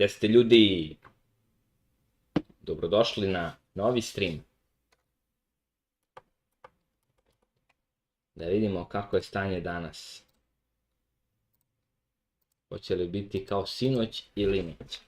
Gde ste ljudi? Dobrodošli na novi stream. Da vidimo kako je stanje danas. Hoće li biti kao sinoć ili neće?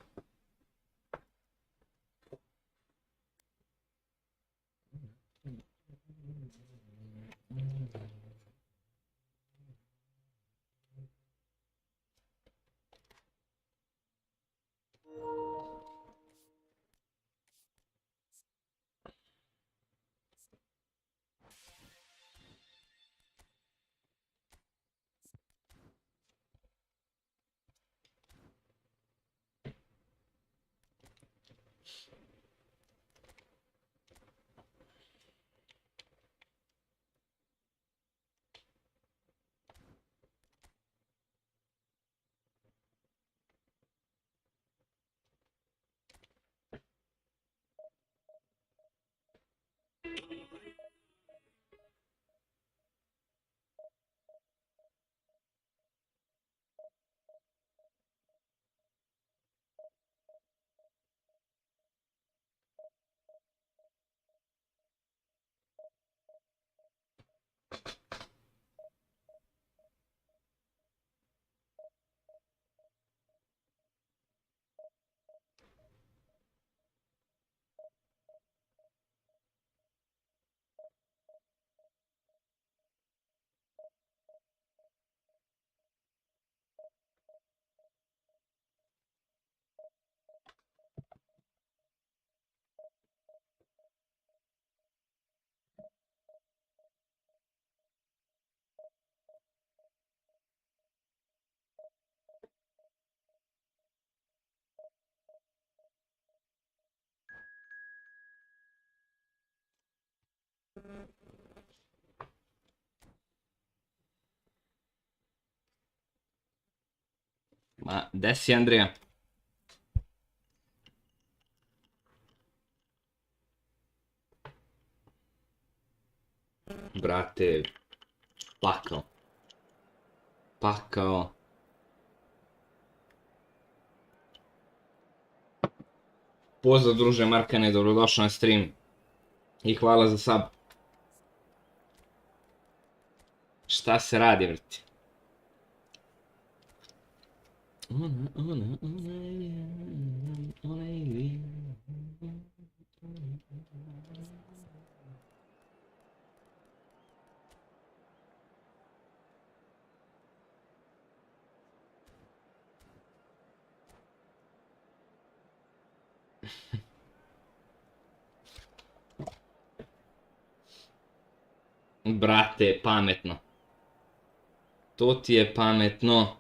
Ma, gde si, Andrija? Brate, pakao. Pakao. Pozdrav, druže Markane, dobrodošao na stream. I hvala za sub. Šta se radi, vrti? Brate, pametno. To ti je pametno.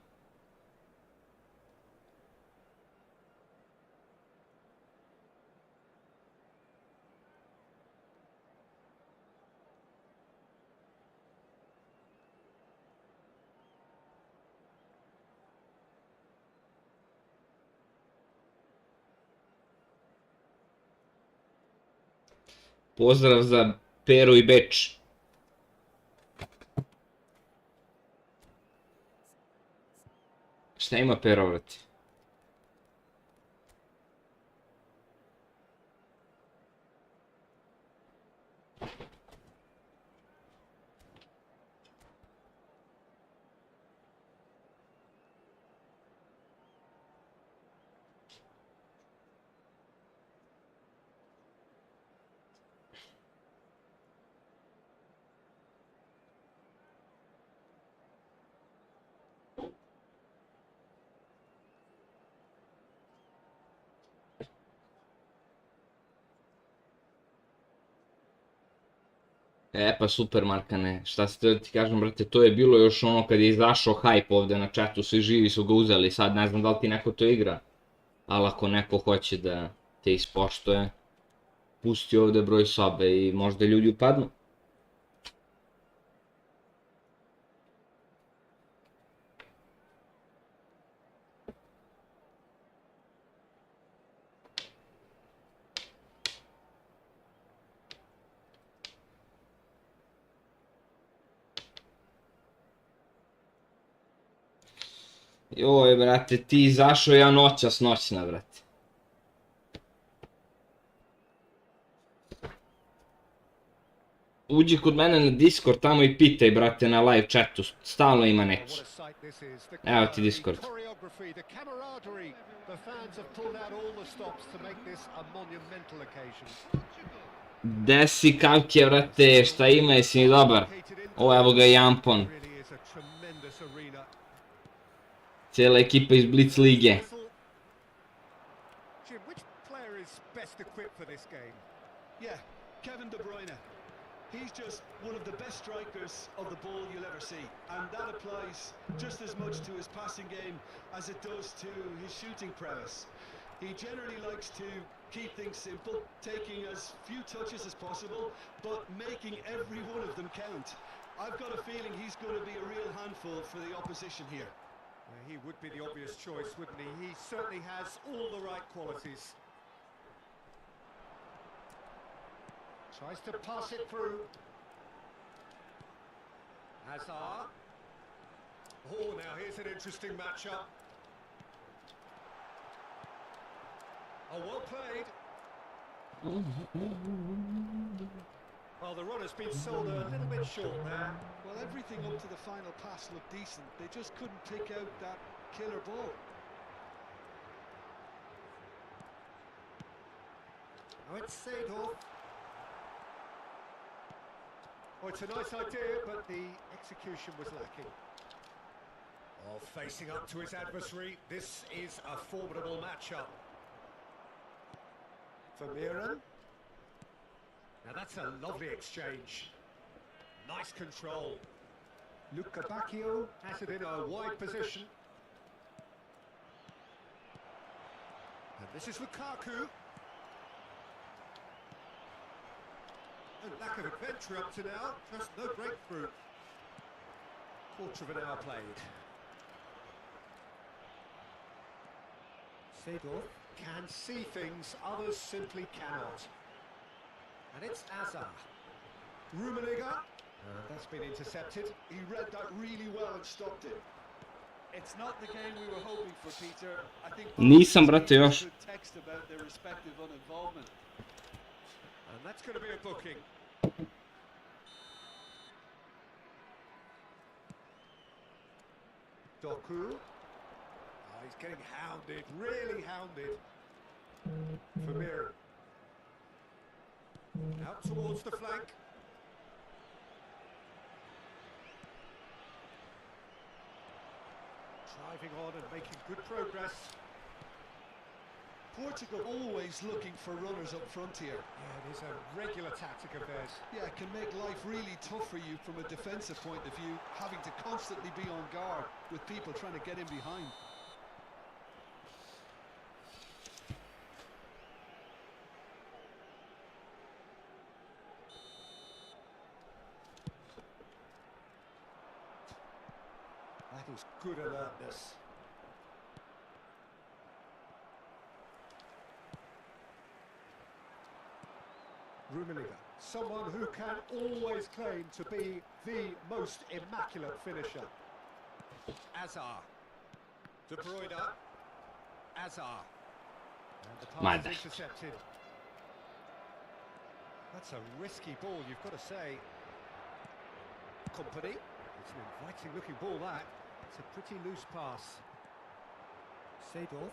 Pozdrav za Peru i Beč. Šta ima Pero, vrati? E pa super, Markane, šta se da ti kažem, brate, to je bilo još ono kad je izašao hype ovde na chatu, svi živi su ga uzeli, sad ne znam da li ti neko to igra, ali ako neko hoće da te ispoštuje, pusti ovde broj sobe i možda ljudi upadnu. Joj, brate, ti izašao ja noćas noćna, brate. Uđi kod mene na Discord tamo i pitaj, brate, na live chatu. Stalno ima neki. Evo ti Discord. Gde si, Kavke, brate, šta ima, jesi mi dobar? O, evo ga Jampon. Cijela ekipa iz Blitz lige. He's just one of the best strikers of the ball you'll ever see, and that applies just as much to his passing game as it does to his shooting prowess. He generally likes to keep things simple, taking as few touches as possible, but making every one of them count. I've got a feeling he's going to be a real handful for the opposition here. He would be the obvious choice, wouldn't he? He certainly has all the right qualities. Tries to pass it through. Hazard. Oh, now here's an interesting matchup. Oh, well played. Well, the run has been sold a little bit short there. Well, everything up to the final pass looked decent. They just couldn't pick out that killer ball. Now it's Seedorf. Oh, it's a nice idea, but the execution was lacking. Oh, facing up to his adversary, this is a formidable matchup. Vermeeren. Now that's a lovely exchange. Nice control. Luca Bacchio has it in a wide position. And this is Lukaku. And lack of adventure up to now, just no breakthrough. Quarter of an hour played. Seedorf can see things others simply cannot. And it's Hazard. Rummenigge. That's been intercepted. He read that really well and stopped it. It's not the game we were hoping for, Peter. I think Nisam, brate, još. text about their respective uninvolvement. And that's going to be a booking. Doku. Oh, he's getting hounded, really hounded. Vermeeren. Out towards the flank. Driving on and making good progress. Portugal always looking for runners up front here. Yeah, it is a regular tactic of theirs. Yeah, it can make life really tough for you from a defensive point of view, having to constantly be on guard with people trying to get in behind. That is good alertness. Rummenigge, someone who can always claim to be the most immaculate finisher. Hazard. De Bruyne. Hazard. And the pass is intercepted. That's a risky ball, you've got to say. Company. It's an inviting looking ball, that. It's a pretty loose pass. Seedorf.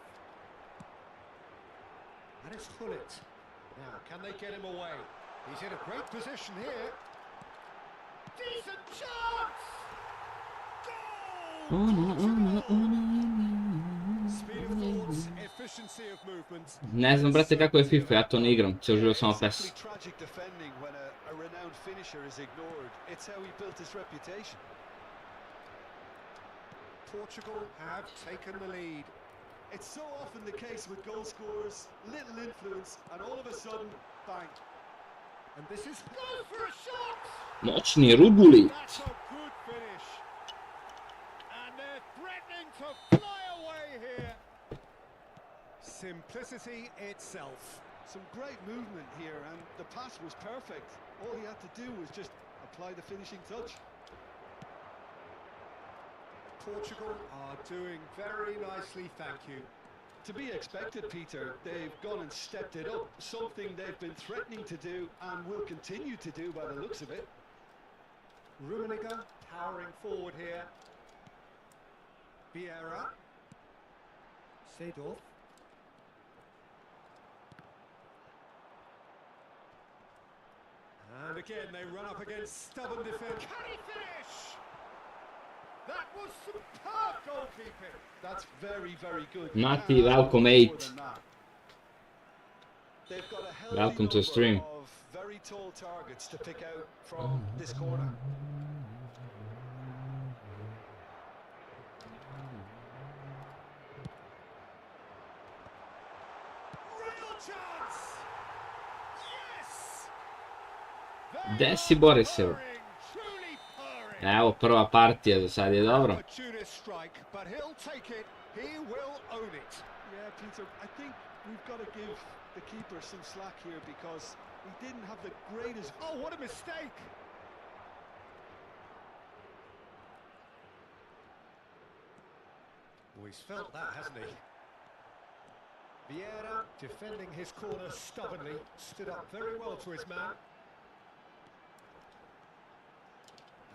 And it's Gullit. Now, can they get him away? He's in a great position here. Decent chance! Goal! Speed of thoughts, efficiency of movement. Ne znam, brate, kako je FIFA, ja to ne igram, cijel život samo PES. Tragic defending when a renowned finisher is ignored. It's how he built his reputation. Portugal have taken the lead. It's so often the case with goal scorers, little influence, and all of a sudden, bang. And this is go for a shot! Moćni Ruguli. That's a good finish. And they're threatening to fly away here. Simplicity itself. Some great movement here, and the pass was perfect. All he had to do was just apply the finishing touch. Portugal are doing very nicely, thank you. To be expected, Peter. They've gone and stepped it up, something they've been threatening to do and will continue to do by the looks of it. Rummenigge powering forward here. Vieira. Seedorf. And again, they run up against stubborn defence. Can he finish? That was superb goalkeeping. That's very, very good. Mati, You can't ask welcome, for mate. more than that. They've got a healthy Welcome to number stream. of very tall targets to pick out from this corner. Real chance! Yes! Gde si Borisov? Truly purring. Evo, prva partija, za sad je dobro. Opportunist strike, but he'll take it. He will own it. Yeah, Peter, I think we've got to give the keeper some slack here because he didn't have the greatest... Oh, what a mistake! Well, he's felt that, hasn't he? Vieira, defending his corner stubbornly, stood up very well to his man.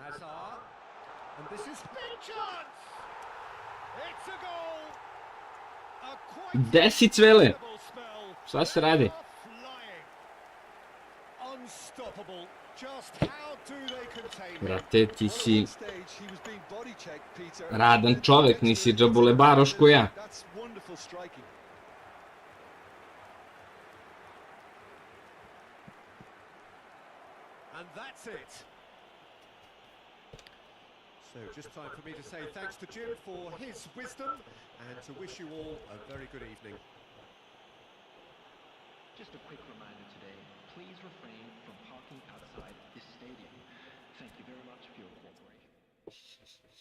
Hazard, and this is big chance! It's a goal! A quite Gde si Cvele? incredible spell. Šta se radi? They are flying. Unstoppable. Just how do they contain him? Brate, ti Well, at si one stage, he was being body checked, Peter. radan čovek, nisi džabulebaroš ko ja. That's wonderful striking. And that's it. So just time for me to say thanks to Jim for his wisdom and to wish you all a very good evening. Just a quick reminder today, please refrain from parking outside this stadium. Thank you very much for your cooperation.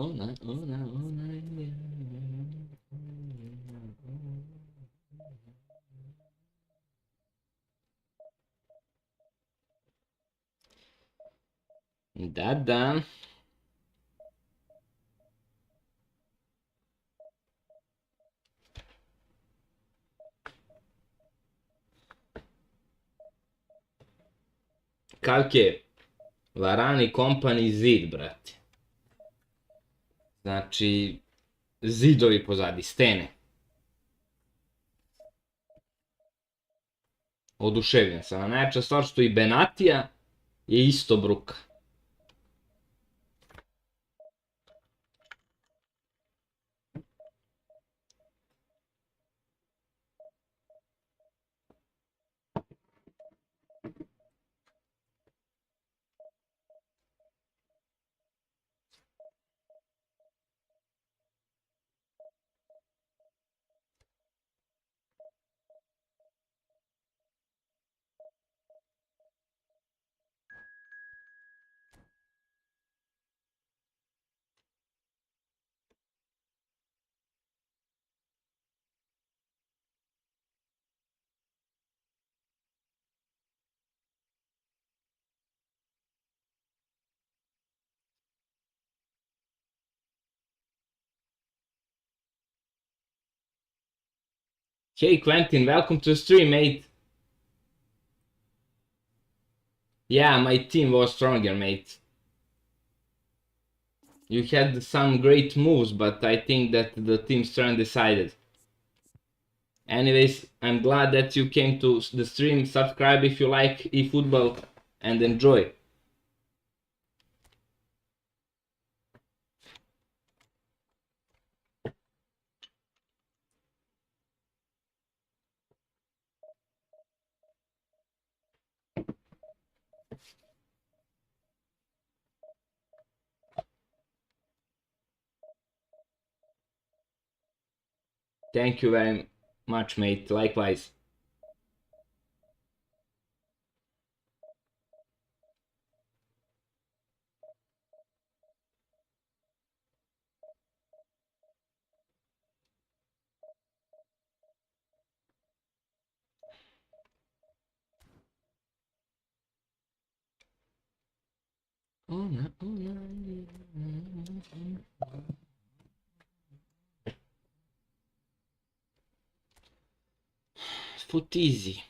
Ona, ona, ona je. Da, da. Kak je? Varani Company zid, brate. Znači, zidovi pozadi, stene. Oduševljen sam. A najjača stvar što i Benatija je isto bruka. Hey Quentin, welcome to the stream, mate. Yeah, my team was stronger, mate. You had some great moves, but I think that the team strength decided. Anyways, I'm glad that you came to the stream. Subscribe if you like eFootball and enjoy. Thank you very much, mate. Likewise. Put easy.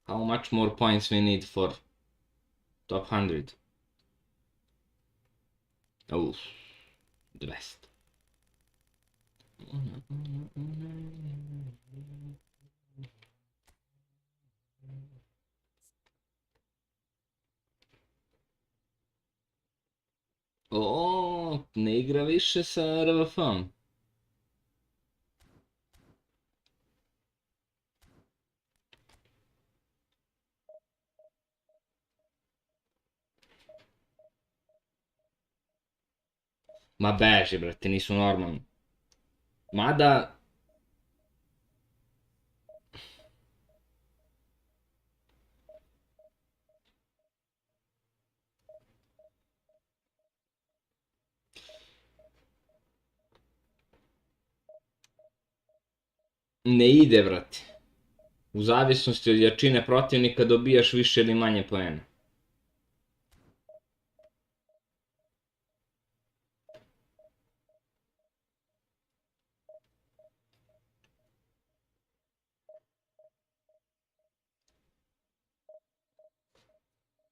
How much more points we need for top 100? Oh, the best. O, ne igra više sa RVF-om. Ma beži, brate, nisu normalni. Mada... Ne ide, brate. U zavisnosti od jačine protivnika dobijaš više ili manje poena.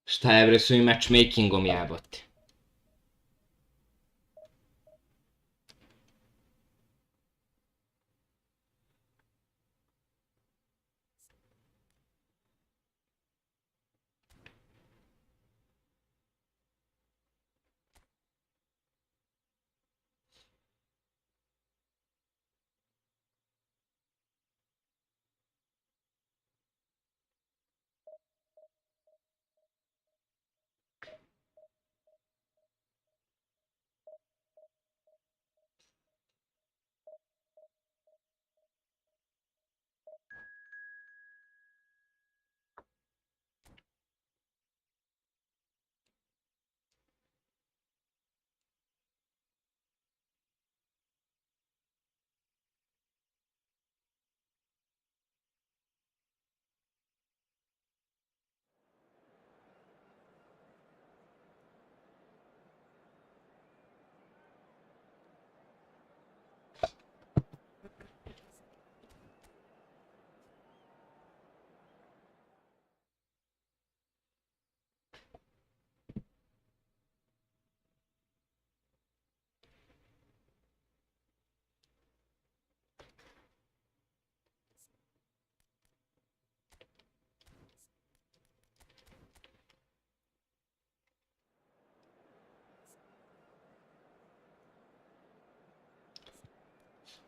Šta je bre s ovim matchmakingom jebote?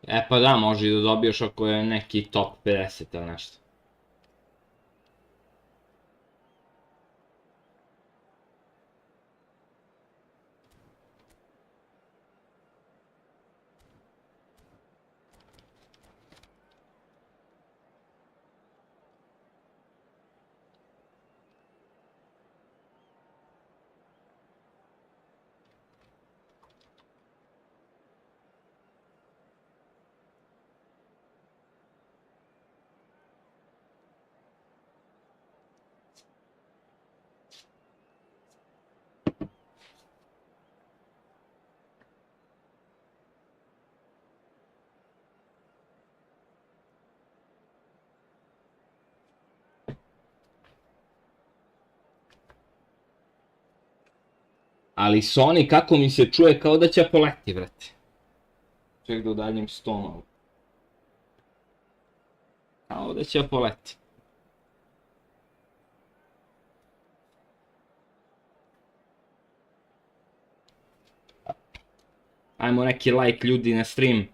E pa da, može i da dobiješ ako je neki top 50 ili nešto. Ali Sony kako mi se čuje kao da će poleti, brate. Ček da udaljim 100 malo. Kao da će poleti. Ajmo neki like ljudi na stream.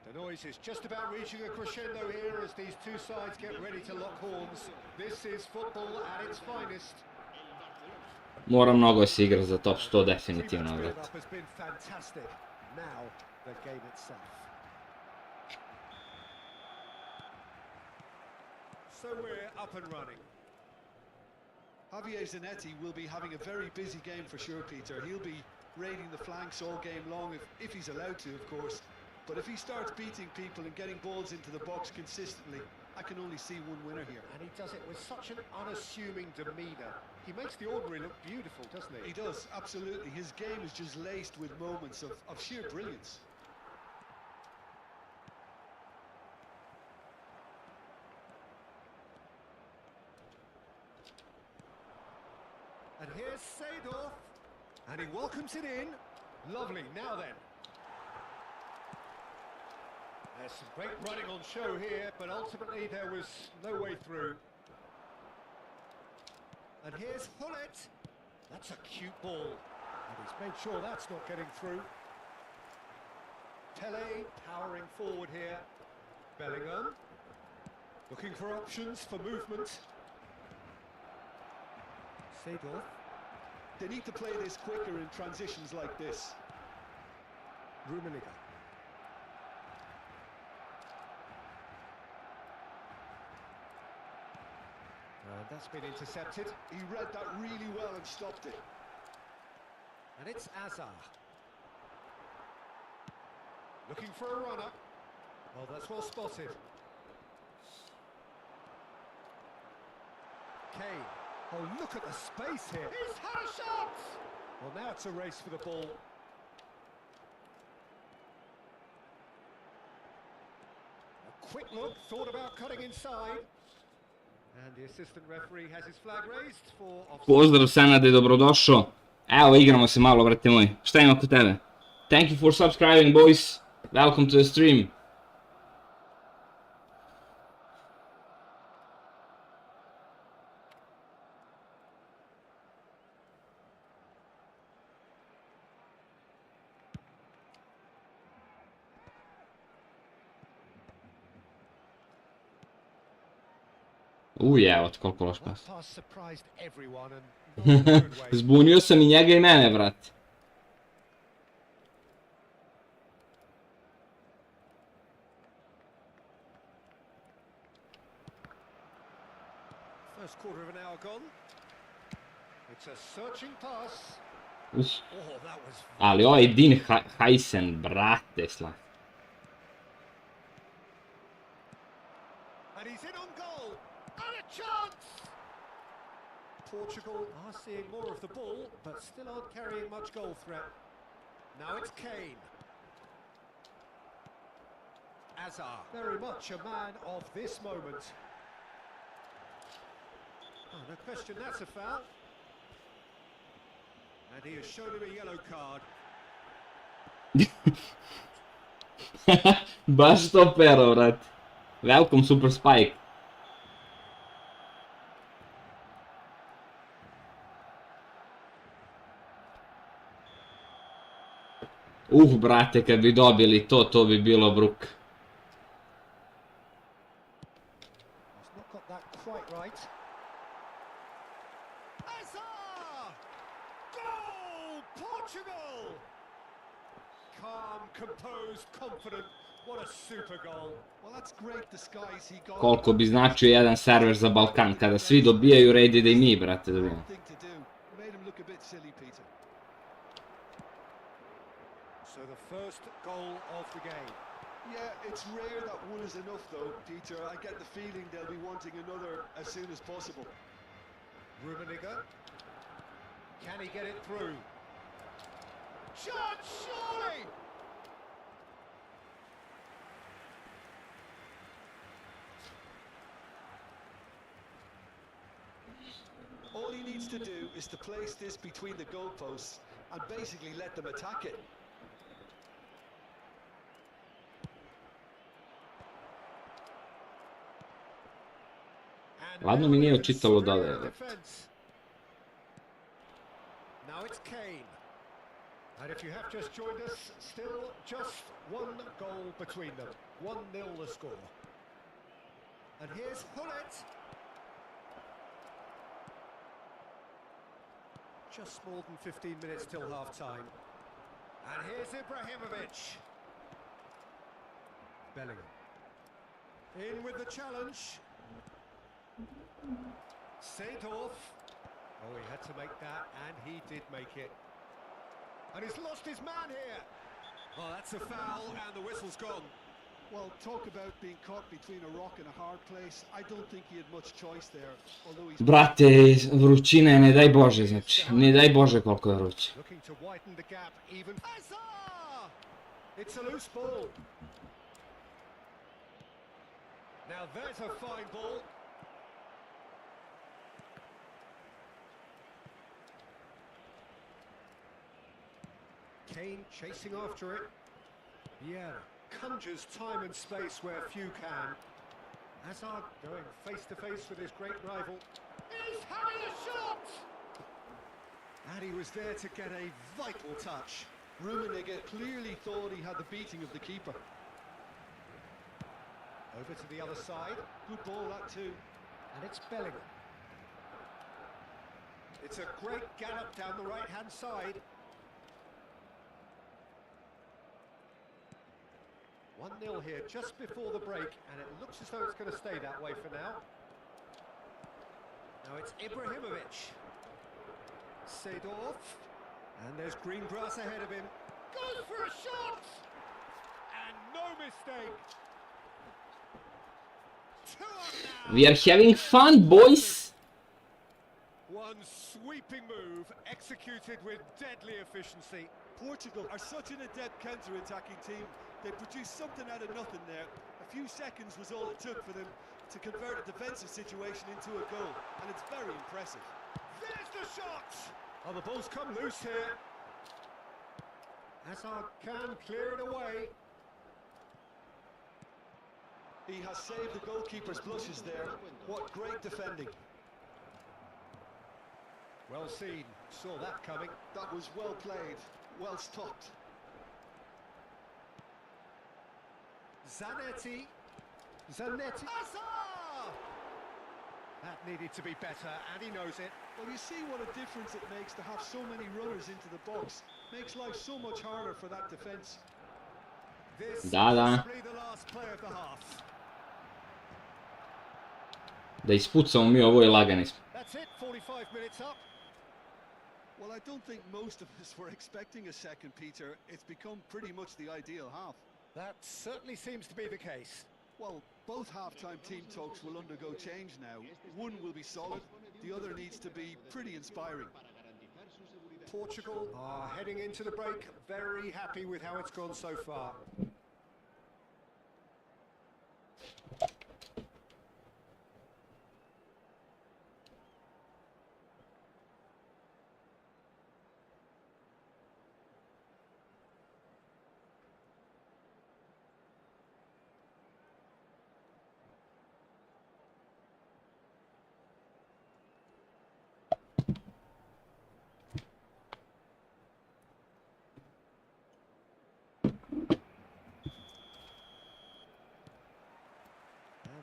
The noise is just about reaching a crescendo here as these two sides get ready to lock horns. This is football at its finest. Mora mnogo da se igra za top 100 Team definitivno, match brate. build-up has been fantastic. Now the game itself. So we're up and running. Javier Zanetti will be having a very busy game for sure, Peter. He'll be raiding the flanks all game long, if he's allowed to, of course. But if he starts beating people and getting balls into the box consistently, I can only see one winner here. And he does it with such an unassuming demeanour. He makes the ordinary look beautiful, doesn't he? He does, absolutely. His game is just laced with moments of sheer brilliance. And here's Seedorf. And he welcomes it in. Lovely, now then. There's some great running on show here, but ultimately there was no way through. And here's Hullet. That's a cute ball. And he's made sure that's not getting through. Pele powering forward here. Bellingham. Looking for options for movement. Seedorf. They need to play this quicker in transitions like this. Rummenigge. And that's been intercepted. He read that really well and stopped it. And it's Azar. Looking for a runner. Well, that's well spotted. Kane. Oh, look at the space here. He's had a shot! Well, now it's a race for the ball. A quick look, thought about cutting inside. And the assistant referee has his flag raised for offside. Pozdrav Senade, dobrodošao. Evo, igramo se malo, brate moji. Šta ima kod tebe? Thank you for subscribing, boys. Welcome to the stream. Evo ti koliko loš pas. Pass surprised everyone and not in a good way. Zbunio sam i njega i mene, brate. First quarter of an hour gone. It's a searching pass. Uf. Oh, that was... Ali ovaj Din Hajsen, brate, sla. And he's in on goal. And a chance! Portugal are seeing more of the ball, but still aren't carrying much goal threat. Now it's Kane. Azar, very much a man of this moment. Oh, no question, that's a foul. And he has shown him a yellow card. Baš to pero, brate. Welcome, Super Spike. Brate, kad bi dobili to, to bi bilo bruk. He's not got that quite right. Azar! Goal! Portugal! Calm, composed, confident. What a super goal. Well, that's great disguise he got. Koliko bi značio jedan server za Balkan, kada svi dobijaju, red je da i mi, brate, dobijemo. Thing to do. Made him look a bit silly, Peter. So the first goal of the game. Yeah, it's rare that one is enough though, Peter. I get the feeling they'll be wanting another as soon as possible. Rummenigge. Can he get it through? Shot, surely! All he needs to do is to place this between the goalposts and basically let them attack it. Ladno mi nije očitalo da je. Now it's Kane. And if you have just joined us, still just one goal between them. 1-0 the score. And here's Hullet. Just more than 15 minutes till half-time. And here's Ibrahimovic. Bellingham. In with the challenge. Seedorf. Oh, he had to make that, and he did make it. And he's lost his man here. Oh, that's a foul, and the whistle's gone. Well, talk about being caught between a rock and a hard place. I don't think he had much choice there, although he's... Brate, vrućina je, ne daj Bože, znači, ne daj Bože koliko je vruće. Looking to widen the gap even. Hazard! It's a loose ball. Now there's a fine ball. Kane chasing after it. Yeah, conjures time and space where few can. Hazard going face to face with his great rival. He's having a shot! And he was there to get a vital touch. Rummenigge clearly thought he had the beating of the keeper. Over to the other side. Good ball, that too. And it's Bellingham. It's a great gallop down the right-hand side. 1-0 here just before the break, and it looks as though it's going to stay that way for now. Now it's Ibrahimovic. Seedorf. And there's green grass ahead of him. Goes for a shot! And no mistake. 2-up now. We are having fun, boys! One sweeping move, executed with deadly efficiency. Portugal are such an adept counter-attacking team. They produced something out of nothing there. A few seconds was all it took for them to convert a defensive situation into a goal, and it's very impressive. There's the shot! Oh, the ball's come loose here. Hazard can clear it away. He has saved the goalkeeper's blushes there. What great defending. Well seen, saw that coming. That was well played, well stopped. Zanetti. Hazard! That needed to be better, and he knows it. Well, you see what a difference it makes to have so many runners into the box. Makes life so much harder for that defence. This is Da. possibly the last play of the half. Da ispucamo mi ovo i lagani smo. That's it, 45 minutes up. Well, I don't think most of us were expecting a second, Peter. It's become pretty much the ideal half. That certainly seems to be the case. Well, both half-time team talks will undergo change now. One will be solid, the other needs to be pretty inspiring. Portugal are heading into the break, very happy with how it's gone so far.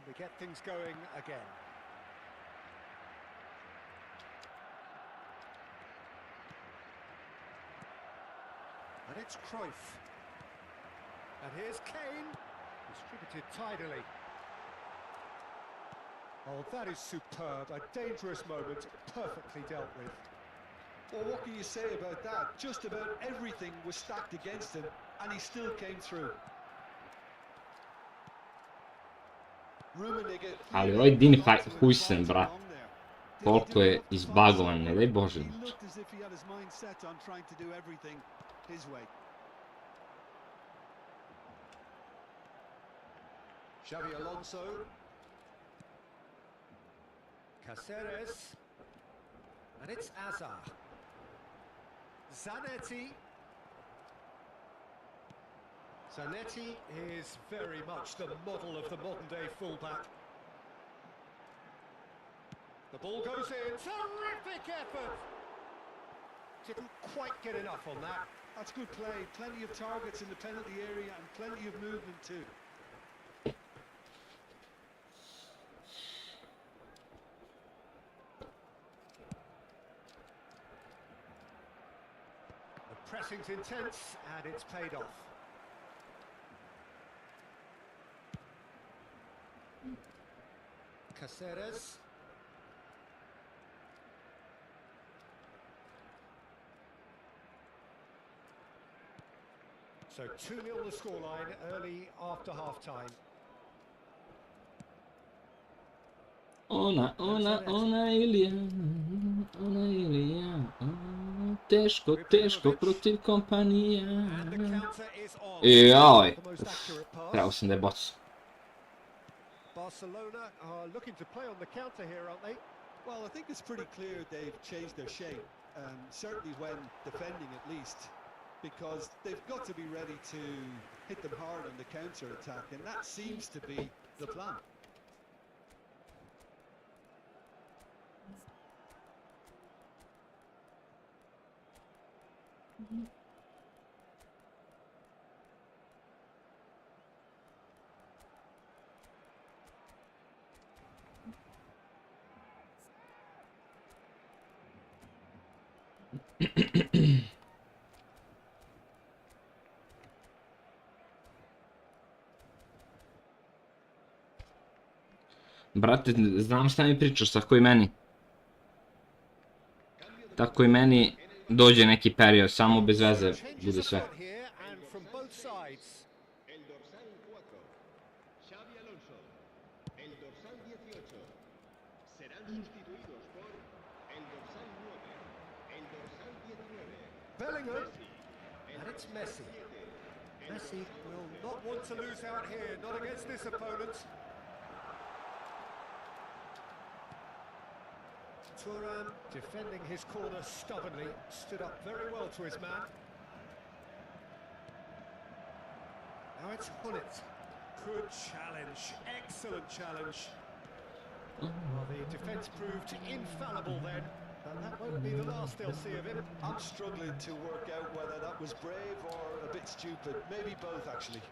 We get things going again. And it's Cruyff. And here's Kane, distributed tidily. Oh, that is superb, a dangerous moment, perfectly dealt with. Well, what can you say about that? Just about everything was stacked against him, and he still came through. Ali ovaj Dini Huijsen, brat, koliko je izbagovan, ne daj Bože. Xavi Alonso. Caceres. And it's Hazard. Zanetti is very much the model of the modern-day fullback. The ball goes in. Terrific effort! Didn't quite get enough on that. That's good play. Plenty of targets in the penalty area and plenty of movement too. pressing's intense, and it's paid off. Caceres. So 2-0 the scoreline early after half-time. Ona Ilija, teško, teško protiv kompanija. And the counter is on. Joj, The most accurate pass. trebao sam da je boc. Barcelona are looking to play on the counter here, aren't they? Well, I think it's pretty clear they've changed their shape, certainly when defending at least, because they've got to be ready to hit them hard on the counter-attack, and that seems to be the plan. Brate, znam šta mi pričaš, tako i meni. Tako i meni dođe neki period, samo bez veze bude sve. El dorsal 4, Xavi Alonso. El dorsal 18. Serán sustituidos por el dorsal 9, el dorsal 19. Bellingham, and it's Messi. Messi will not want to lose out here, not against this opponent. Thuram defending his corner stubbornly, stood up very well to his man. Now it's Hullet. Good challenge, excellent challenge. Well, the defence proved infallible then, and that won't be the last they'll see of him. I'm struggling to work out whether that was brave or a bit stupid. Maybe both, actually.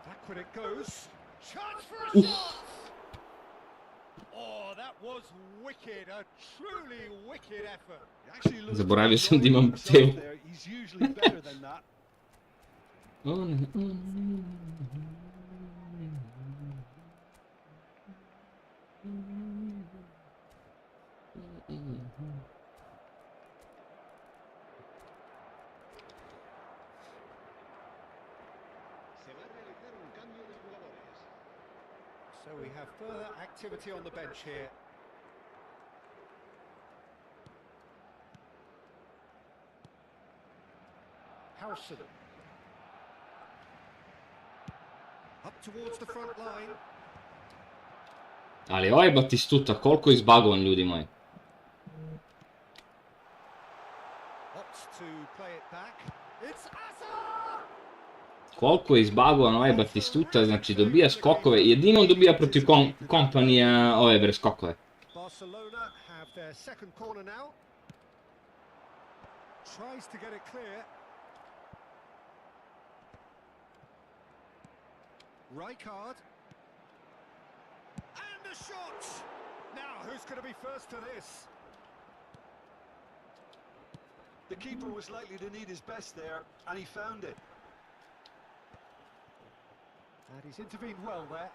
Backward it goes. Chance for a shot! Oh, that was wicked, a truly wicked effort. He actually looks Zaboravio sam da right imam himself temu. there. He's usually better than that. Se va a realizar un cambio de jugadores. So we have further activity on the bench here. Howson. Up towards the front line. Ali ovaj Batistuta, koliko je izbagovan, ljudi moji. Opts to play it back. It's Asa! Koliko je izbagovan ovaj Batistuta, znači dobija skokove, jedino dobija protiv kompanija ove bre skokove. Barcelona have their second corner now. Tries to get it clear. Rijkaard. And a shot! Now, who's going to be first to this? The keeper was likely to need his best there, and he found it. And he's intervened well there.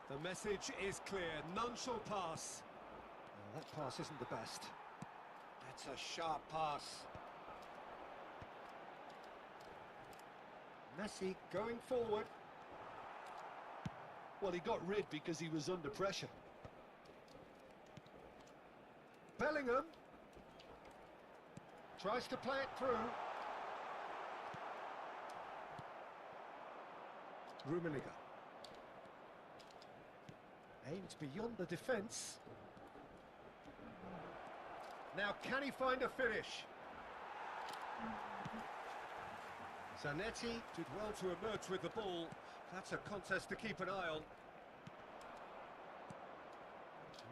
The message is clear, none shall pass. Oh, that pass isn't the best. That's a sharp pass. Messi going forward. Well, he got rid because he was under pressure. Bellingham tries to play it through. Rummenigge aims beyond the defence. Now, can he find a finish? Zanetti did well to emerge with the ball. That's a contest to keep an eye on.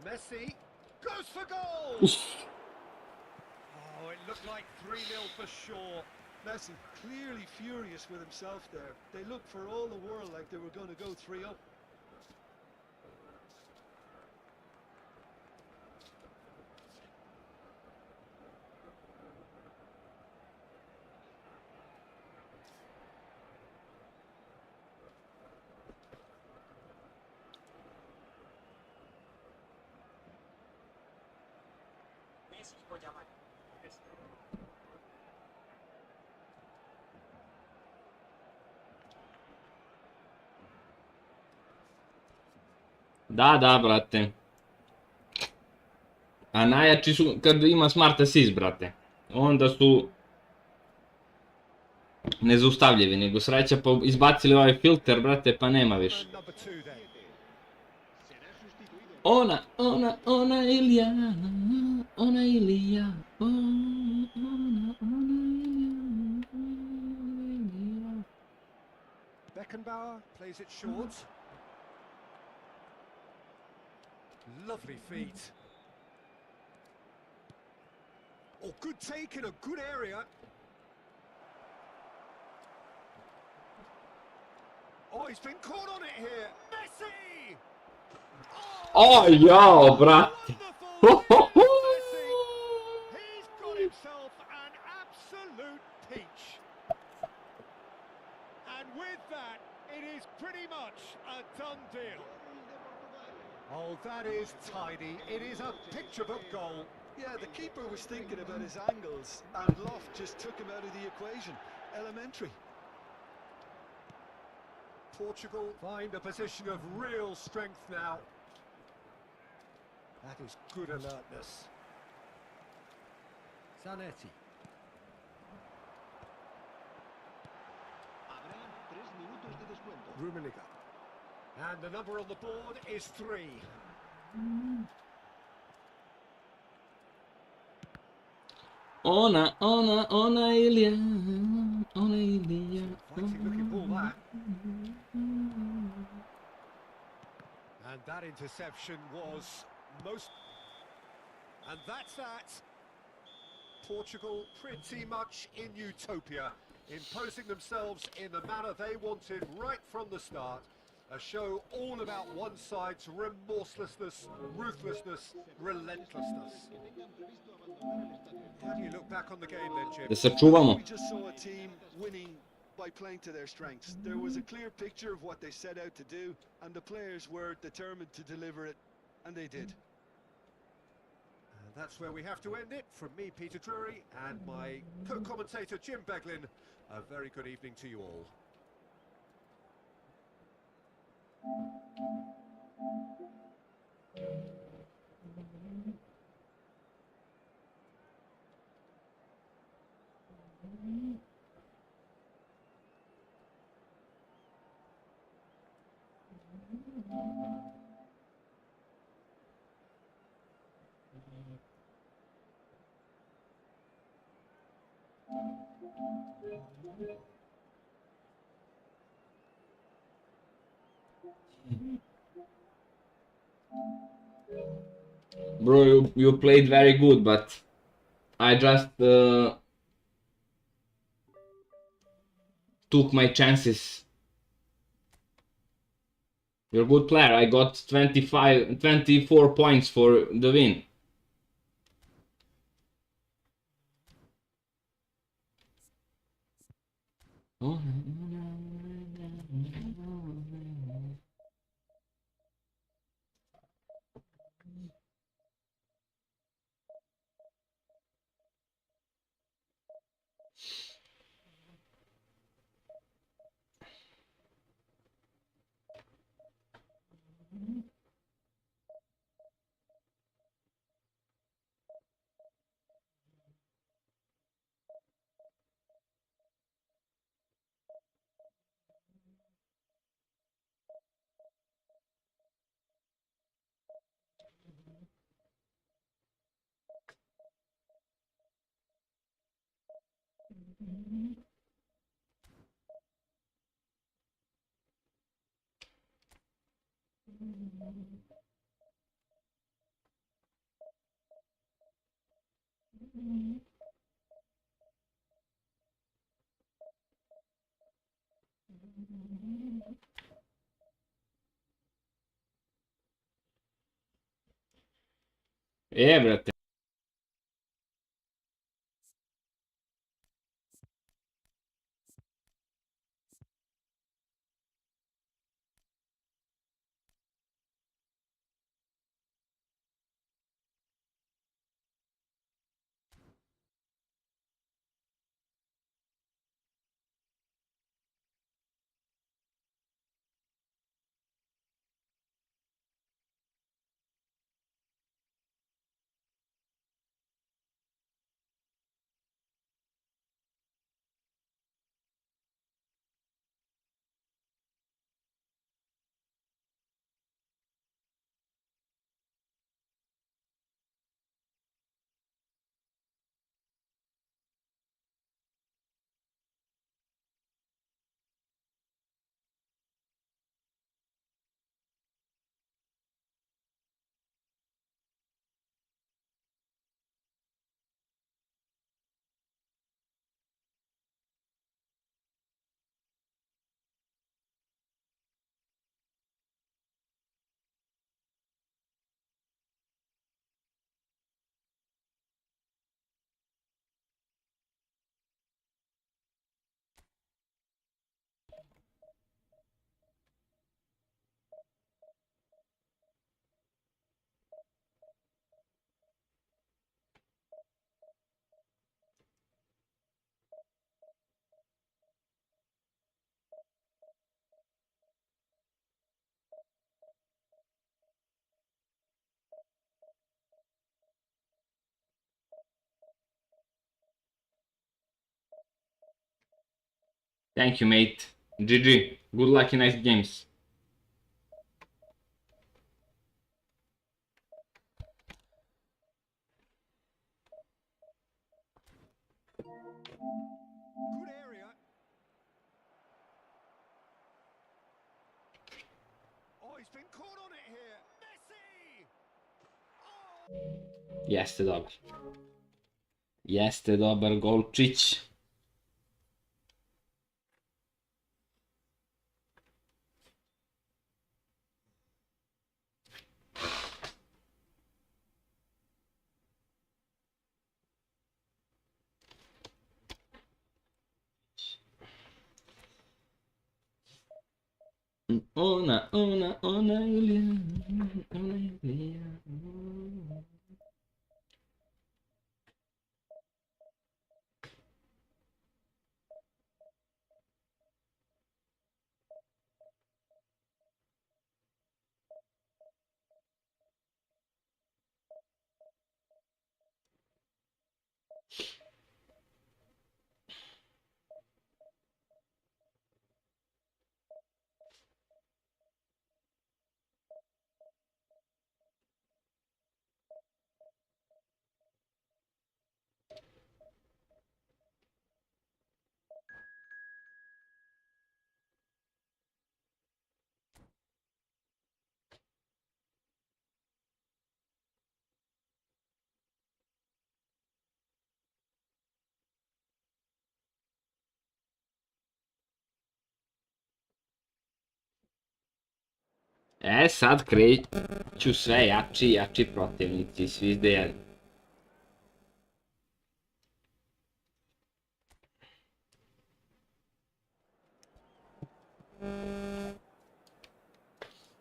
Messi goes for goal! Oh, it looked like 3-0 for sure. Messi clearly furious with himself there. They looked for all the world like they were going to go 3-up. Da, brate. A najjači su kad ima smart assist, brate. Onda su nezaustavljivi, nego sreća pa izbacili ovaj filter, brate, pa nema više. Man number 2 then. Será sustituido. Ona Ilija, ona Ilija, Ilija. Beckenbauer plays it short. Lovely feet. Oh, good take in a good area. Oh, he's been caught on it here. Messi! O, jao, brate. Wonderful Messi! He's got himself an absolute peach. And with that, it is pretty much a done deal. Oh, that is tidy. It is a picture book goal. Yeah, the keeper was thinking about his angles, and Loft just took him out of the equation. Elementary. Portugal find a position of real strength now. That is good alertness. Zanetti. Habrá 3 minutos de descuento. Rummenigge. And the number on the board is 3. Ona Ilija, ona Ilija. Fighting looking ball that. And that interception was most... And that's that. Portugal pretty much in utopia, imposing themselves in the manner they wanted right from the start. A show all about one side's remorselessness, ruthlessness, relentlessness. How do you look back on the game then, Jim? Da se čuvamo. We just saw a team winning by playing to their strengths. There was a clear picture of what they set out to do, and the players were determined to deliver it, and they did. And that's where we have to end it. From me, Peter Drury, and my co-commentator, Jim Beglin, a very good evening to you all. Bro, you played very good, but I just took my chances. You're a good player. I got 24 points for the win. Brate. Thank you, mate. GG. Good luck in nice games. Good area. Oh, he's been caught on it here. Messi! Oh! Jeste dobar. Jeste dobar golčić. Ona Julia, ona Julia. Sad kreću sve jači i jači protivnici, svi zajedno.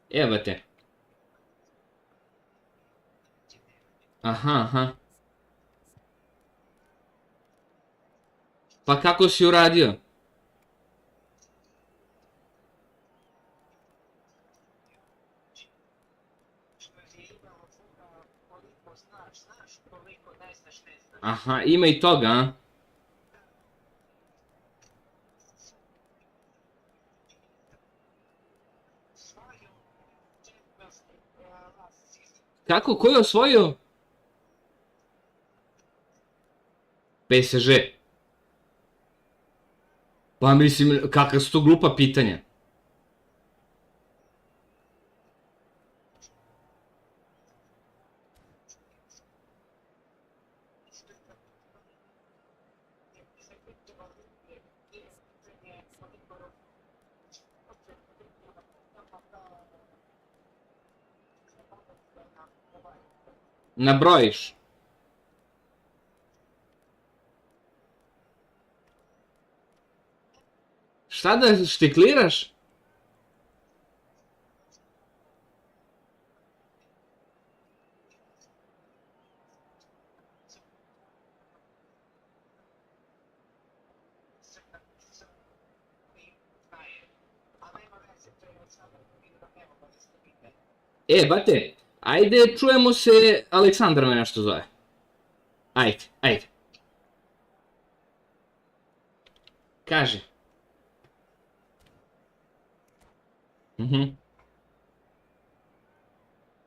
Evo te. Aha, aha. Pa kako si uradio? Aha, ima i toga, a? Kako, ko je osvojio? PSG. Pa mislim, kakva su to glupa pitanja? Nabrojiš. Šta da štikliraš? Bate, ajde čujemo se, Aleksandar me nešto zove. Ajde, ajde. Kaže.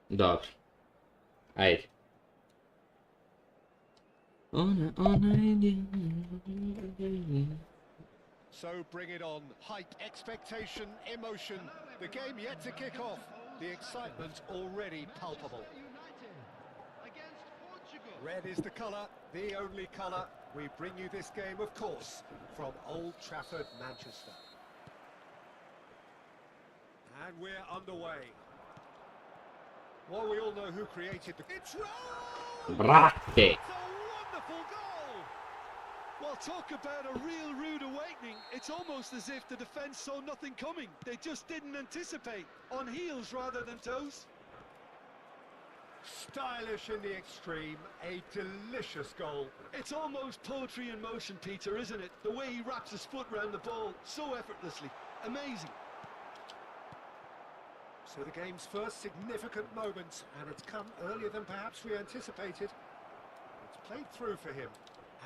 Dobro. Ajde. Ona ide. So bring it on. Hype, expectation, emotion. The game yet to kick off. The excitement already palpable. Red is the colour, the only colour. We bring you this game, of course, from Old Trafford, Manchester. And we're underway. Well, we all know who created the... It's Rose! Brate. It's a wonderful goal! Well, talk about a real rude awakening. It's almost as if the defence saw nothing coming. They just didn't anticipate. On heels rather than toes. Stylish in the extreme, a delicious goal. It's almost poetry in motion, Peter, isn't it? The way he wraps his foot round the ball so effortlessly. Amazing. So the game's first significant moment, and it's come earlier than perhaps we anticipated. It's played through for him,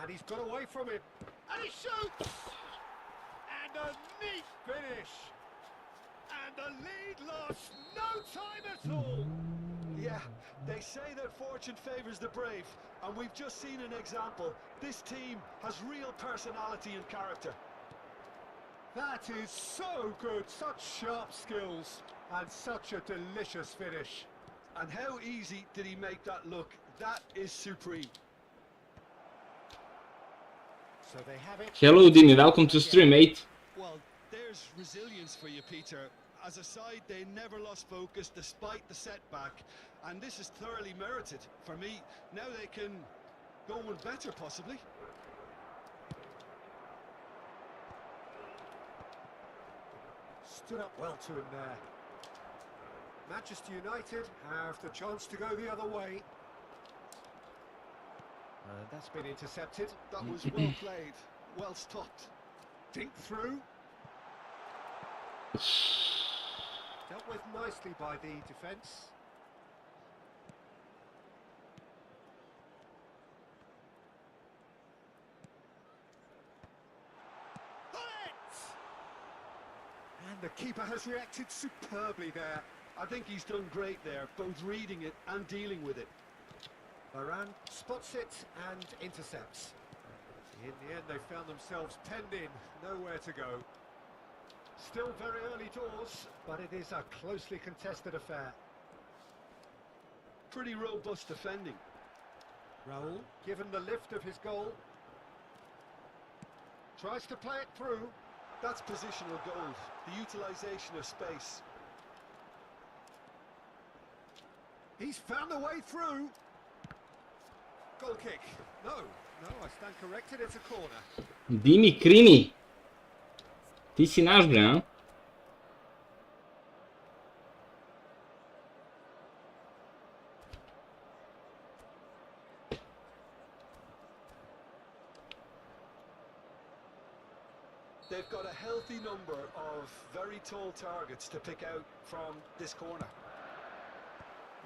and he's got away from it, and he shoots! And a neat finish. And the lead lost no time at all. Yeah, they say that fortune favours the brave, and we've just seen an example. This team has real personality and character. That is so good, such sharp skills, and such a delicious finish. And how easy did he make that look? That is supreme. So they have it. Hello Dimi, welcome to stream, mate. Well, there's resilience for you, Peter. As a side, they never lost focus despite the setback, and this is thoroughly merited. For me, now they can go one better, possibly. Stood up well to him there. Manchester United have the chance to go the other way. And that's been intercepted. That was well played, well stopped. Dink through. Dealt with nicely by the defence. And the keeper has reacted superbly there. I think he's done great there, both reading it and dealing with it. Varane spots it and intercepts. In the end, they found themselves penned in, nowhere to go. Still very early doors, but it is a closely contested affair. Pretty robust defending. Raul, given the lift of his goal, tries to play it through. That's positional gold, the utilisation of space. He's found a way through. Goal kick. No, I stand corrected, it's a corner. Dimi, krimi. Ti si naš, bre, a? They've got a healthy number of very tall targets to pick out from this corner.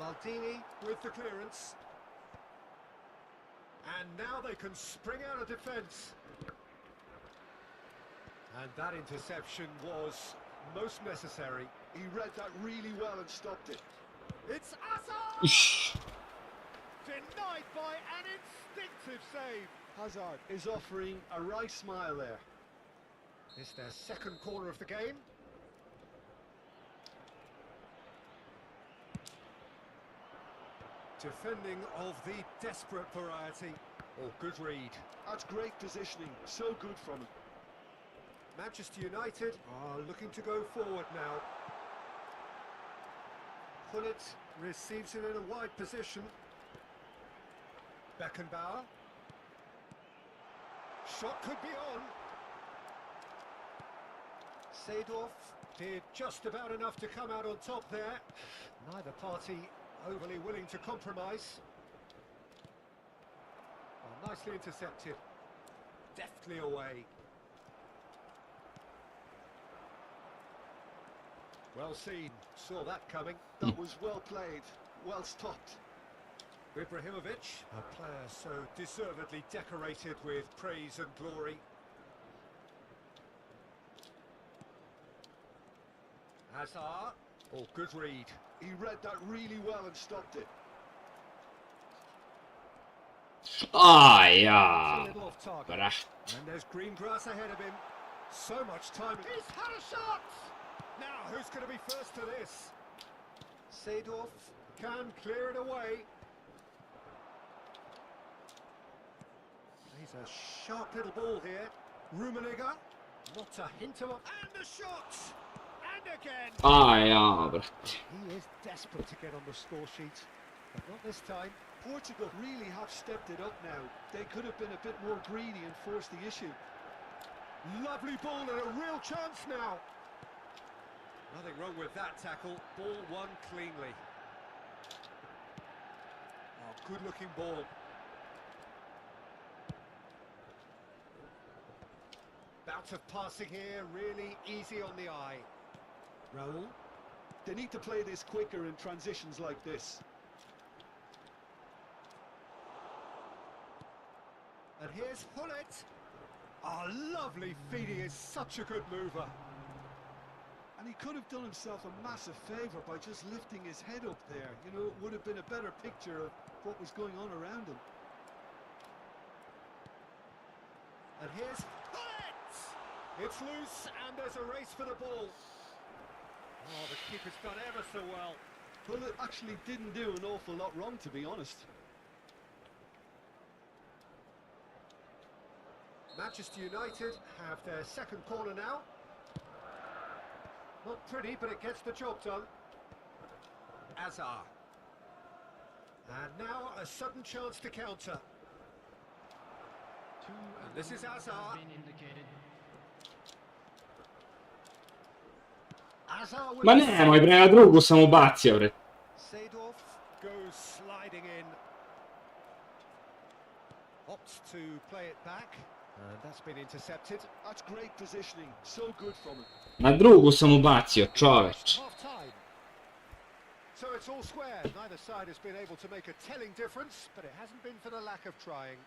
Maldini with the clearance. And now they can spring out of defence. And that interception was most necessary. He read that really well and stopped it. It's Hazard! Ush. Denied by an instinctive save. Hazard is offering a right smile there. It's their second corner of the game. Defending of the desperate variety. Oh, good read. That's great positioning, so good from him. Manchester United are looking to go forward now. Pullet receives it in a wide position. Beckenbauer. Shot could be on. Seedorf did just about enough to come out on top there. Neither party overly willing to compromise. Oh, nicely intercepted. Deftly away. Well seen. Saw that coming. That was well played, well stopped. Ibrahimovic, a player so deservedly decorated with praise and glory. Hazard. Oh, good read. He read that really well and stopped it. Ah, It's a ja. little off target. Bra. And there's green grass ahead of him. So much time. He's had a shot! Now, who's going to be first to this? Seedorf can clear it away. He's a sharp little ball here. Rummenigge, not a hint of a... And the shot! And again! Ah, ja, brat. He is desperate to get on the score sheet, but not this time. Portugal really have stepped it up now. They could have been a bit more greedy and forced the issue. Lovely ball and a real chance now. Nothing wrong with that tackle. Ball won cleanly. Oh, good-looking ball. Bout of passing here, really easy on the eye. Raul. They need to play this quicker in transitions like this. And here's Hullet. Oh, lovely feeding is such a good mover. And he could have done himself a massive favour by just lifting his head up there. You know, it would have been a better picture of what was going on around him. And here's it! It's loose and there's a race for the ball. Oh, the keeper's done ever so well. Well, it actually didn't do an awful lot wrong, to be honest. Manchester United have their second corner now. Not pretty, but it gets the job done. Azar. And now a sudden chance to counter. And this is Azar. Azar with Ma ne, ma prima drugu sam ubacio, bre. Seedorf goes sliding in. Opts to play it back. And that's been intercepted. That's great positioning. So good from him. Na drugu sam ubacio, čoveč. Half time. So it's all square. Neither side has been able to make a telling difference, but it hasn't been for the lack of trying.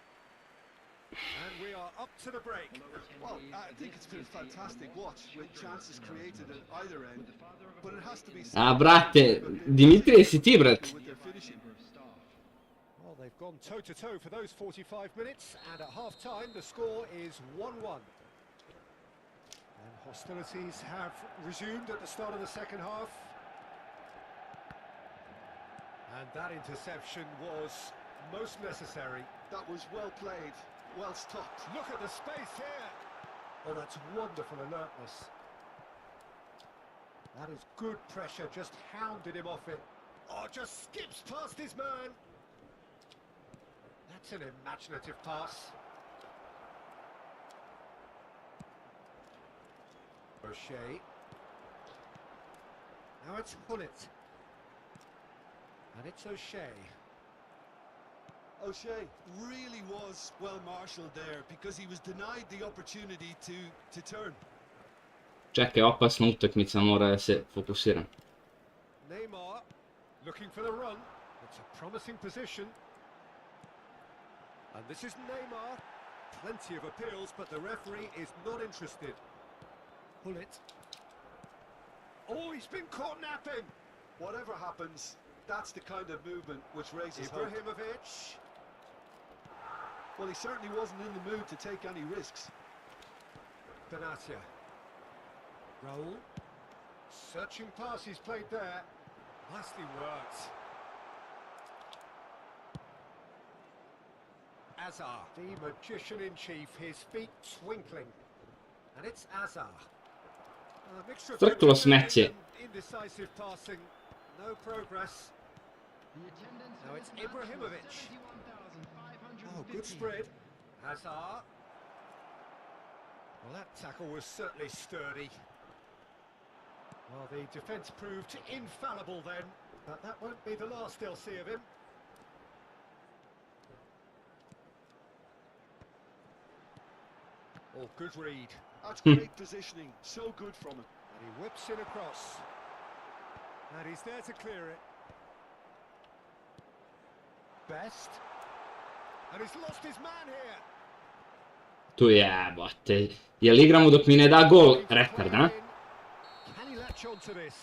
And we are up to the break. Well, I think it's been a fantastic watch with chances created at either end, but it has to be said A, brate, Dimitri, jesi ti, brat? with their finishing. Well, they've gone toe-to-toe for those 45 minutes, and at half-time the score is 1-1. And hostilities have resumed at the start of the second half. And that interception was most necessary. That was well played, well stopped. Look at the space here. Oh, that's wonderful alertness. That is good pressure, just hounded him off it. Oh, just skips past his man. That's an imaginative pass. O'Shea. Now it's Hullet. And it's O'Shea. O'Shea really was well marshalled there because he was denied the opportunity to turn. Čekaj, opasna utakmica, mora da se fokusiram. Neymar looking for the run. It's a promising position. And this is Neymar. Plenty of appeals, but the referee is not interested. Hullet. Oh, he's been caught napping. Whatever happens, that's the kind of movement which raises hope. Ibrahimovic. Well, he certainly wasn't in the mood to take any risks. Benatia. Raul. Searching pass he's played there. Nicely worked. Azar, the magician-in-chief, his feet twinkling. And it's Azar. A mixture of Trklo smeće. indecisive passing. No progress. Now it's Ibrahimovic. Oh, good spread. Hazard. Well, that tackle was certainly sturdy. Well, the defence proved infallible then, but that won't be the last they'll see of him. Oh, good read. That's great positioning, so good from him. And he whips it across. And he's there to clear it. Best. And he's lost his man here. Tu jebote. Jel igramo dok mi ne da gol retard, a? Can he latch on to this?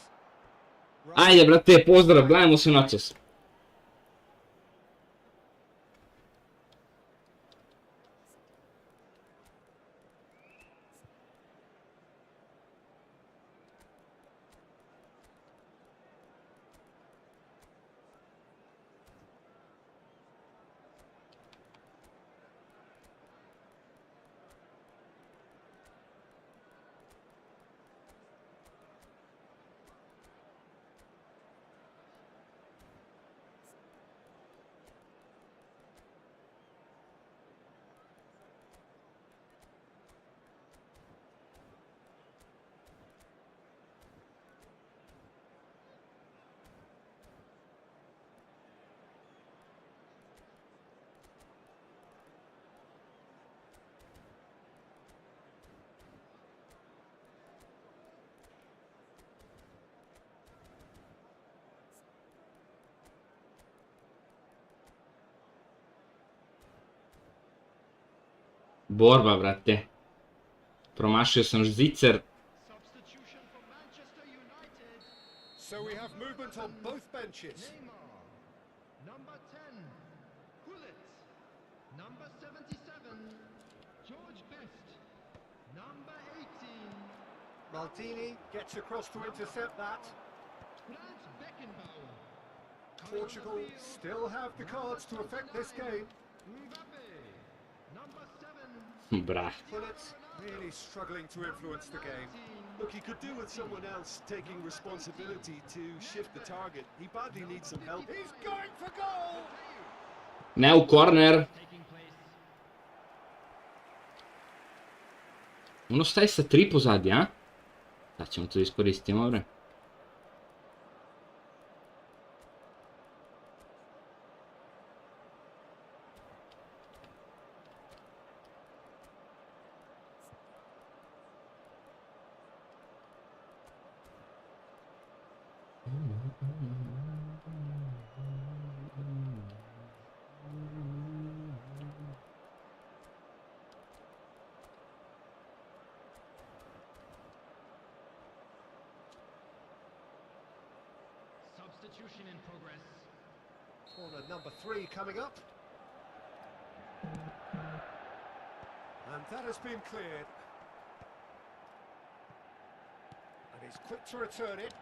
Ajde, brate, pozdrav, gledajmo se noćas. Borba, brate. Promašio sam žicer. Substitution for Manchester United. So we have movement on both benches. Neymar. Number 10. Gullit. Number 77. George Best. Number 18. Maldini gets across to intercept that. Franz Beckenbauer. Portugal still have the cards to affect this game. Mbappe. Number 7. Bra. Bullets really struggling to influence the game. Look, he could do with someone else taking responsibility to shift the target. He badly needs some help. He's going for goal! Ne u korner. Ono staj sa 3 pozadi, a? Sad ćemo to iskoristimo, bre. Substitution in progress. Corner number 3 coming up. And that has been cleared. And he's quick to return it.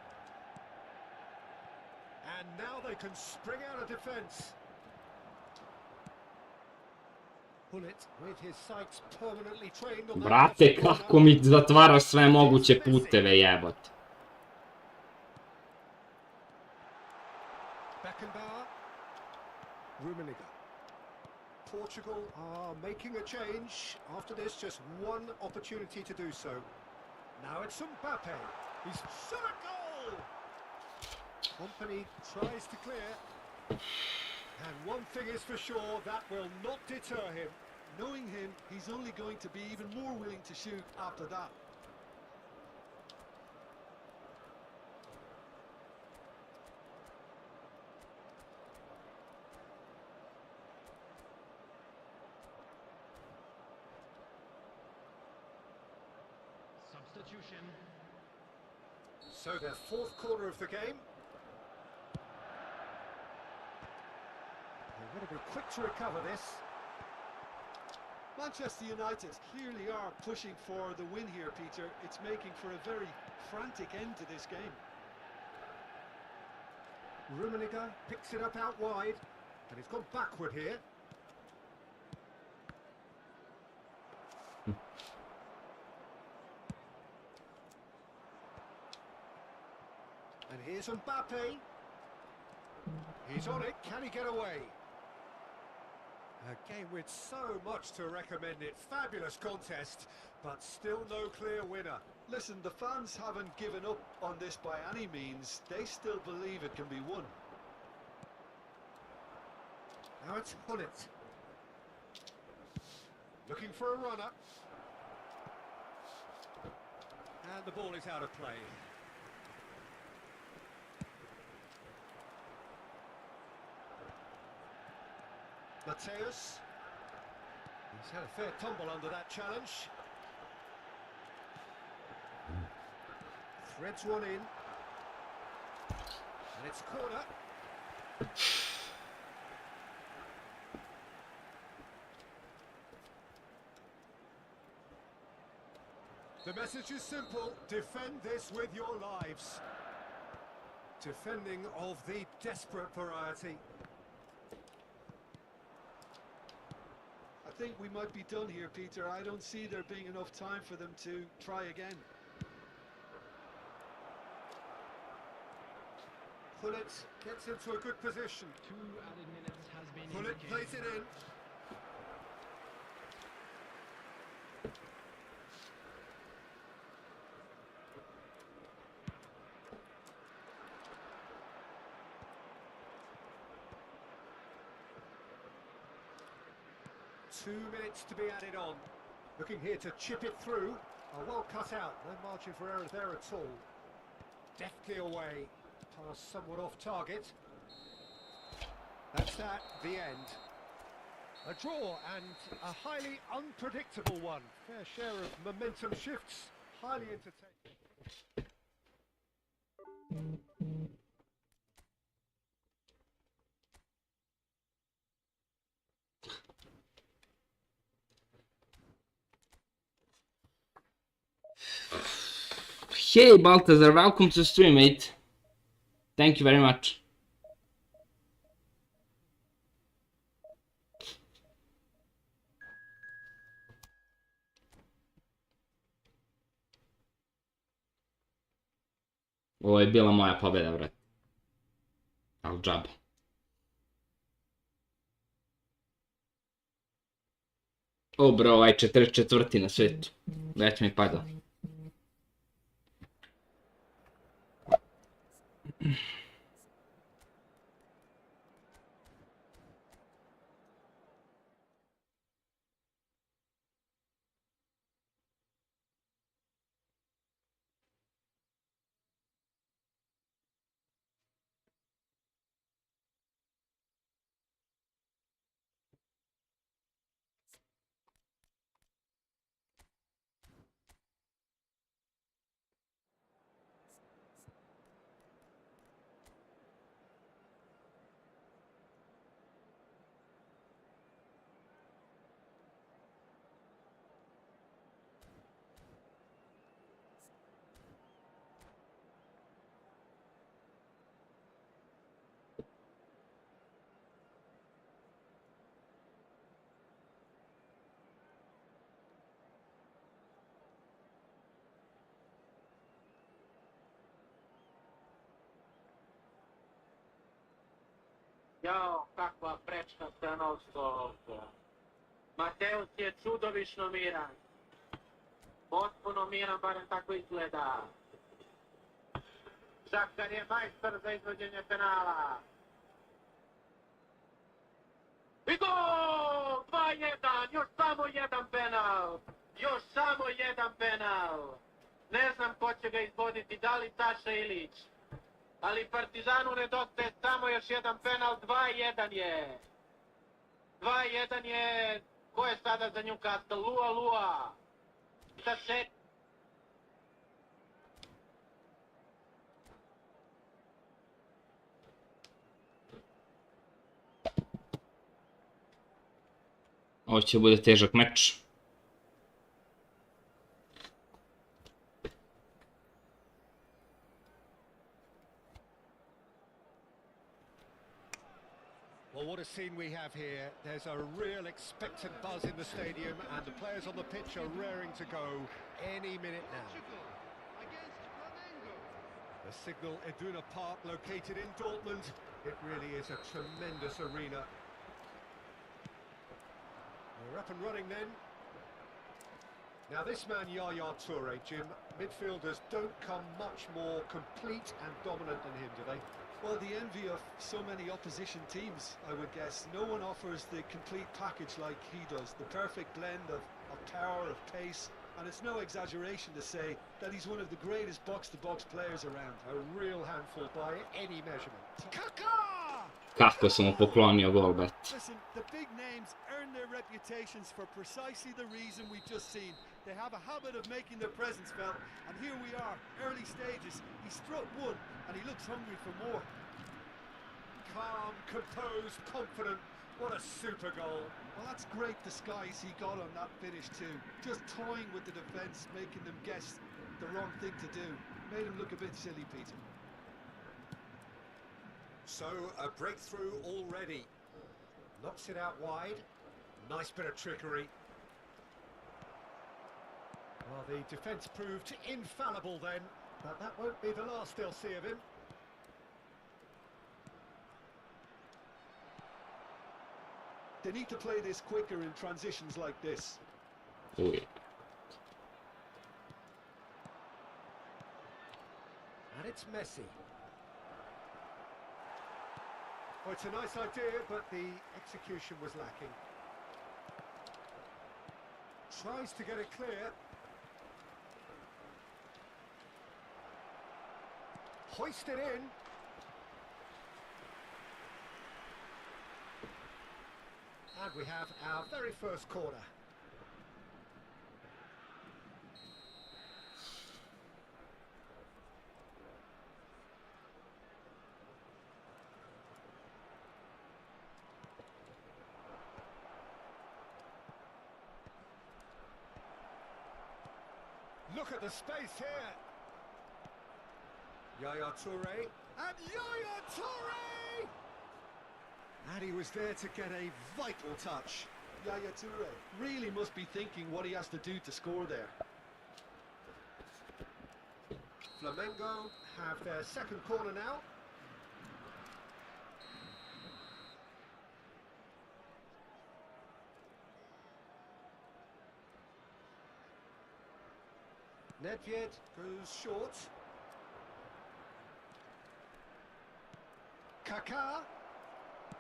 And now they can spring out of defence. Bullet with his sights permanently trained on that Brate, left corner. kako mi zatvaraš sve moguće puteve, jebote. Beckenbauer. Rummenigge. Portugal are making a change. After this, just one opportunity to do so. Now it's Mbappe. He's shot a goal! Company tries to clear. And one thing is for sure, that will not deter him. Knowing him, he's only going to be even more willing to shoot after that. Substitution. So their fourth corner of the game. They're going to be quick to recover this. Manchester United clearly are pushing for the win here, Peter. It's making for a very frantic end to this game. Rummenigge picks it up out wide, and he's gone backward here. And here's Mbappe. He's on it. Can he get away? A game with so much to recommend it. Fabulous contest, but still no clear winner. Listen, the fans haven't given up on this by any means. They still believe it can be won. Now it's Gullit. Looking for a runner. And the ball is out of play. Mateus. He's had a fair tumble under that challenge. Threads one in. And it's corner. The message is simple. Defend this with your lives. Defending of the desperate variety. I think we might be done here, Peter. I don't see there being enough time for them to try again. Gullit gets into a good position. 2 added minutes has been Gullit indicated. plays it in. Two minutes to be added on. Looking here to chip it through. Oh, well cut out. No margin for error there at all. Deftly away. Pass somewhat off target. That's that. The end. A draw and a highly unpredictable one. Fair share of momentum shifts, highly entertaining. Hey Baltazar, welcome to the stream, mate. Thank you very much. Ovo je bila moja pobjeda, brat. Al džaba. O bro, ovaj 44. na svijetu. Već mi pada. Jao, kakva prečka stanovstvo ovdje. Mateus je čudovišno miran. Potpuno miran, barem tako izgleda. Žakar je majstor za izvođenje penala. I gol! 2-1, još samo jedan penal. Još samo jedan penal. Ne znam ko će ga izvoditi, da li Saša Ilić. Ali Partizanu nedostaje samo još jedan penal, 2-1 je. 2-1 je, ko je sada za Newcastle? Lua. Sa šet... Ovo će bude težak meč. Well, what a scene we have here. There's a real expectant buzz in the stadium and the players on the pitch are raring to go any minute now. The Signal Iduna Park located in Dortmund. It really is a tremendous arena. We're up and running then. Now this man Yaya Toure, Jim, midfielders don't come much more complete and dominant than him, do they? Well, the envy of so many opposition teams, I would guess. No one offers the complete package like he does. The perfect blend of power, of pace, and it's no exaggeration to say that he's one of the greatest box-to-box players around. A real handful by any measurement. Kaka! Kako sam mu poklonio gol, bet. Listen, the big names earn their reputations for precisely the reason we've just seen. They have a habit of making their presence felt, and here we are, early stages. He struck one, and he looks hungry for more. Calm, composed, confident. What a super goal. Well, that's great disguise he got on that finish too. Just toying with the defence, making them guess the wrong thing to do. Made him look a bit silly, Peter. So, a breakthrough already. Knocks it out wide. Nice bit of trickery. Well, the defence proved infallible then, but that won't be the last they'll see of him. They need to play this quicker in transitions like this. Uj. And it's Messi. Well, it's a nice idea, but the execution was lacking. Tries to get it clear. Hoist it in. And And we have our very first corner. Look at the space here. Yaya Toure. And Yaya Toure! And he was there to get a vital touch. Yaya Toure really must be thinking what he has to do to score there. Flamengo have their second corner now. Nedved goes short. Kaká.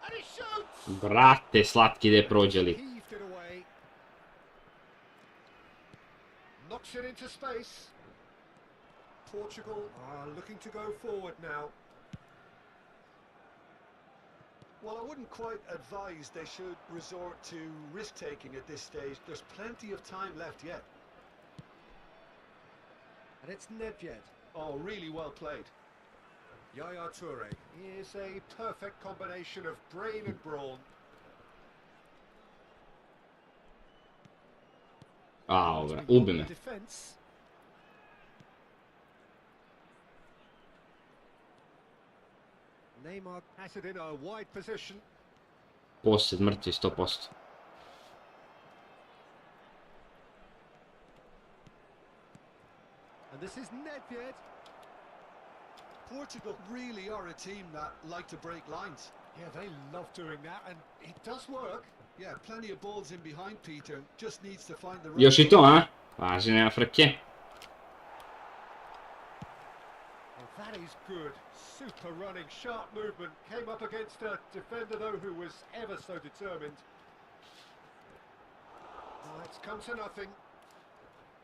And he shoots! Brate, slatki da je prođeli. Heaved it away. Knocks it into space. Portugal are looking to go forward now. Well, I wouldn't quite advise they should resort to risk-taking at this stage. There's plenty of time left yet. And it's Nedved. Oh, really well played. Yaya Toure is a perfect combination of brain and brawn. A, ove, ubi me. Defense. Neymar has it in a wide position. Posjed mrtvi 100%. And this is Nedved. Portugal really are a team that like to break lines. Yeah, they love doing that, and it does work. Yeah, plenty of balls in behind Peter. Just needs to find the right... Još i to, a? Paži, nema frke. Oh, that is good. Super running, sharp movement. Came up against a defender, though, who was ever so determined. Oh, it's come to nothing.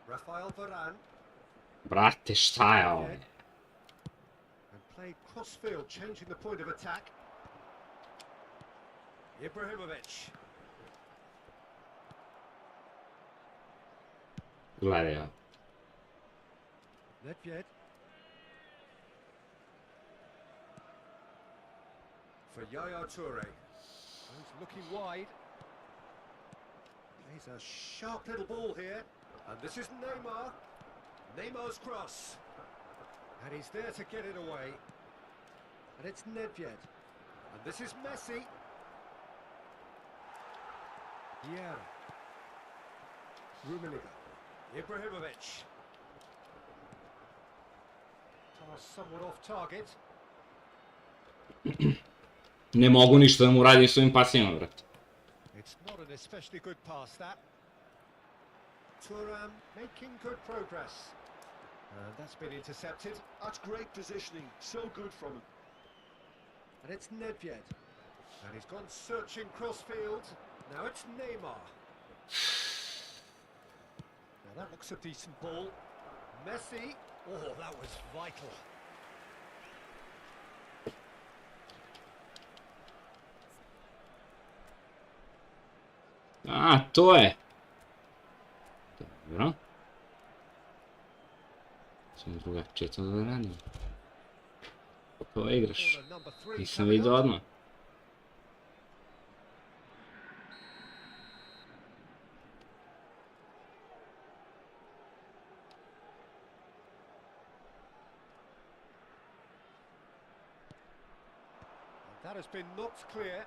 Rafael Varane. Brate, šta je ovo? And played cross-field, changing the point of attack. Ibrahimovic. Gledaj ovo. Nedved. For Yaya Toure. He's looking wide. Plays a sharp little ball here. And this is Neymar. Neymar's cross. And he's there to get it away. And it's Nedved. And this is Messi. Yeah. Rummenigge. Ibrahimovic. Pass somewhat off target. Ne mogu ništa da mu radim s ovim pasima, brate. It's not an especially good pass, that. Thuram making good progress. And that's been intercepted. That's great positioning. So good from him. And it's Nedved. And he's gone searching cross-field. Now it's Neymar. Now that looks a decent ball. Messi. Oh, that was vital. A, to je. Dobro. Samo drugačije to da radim. To igraš. Corner number 3 Nisam coming vidio up. odmah. That has been knocked clear.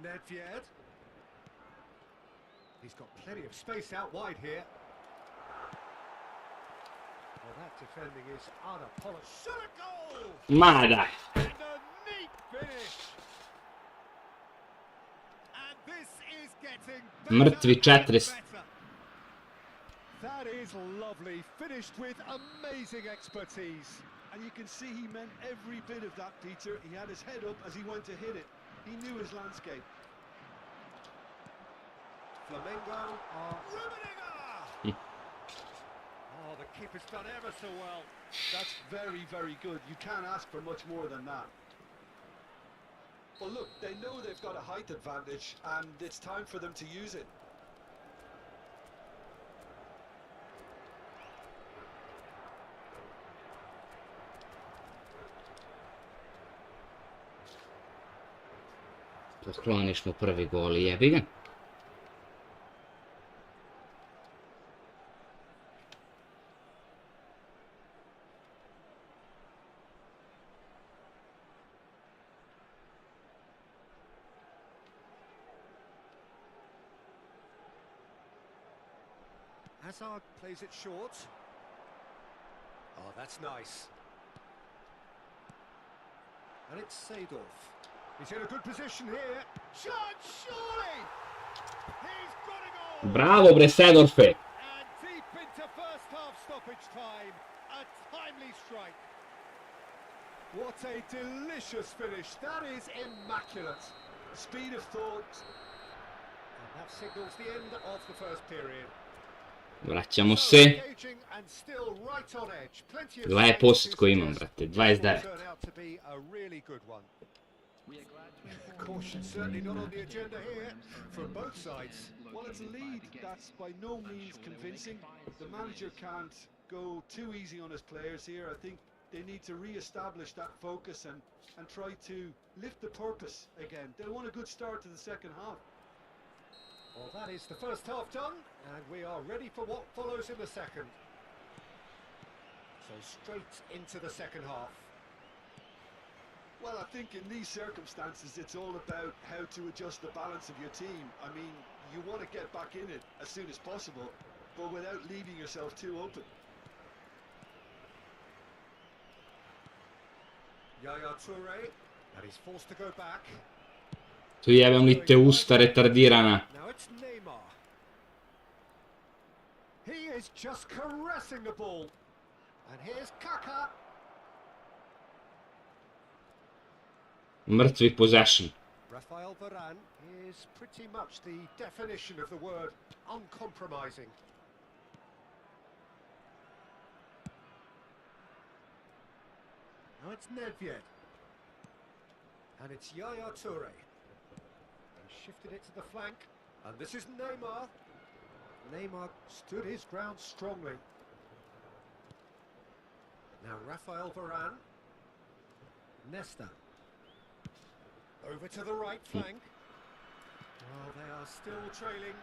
Nedved. He's got plenty of space out wide here. Well, that defending is unapologetic. Shot a goal! Ma dai. And a neat finish. And this is getting better Mrtvi and 40. better. That is lovely. Finished with amazing expertise. And you can see he meant every bit of that, Peter. He had his head up as he went to hit it. He knew his landscape. Flamengo are Rummenigge! Oh, the keeper's done ever so well. That's very, very good. You can't ask for much more than that. Well, look, they know they've got a height advantage, and it's time for them to use it. Pokloniš mu prvi gol i jebi ga. Hazard plays it short. Oh, that's nice. And it's Seedorf. He's in a good position here. Shot, surely! He's got a goal! Bravo bre Sedorfe! And deep into first half stoppage time. A timely strike. What a delicious finish. That is immaculate. Speed of thought. And that signals the end of the first period. Vraćamo So se. engaging and still right on edge. Plenty of Gledaj space post to koji imam, suggest brate, this will 29. turn out to be a really good one. We are glad to inform Caution certainly not on the agenda here from both sides. Well, it's a lead that's by no means convincing. The manager can't go too easy on his players here. I think they need to re-establish that focus and try to lift the purpose again. They want a good start to the second half. Well, that is the first half done, and we are ready for what follows in the second. So straight into the second half. Well, I think in these circumstances, it's all about how to adjust the balance of your team. I mean, you want to get back in it as soon as possible, but without leaving yourself too open. Yaya Toure, and he's forced to go back. Tu jebem li te usta retardirana. Now it's Neymar. He is just caressing the ball. And here's Kaka. Mrtvi possession. Rafael Varane is pretty much the definition of the word uncompromising. Now it's Nedved. And it's Yaya Toure. He shifted it to the flank. And this is Neymar. Neymar stood his ground strongly. Now Rafael Varane. Nesta. Over to the right flank. Well, they are still trailing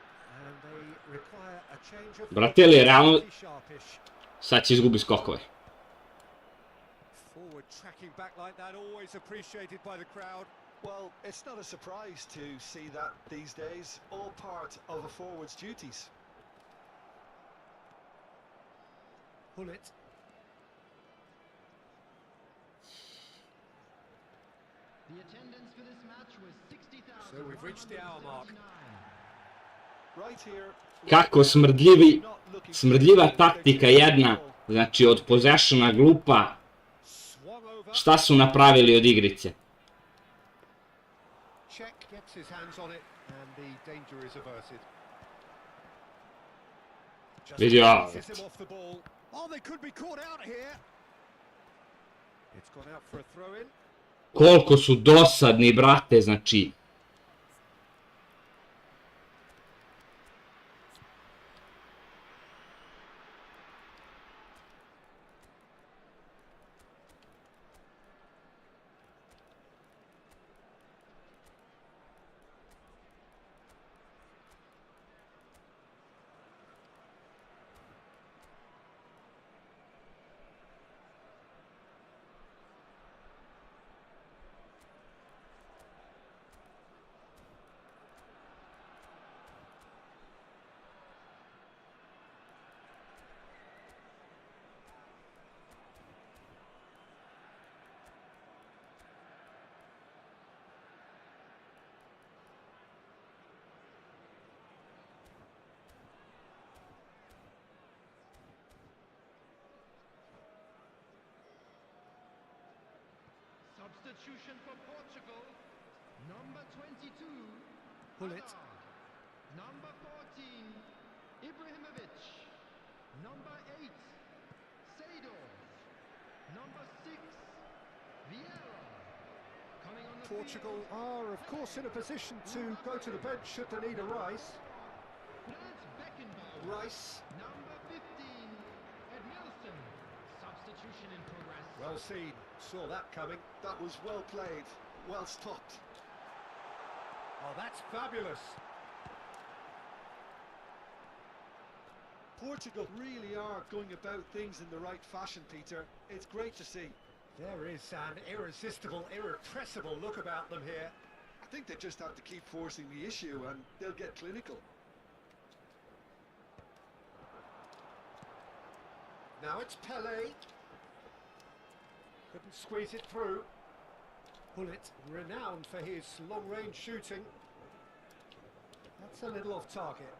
and they require a change of... Bratelli, realno Sharpish. sad će izgubi skokove. Forward tracking back like that, always appreciated by the crowd. Well, it's not a surprise to see that these days, all part of a forward's duties. Pull it. The attendance for this match was 60,000. So we've reached the hour mark. Right here. Kako smrdljiva taktika jedna, znači od possessiona glupa. Swung over. Šta su napravili od igrice? Check gets his hands on it and the danger is averted. Just Vidi ovo. eases him off the ball. Oh, they could be caught out here. It's gone out for a throw in. Koliko su dosadni, brate, znači. Substitution for Portugal. Number 22. Pull it. Hazard. Number 14. Ibrahimovic. Number 8. Seedorf. Number 6. Vieira. Coming on the Portugal are, of course, in a position to go to the bench should they need a rise. Rice. Number 15, Edmilson. Substitution in progress. Well seen. Saw that coming. That was well played, well stopped. Oh, that's fabulous. Portugal really are going about things in the right fashion, Peter. It's great to see. There is an irresistible, irrepressible look about them here. I think they just have to keep forcing the issue and they'll get clinical. Now it's Pelé. Couldn't squeeze it through. Bullet, renowned for his long-range shooting. That's a little off target.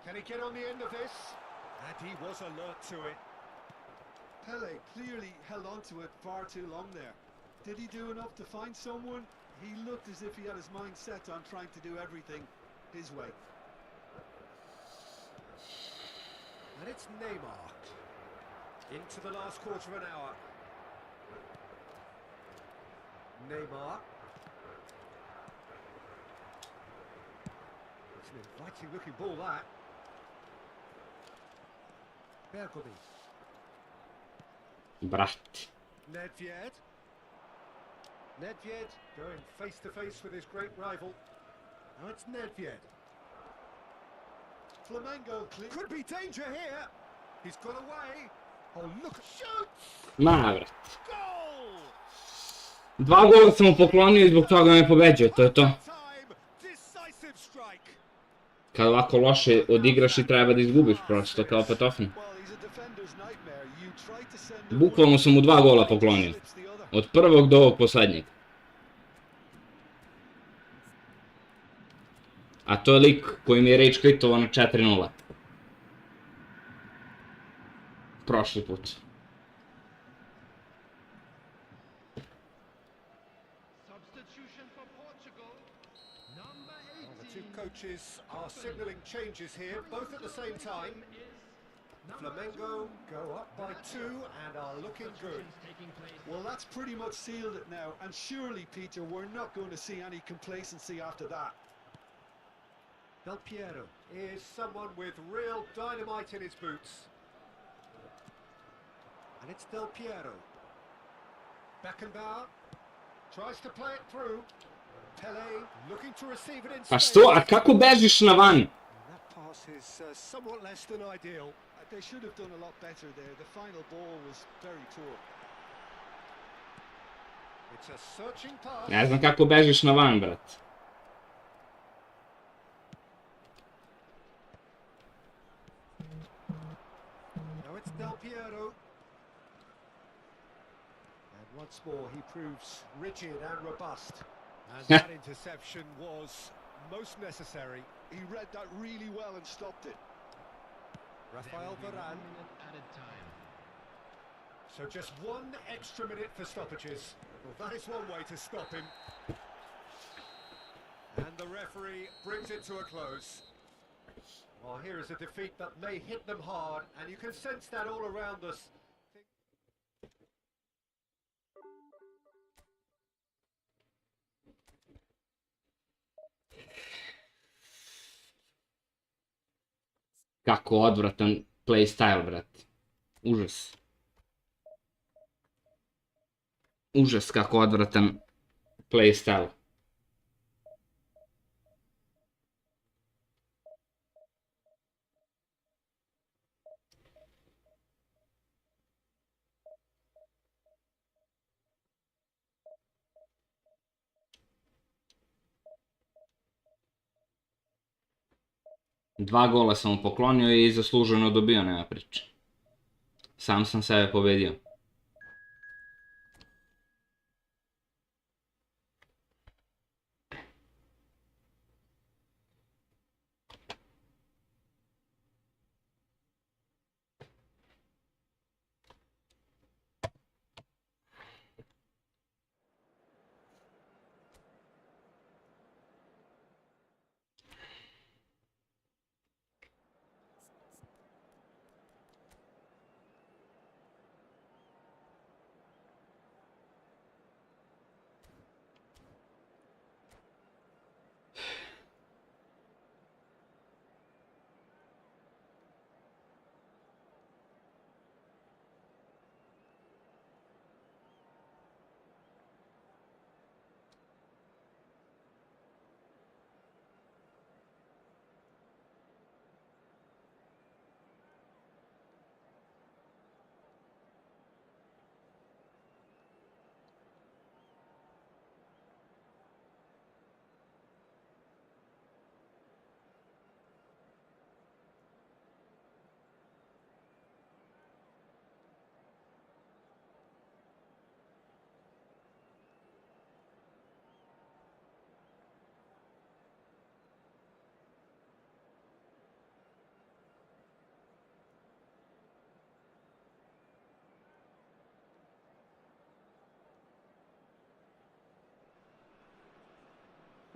Can he get on the end of this? And he was alert to it. Pele clearly held on to it far too long there. Did he do enough to find someone? He looked as if he had his mind set on trying to do everything his way. And it's Neymar. Into the last quarter of an hour. Neymar. It's an inviting looking ball, that. Bergomi. Brat. Nedved. Nedved going face to face with his great rival. Now it's Nedved. Flamengo clear. Could be danger here. He's got away. Oh, look, shoots! Ma, brat. Goal! 2 gola sam mu poklonio i zbog toga me pobeđuje, to je to. Time, decisive strike. Kad ovako loše odigraš i treba da izgubiš prosto, kao Petofin. Well, he's a defender's nightmare. You try to send Bukvalno sam mu 2 gola poklonio. Od prvog do ovog posljednjeg. A to je lik koji mi je rage quitova na 4-0. Prošli put. Substitution for Portugal. Number Well, the 18. two coaches are signalling changes here, both at the same time. Flamengo go up by 2 and are looking good. Well, that's pretty much sealed it now. And surely, Peter, we're not going to see any complacency after that. Del Piero is someone with real dynamite in his boots. And it's Del Piero. Beckenbauer tries to play it through. Pelé looking to receive it in Pa space. što, a kako bežiš na van? And that pass is somewhat less than ideal. They should have done a lot better there. The final ball was very poor. It's a searching pass. Ne znam kako bežiš na van, brat. Now it's Del Piero. And once more he proves rigid and robust. And that interception was most necessary. He read that really well and stopped it. Rafael Varane. Added time. So just 1 extra minute for stoppages. Well, that is one way to stop him. And the referee brings it to a close. Well, here is a defeat that may hit them hard, and you can sense that all around us. Kako odvratan playstyle, brat. Užas. Užas kako odvratan playstyle. Dva gola sam mu poklonio i zasluženo dobio, nema priče. Sam sam sebe pobedio.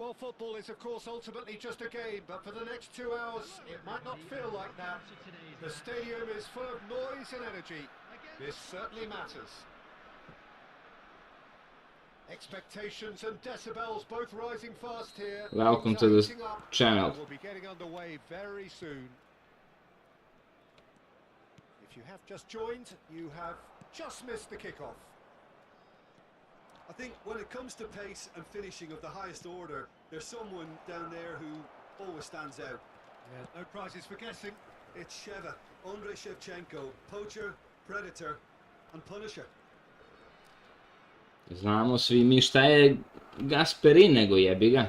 Well, football is, of course, ultimately just a game, but for the next 2 hours, it might not feel like that. The stadium is full of noise and energy. This certainly matters. Expectations and decibels both rising fast here. Welcome to this channel. We'll be getting underway very soon. If you have just joined, you have just missed the kickoff. I think when it comes to pace and finishing of the highest order, there's someone down there who always stands out. Yeah, no prizes for guessing. It's Sheva, Andrei Shevchenko, poacher, predator and punisher. Znamo svi mi šta je Gasperin, nego jebi ga.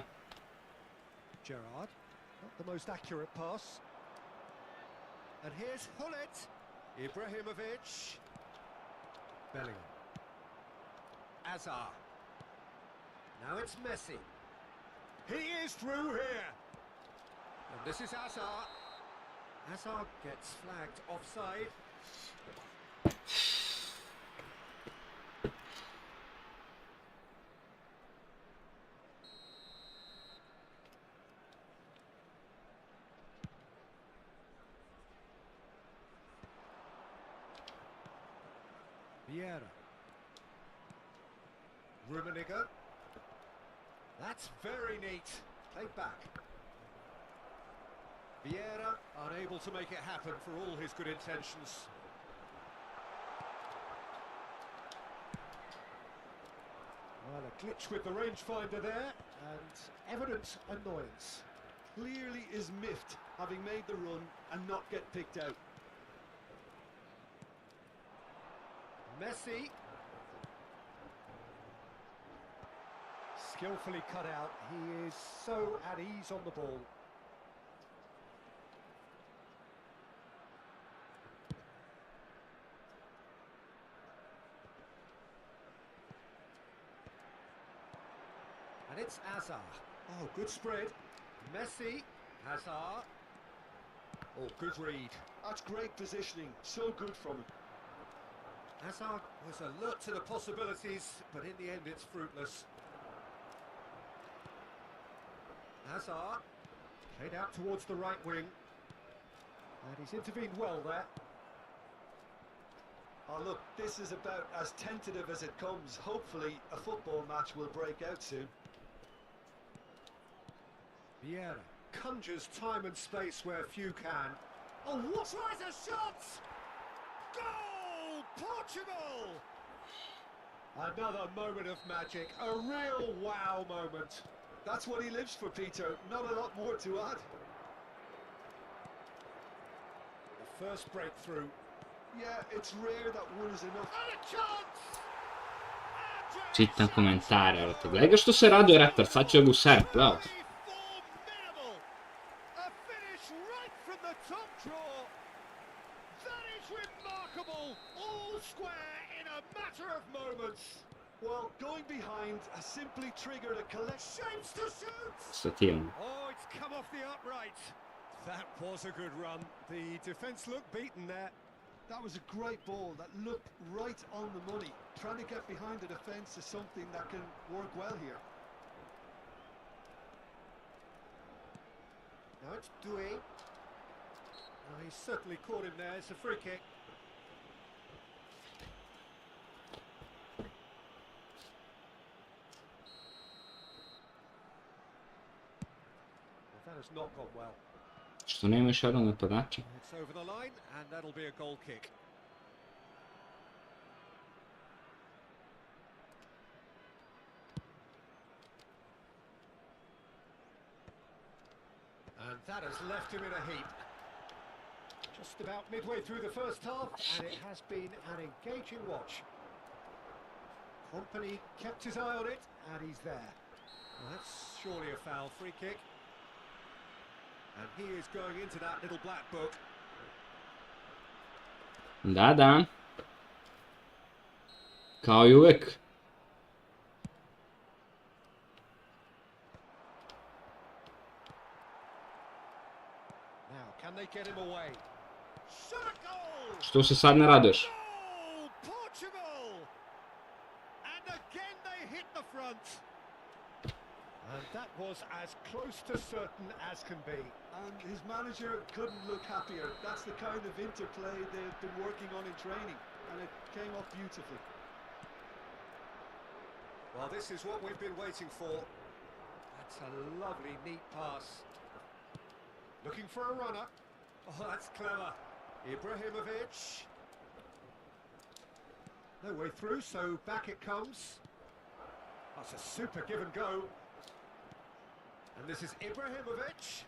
Gerard, not the most accurate pass. And here's Hullet, Ibrahimovic, Bellingham, Azar. Now it's Messi. He is through here. And this is Azar. Azar gets flagged offside. Vieira. Rummenigge. That's very neat. Played back. Vieira unable to make it happen for all his good intentions. Well, a glitch with the rangefinder there, and evident annoyance. Clearly is miffed having made the run and not get picked out. Messi. Skillfully cut out. He is so at ease on the ball. And it's Azar. Oh, good spread. Messi. Hazard. Oh, good read. That's great positioning, so good from him. Hazard was alert to the possibilities, but in the end it's fruitless. Hazard played out towards the right wing, and he's intervened well there. Oh look, this is about as tentative as it comes. Hopefully a football match will break out soon. Vieira conjures time and space where few can. Oh, what tries a shot! Goal! Portugal! Another moment of magic, a real wow moment. That's what he lives for, Peter. Not a lot more to add. The first breakthrough. Yeah, it's rare that one is enough. And a chance! Čitam komentare, brate. Gledaj ga što se raduje retar, sad ću ga u serp, gledaj. Formidable! A finish right from the top draw. That is remarkable. All square in a matter of moments. Well, going behind has simply triggered a collect. Shapes to shoot! Stativno. Oh, it's come off the upright. That was a good run. The defence looked beaten there. That was a great ball that looked right on the money. Trying to get behind the defence is something that can work well here. Now it's Doué. Oh, he's certainly caught him there. It's a free kick. Well, that has not gone well. Što nema još jednog napadača? It's over the line, and that'll be a goal kick. And that has left him in a heap. Just about midway through the first half, and it has been an engaging watch. Company kept his eye on it, and he's there. Well, that's surely a foul. Free kick. And he is going into that little black book. Da, da. Kao i uvek. Now, can they get him away? Shot a goal! Što se sad ne raduješ? Goal! Portugal! And again they hit the front. And that was as close to certain as can be. And his manager couldn't look happier. That's the kind of interplay they've been working on in training, and it came off beautifully. Well, this is what we've been waiting for. That's a lovely, neat pass. Looking for a runner. Oh, that's clever. Ibrahimovic. No way through, so back it comes. That's a super give and go. And this is Ibrahimovic.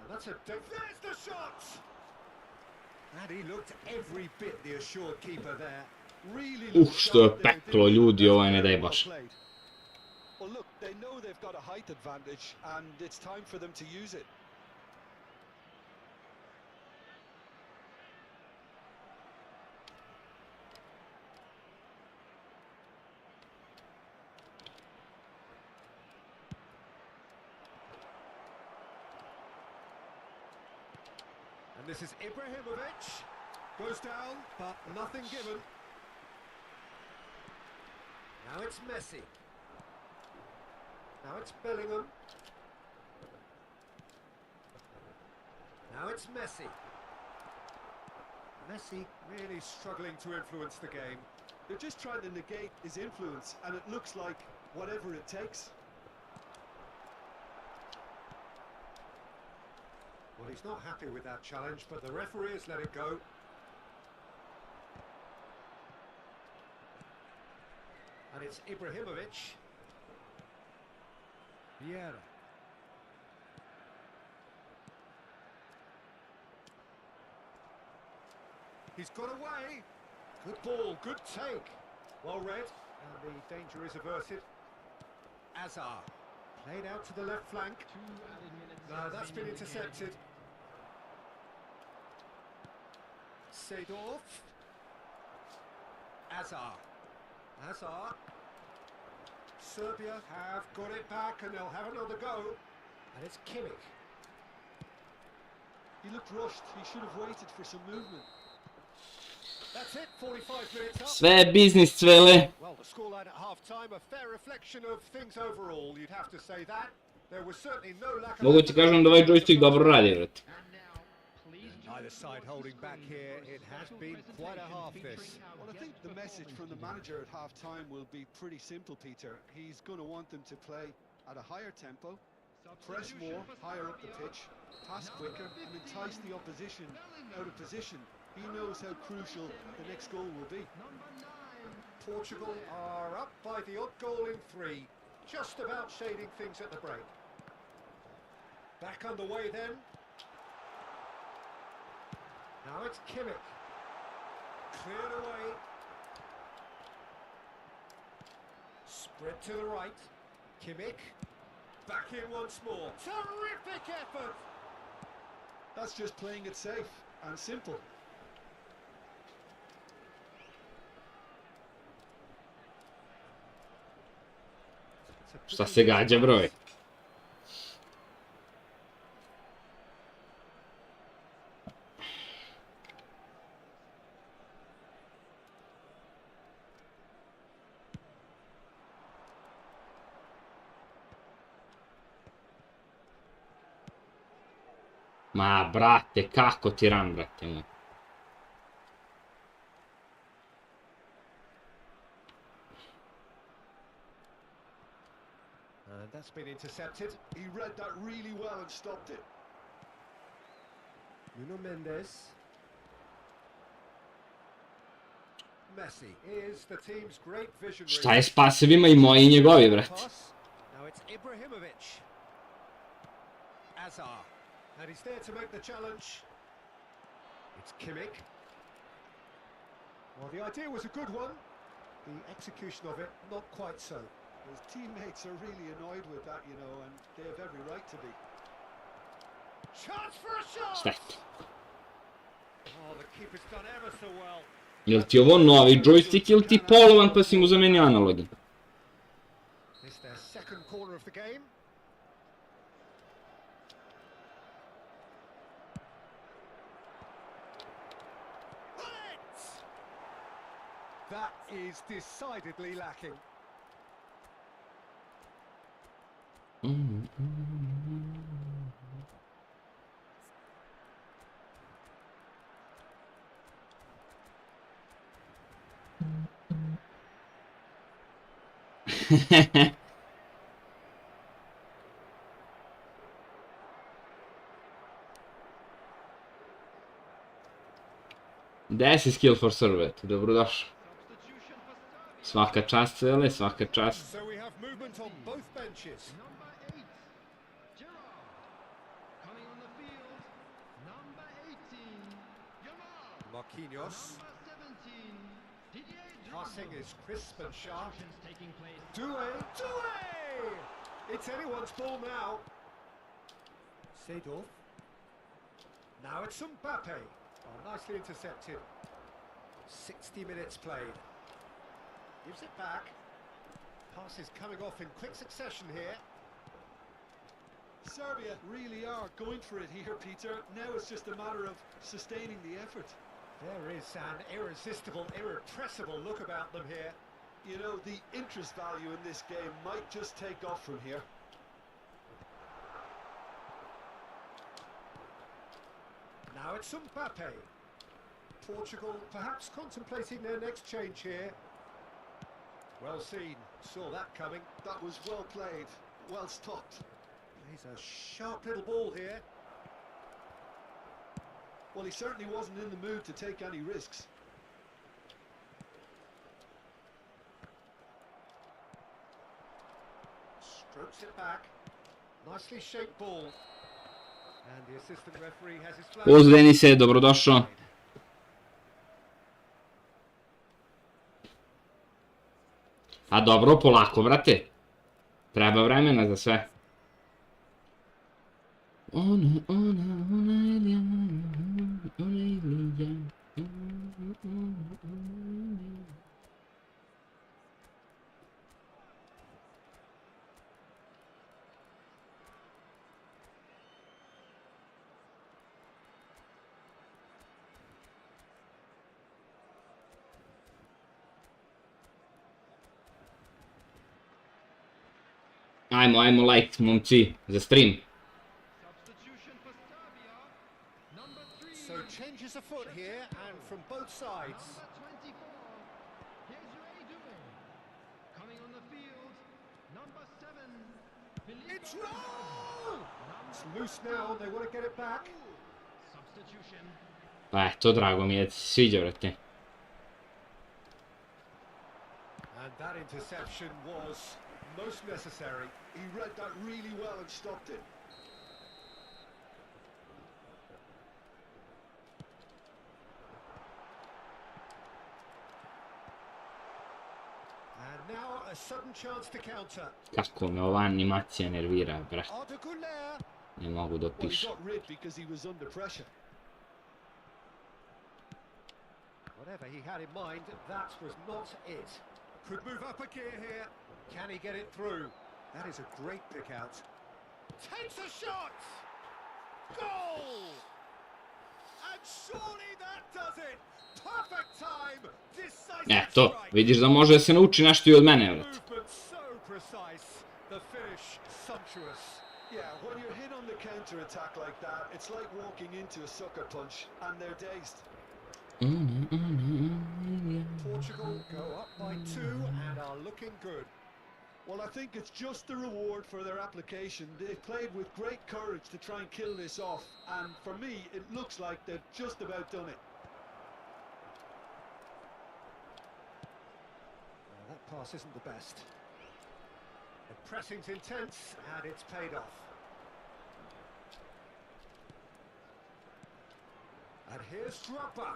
And that's a... There's the shot! And he looked every bit the assured keeper there. Really što je peklo, ljudi, ovaj ne daj baš. Well, look, they know they've got a height advantage, and it's time for them to use it. And this is Ibrahimovic. Goes down, but nothing given. Now it's Messi. Now it's Bellingham. Now it's Messi. Messi really struggling to influence the game. They're just trying to negate his influence, and it looks like whatever it takes. Well, he's not happy with that challenge, but the referee has let it go. And it's Ibrahimovic. Vieira. He's got away. Good ball, good take. Well read. And the danger is averted. Azar. Played out to the left flank. No, that's been intercepted. Seedorf. Azar. Azar. Serbia have got it back and they'll have another go. And it's Kimmich. He looked rushed. He should have waited for some movement. That's it, 45 minutes up. Sve je biznis, Cvele. Well, the scoreline at half-time, a fair reflection of things overall, you'd have to say that. There was certainly no lack of... Mogu ti kažem da ovaj joystick dobro radi, vrati. Neither side holding back here. It has been quite a half this. Well, I think the message from the manager at half-time will be pretty simple, Peter. He's going to want them to play at a higher tempo, press more, higher up the pitch, pass quicker, and entice the opposition out of position. He knows how crucial the next goal will be. Portugal are up by the odd goal in 3, just about shading things at the break. Back underway then. Now it's Kimmich. Cleared away. Spread to the right. Kimmich. Back in once more. Terrific effort! That's just playing it safe and simple. Šta se gađa, broj? Ma, brate, kako ti ran, brate moj. And that's been intercepted. He read that really well and stopped it. Nuno Mendes. Messi is the team's great visionary. Šta je s pasivima i moji i njegovi, brate? Now it's Ibrahimovic. Azar. And he's there to make the challenge. It's Kimmich. Well, the idea was a good one. The execution of it, not quite so. His teammates are really annoyed with that, you know, and they have every right to be. Chance for a shot! Slet. Oh, the keeper's done ever so well. Jel ti ovo novi joystick ili ti polovan pa si mu zamenio analogi? It's their second corner of the game. That is decidedly lacking. Gde si skill for servet? Dobrodošao. Svaka čast, Cele, svaka čast. So we have movement on both benches. Number 8, Gerard. Coming on the field, number 18, Jamal. Marquinhos. Number 17, Didier Passing is crisp and sharp. Substitutions taking place. Doué! It's anyone's ball now. Seedorf. Now it's Mbappe. Oh, nicely intercepted. 60 minutes played. Gives it back. Passes coming off in quick succession here. Serbia really are going for it here, Peter. Now it's just a matter of sustaining the effort. There is an irresistible, irrepressible look about them here. You know, the interest value in this game might just take off from here. Now it's Mbappe. Portugal perhaps contemplating their next change here. Well seen, saw that coming. That was well played, well stopped. He's a sharp little ball here. Well, he certainly wasn't in the mood to take any risks. Strokes it back. Nicely shaped ball. And the assistant referee has his flag. Pozdrav Denise, dobrodošao. A dobro, polako, brate. Treba vremena za sve. Ajmo like, momci, za stream. Substitution for Serbia, number 3. So changes afoot here and from both sides. Number 24, here's Doué. Coming on the field, number 7, It's wrong! It's loose now, they want to get it back. Substitution. To drago mi je, sviđa, brate. And that interception was most necessary. He read that really well and stopped it. And now a sudden chance to counter. Kako me ova animacija nervira, brate. Arda Güler. Ne mogu da Well, he opišem. got rid because he was under pressure. Whatever he had in mind, that was not it. Could move up a gear here. Can he get it through? That is a great pick out. Takes a shot! Goal! And surely that does it! Perfect time! Decisive Eto, strike! vidiš da može da se nauči nešto i od mene, brate. Movement so precise. The finish sumptuous. Yeah, when you're hit on the counter-attack like that, it's like walking into a sucker punch, and they're dazed. Portugal go up by 2 and are looking good. Well, I think it's just the reward for their application. They've played with great courage to try and kill this off, and for me, it looks like they've just about done it. That pass isn't the best. The pressing's intense, and it's paid off. And here's Drogba.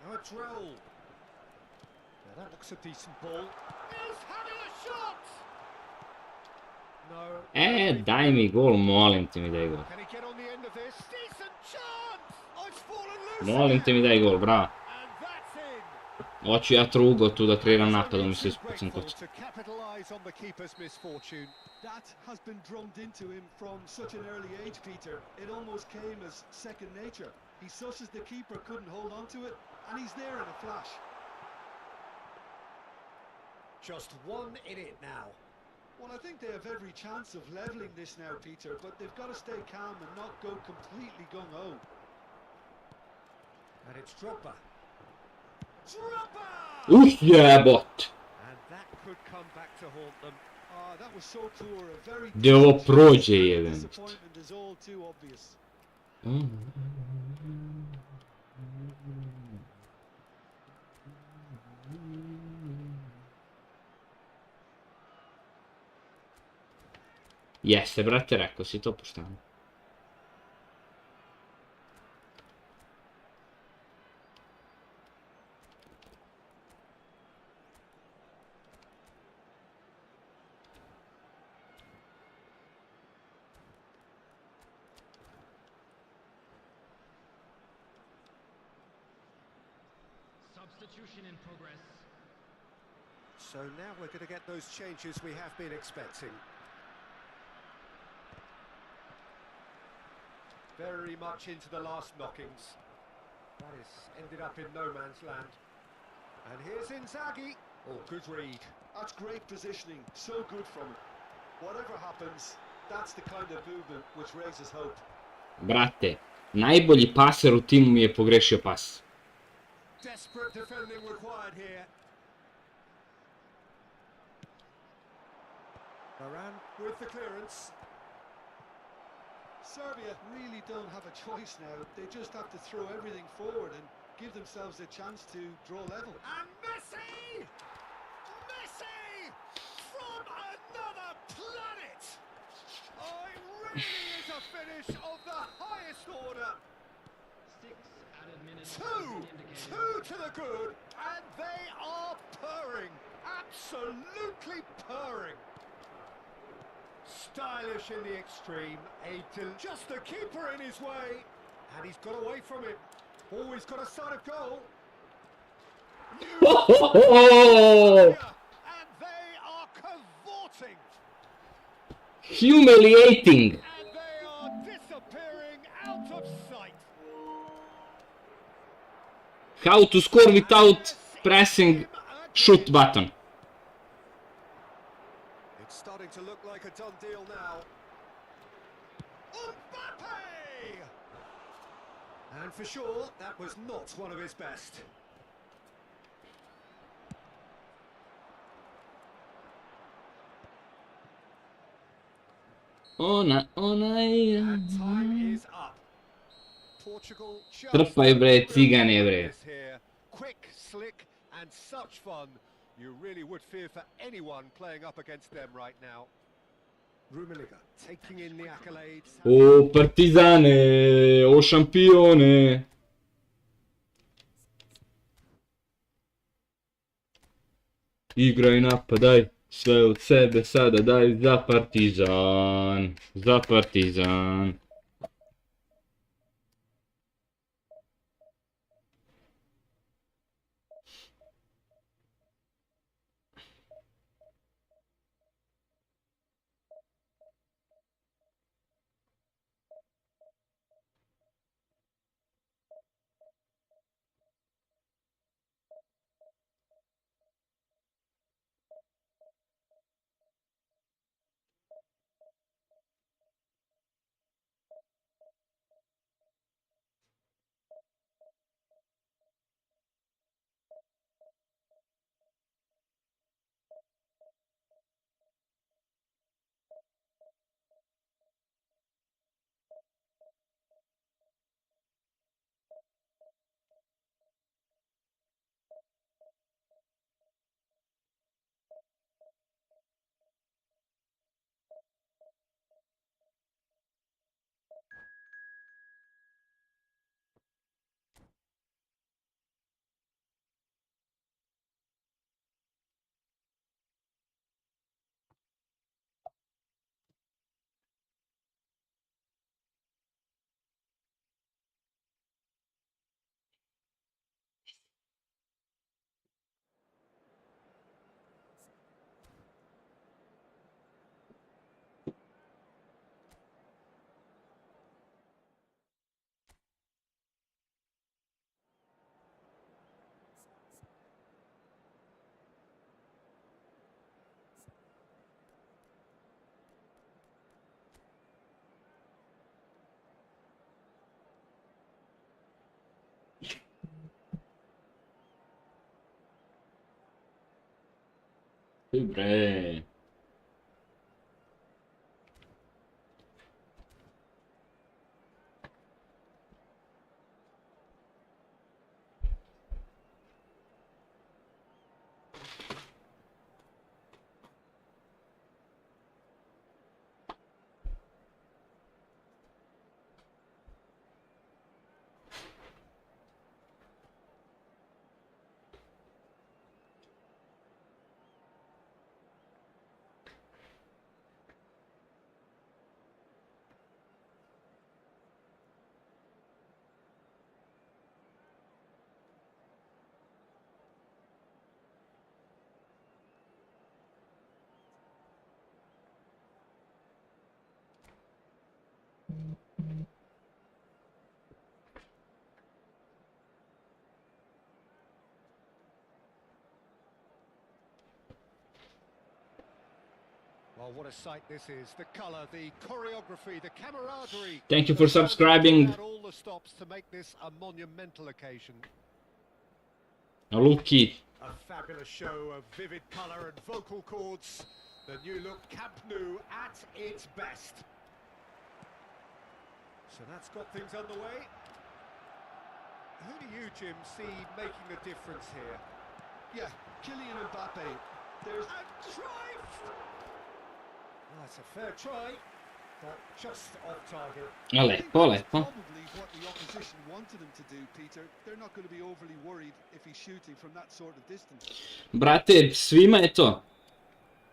Now it's Raul. Now that looks a decent ball. He's having a shot! No. Daj mi gol, molim te mi daj gol. Can he get on the end of this? Decent chance! Oh, it's fallen loose. Molim te mi daj gol, bravo. And that's in. Hoću ja trugo tu da kreiram napad, da mi se ispucam Grateful kod. to capitalize on the keeper's misfortune. That has been drummed into him from such an early age, Peter. It almost came as second nature. He susses the keeper couldn't hold on to it, and he's there in a flash. Just one in it now. Well, I think they have every chance of levelling this now, Peter, but they've got to stay calm and not go completely gung-ho. And it's Drogba. Drogba! Jebot! And that could come back to haunt them. Ah, that was so poor, a very Gdje ovo decent prođe, chance, and the jebem. disappointment is all too obvious. Jeste, brate, rekao si to pošteno. Substitution in progress. So now we're going to get those changes we have been expecting. Very much into the last knockings. That has ended up in no man's land. And here's Inzaghi. Oh, good read. That's great positioning, so good from him. Whatever happens, that's the kind of movement which raises hope. Brate, najbolji paser u timu mi je pogrešio pas. Desperate defending required here. Varane with the clearance. Serbia really don't have a choice now. They just have to throw everything forward and give themselves a chance to draw level. And Messi! Messi! From another planet! Oh, it really is a finish of the highest order. 6 added minutes. Two to the good, and they are purring. Absolutely purring. Stylish in the extreme, just the keeper in his way, and he's got away from it. Oh, he's got a sight of goal. And they are cavorting. Humiliating! And they are disappearing out of sight. How to score without pressing shoot button. It's starting to look like a done deal now. Mbappe! And for sure, that was not one of his best. Ona And time je... is up. Portugal just Trpaj bre, brilliant cigane bre. practice here. Quick, slick, and such fun. You really would fear for anyone playing up against them right now. Rummenigge taking in the accolades. O partizane, o šampione. Igraj, napadaj, sve od sebe sada daj za Partizan. Za Partizan. Bre. Well, what a sight this is. The colour, the choreography, the camaraderie. Thank you for The fans subscribing. took out all the stops to make this a monumental occasion. Luki. A fabulous show of vivid colour and vocal cords. The new look Camp Nou at its best. So that's got things underway. Who do you, Jim, see making the difference here? Yeah, Kylian Mbappe. There's And try! That's a fair try, but just off target. Lepo, lepo. Probably what the opposition wanted him to do, Peter. They're not going to be overly worried if he's shooting from that sort of distance. Brate, svima je to.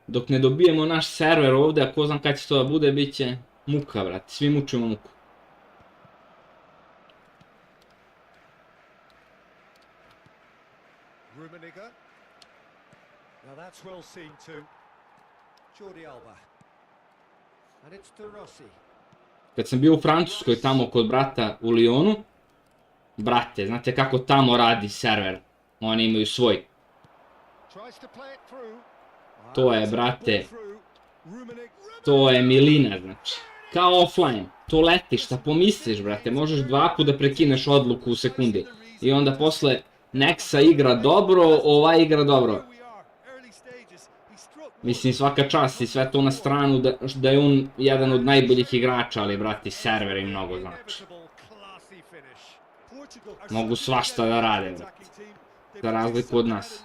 Dok ne dobijemo naš server ovdje, a ko znam kad će to da bude, bit će muka, brate. Svi mučimo muku. Rummenigge. Now that's well seen too. Jordi Alba. And it's De Rossi. Kad sam bio u Francuskoj tamo kod brata u Lyonu, brate, znate kako tamo radi server? Oni imaju svoj. Tries to play it through. To je, brate, to je milina, znači. Kao offline, to leti, šta pomisliš, brate, možeš dva puta da prekineš odluku u sekundi. I onda posle Nexa igra dobro, ova igra dobro. Mislim, svaka čast i sve to na stranu da je on jedan od najboljih igrača, ali, brati, server im mnogo znači. Mogu svašta da rade, brati. Za razliku od nas.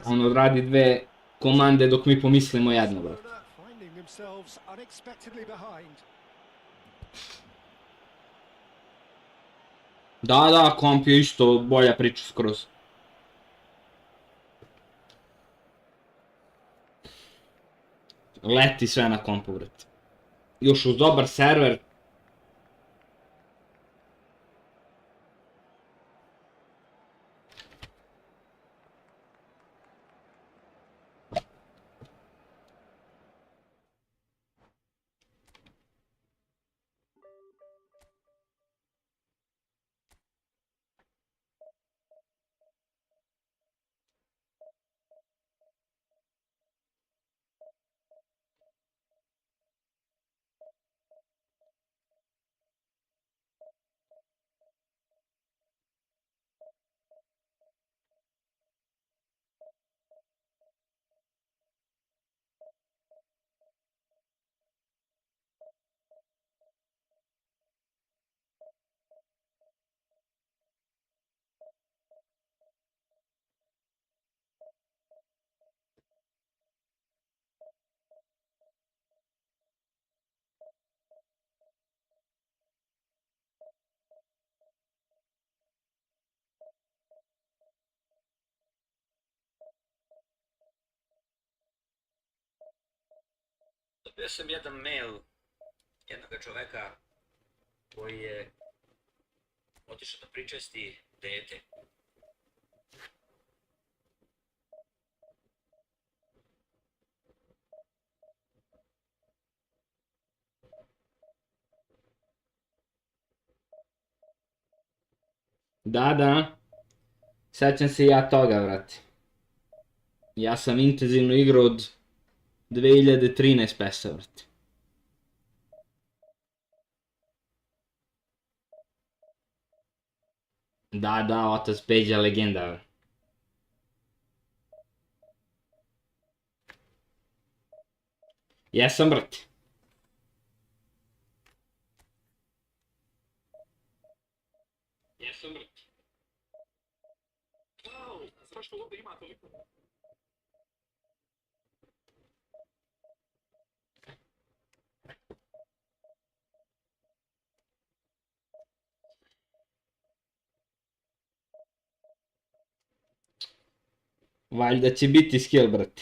On odradi dve komande dok mi pomislimo jedno, brate. Da, komp je isto bolja priča skroz. Leti sve na kompu, brate. Još uz dobar server. Dobio sam jedan mail jednog čoveka koji je otišao da pričesti dete. Da. Sećam se ja toga, brate. Ja sam intenzivno igrao od 2013 PES-a, brate. Da, otac Peđa legenda. Jesam, brate. Jesam, brate. Zašto ovdje ima toliko? Valjda će biti skill, brate.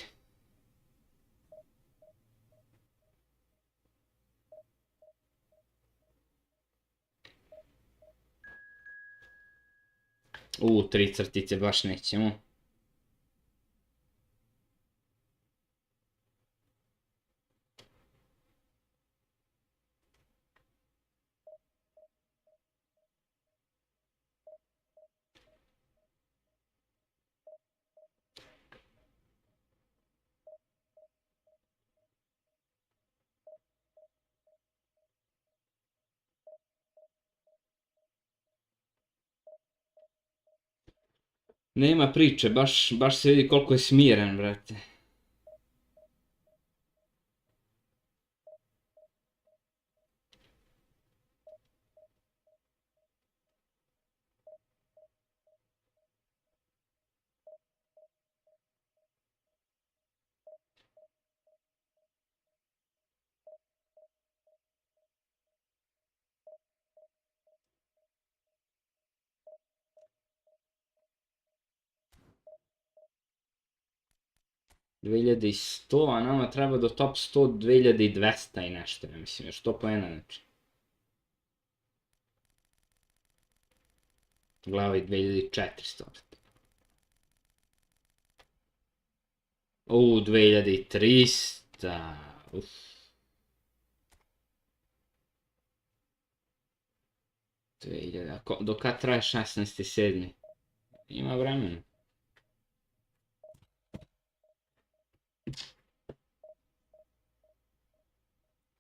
Tri crtice baš nećemo. Nema priče, baš se vidi koliko je smiren, brate. $2100, a nama treba do top 100 2200 i nešto, ne mislim, još 100 poena, znači. Glavi 2400. 2300. Do kad traje 16.7? Ima vremena.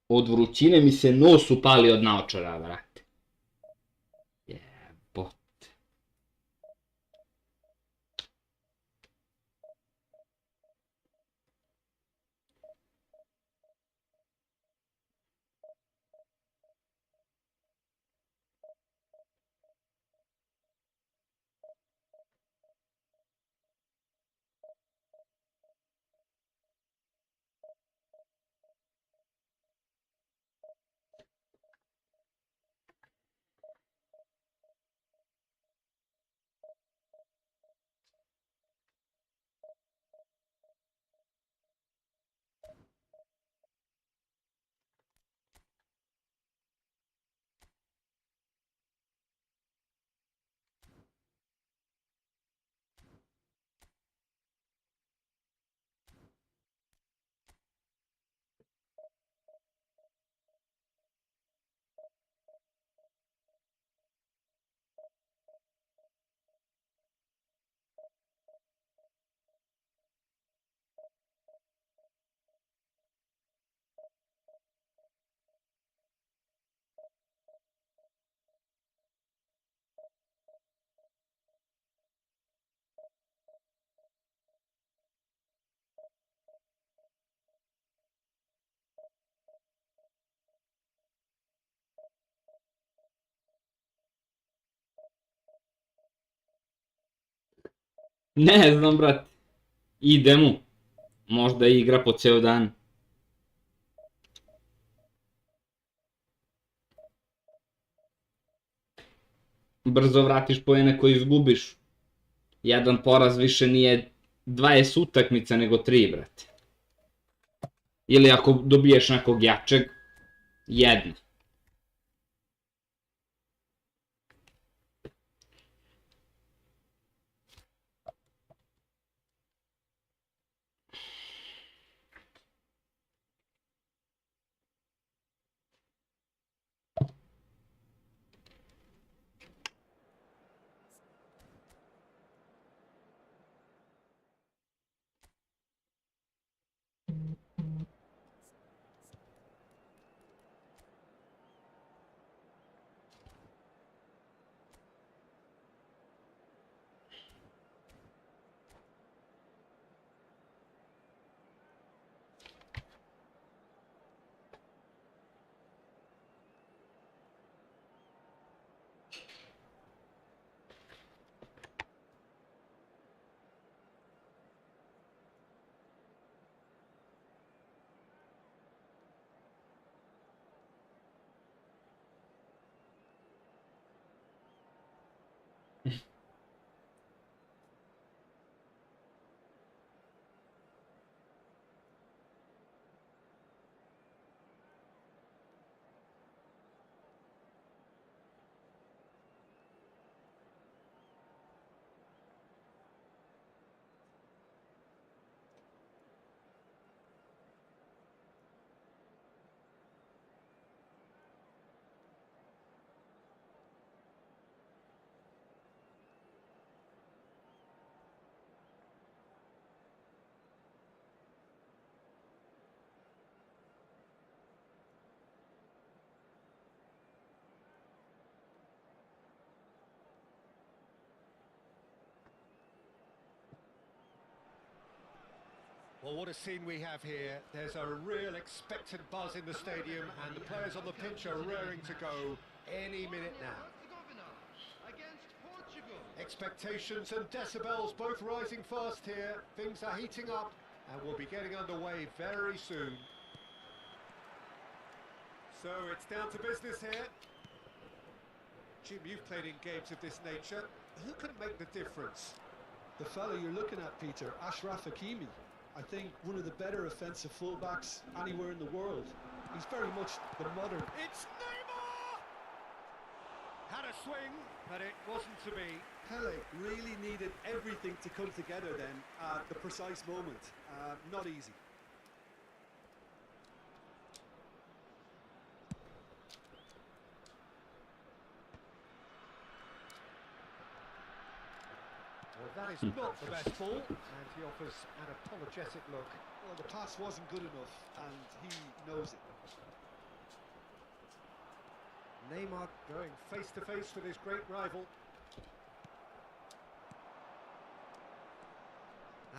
Od vrućine mi se nos upali od naočara, brate. Jebote. Ne znam, brate. Ide mu. Možda igra po ceo dan. Brzo vratiš poene koje izgubiš. Jedan poraz više nije 20 utakmica nego 3, brate. Ili ako dobiješ nekog jačeg, jedna. Well, what a scene we have here. There's a real expectant buzz in the stadium, and the players on the pitch are raring to go any minute now. Against Portugal. Expectations and decibels both rising fast here. Things are heating up, and we'll be getting underway very soon. So it's down to business here. Jim, you've played in games of this nature. Who can make the difference? The fella you're looking at, Peter, Ashraf Hakimi. I think one of the better offensive fullbacks anywhere in the world. He's very much the modern... It's Neymar! Had a swing, but it wasn't to be. Pele really needed everything to come together then at the precise moment. Not easy. Well, that is not the best ball, and he offers an apologetic look. Well, the pass wasn't good enough, and he knows it. Neymar going face to face with his great rival.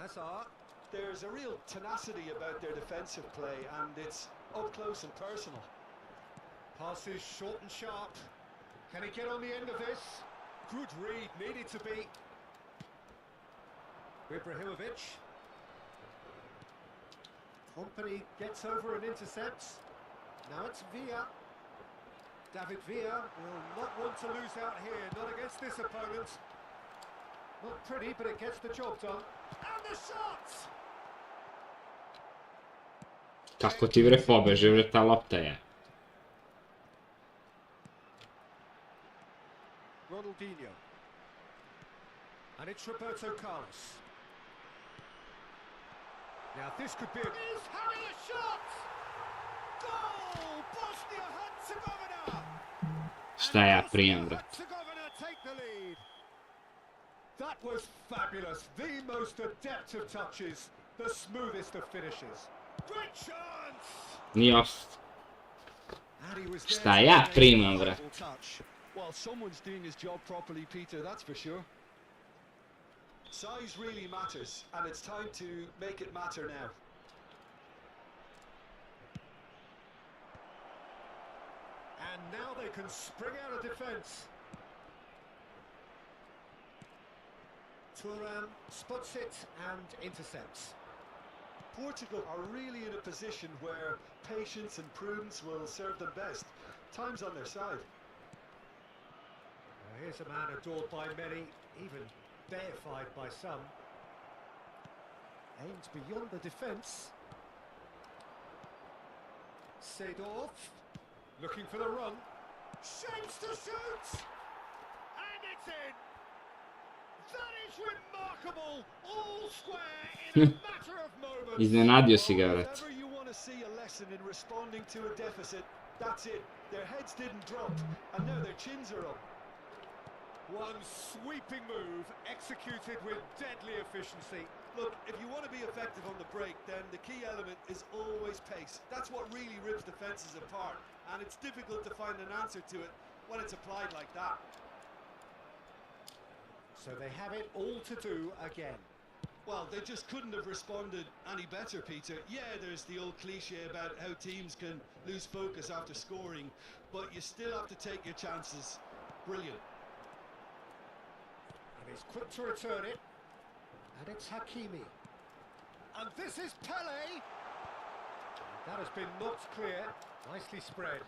Hazard. There's a real tenacity about their defensive play, and it's up close and personal. Passes short and sharp. Can he get on the end of this? Good read, needed to be. Ibrahimovic. Company gets over and intercepts. Now it's Villa. David Villa will not want to lose out here, not against this opponent. Not pretty, but it gets the job done. And the shot! Kako ti bre pobeže, bre, ta lopta je. Ronaldinho. And it's Roberto Carlos. Now this could be a... He's having a shot! Goal! Bosnia-Herzegovina! Šta ja primam, bre? Herzegovina take the lead. That was fabulous. The most adept of touches. The smoothest of finishes. Great chance! Nije off. Šta ja primam, bre? Well, someone's doing his job properly, Peter, that's for sure. Size really matters, and it's time to make it matter now. And now they can spring out of defence. Thuram spots it and intercepts. Portugal are really in a position where patience and prudence will serve them best. Time's on their side. Here's a man adored by many, even deified by some. Aims beyond the defence. Seedorf looking for the run. Shapes to shoot! And it's in! That is remarkable! All square in a matter of moments. Iznenadio si ga, vrat. Whenever you want to see a lesson in responding to a deficit, that's it. Their heads didn't drop, and now their chins are up. One sweeping move, executed with deadly efficiency. Look, if you want to be effective on the break, then the key element is always pace. That's what really rips defences apart, and it's difficult to find an answer to it when it's applied like that. So they have it all to do again. Well, they just couldn't have responded any better, Peter. Yeah, there's the old cliche about how teams can lose focus after scoring, but you still have to take your chances. Brilliant. And he's quick to return it. And it's Hakimi. And this is Pele. That has been knocked clear. Nicely spread.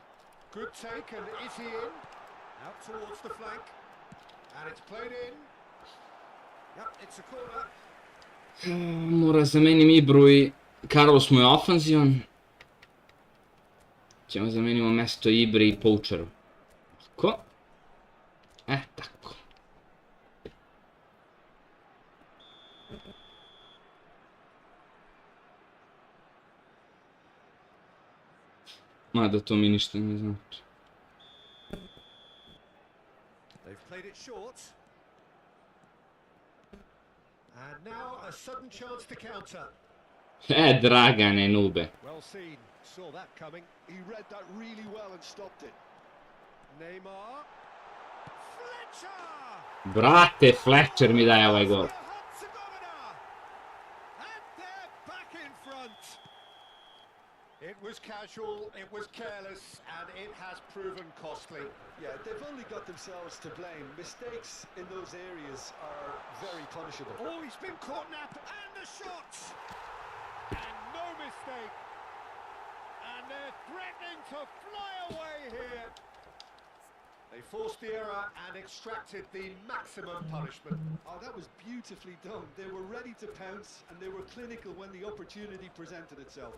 Good take, and is he in? Out towards the flank. And it's played in. Yep, it's a corner. Mora zamenim Ibru i Carlos mu je ofanzivan. Ćemo zamenimo mesto Ibri i Poučeru. Tako. Tako. Mada to mi ništa ne znači. They've played it short. And now a sudden chance to counter. Dragane nube. Well seen, saw that coming. He read that really well and stopped it. Neymar. Fletcher! Brate, Fletcher mi daje ovaj gol. And they're back in was casual, it was careless, and it has proven costly. Yeah, they've only got themselves to blame. Mistakes in those areas are very punishable. Oh, he's been caught napped, and the shots! And no mistake. And they're threatening to fly away here. They forced the error and extracted the maximum punishment. Oh, that was beautifully done. They were ready to pounce, and they were clinical when the opportunity presented itself.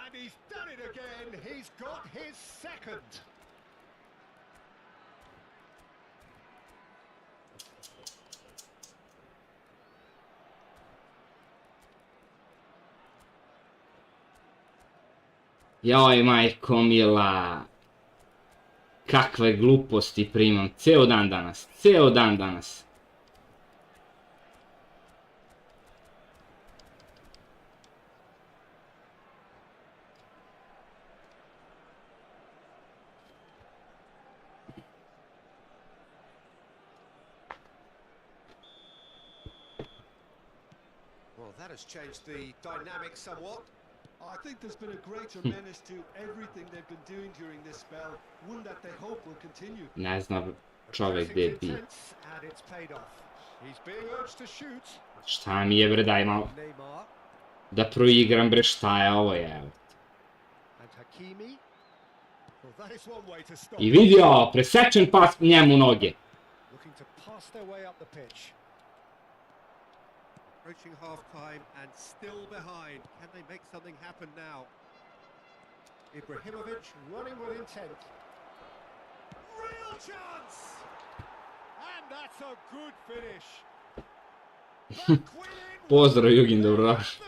And he's done it again. He's got his second. Joj, majko mila. Kakve gluposti primam. Ceo dan danas. Ceo dan danas. Well, that has changed the dynamic somewhat. I think there's been a greater menace to everything they've been doing during this spell, one that they hope will continue. Ne znam čovjek gdje bi. And it's paid off. He's being urged to shoot. Šta mi je bre, daj malo. Neymar Da proigram bre, šta je ovo je. and Hakimi. Well, that is one way to stop. I vidio, presečen pas njemu noge. Looking to pass their way up the pitch. Approaching half-time and still behind. Can they make something happen now? Ibrahimovic running with intent. Real chance! And that's a good finish. Pozdrav Jugin, dobrodošli.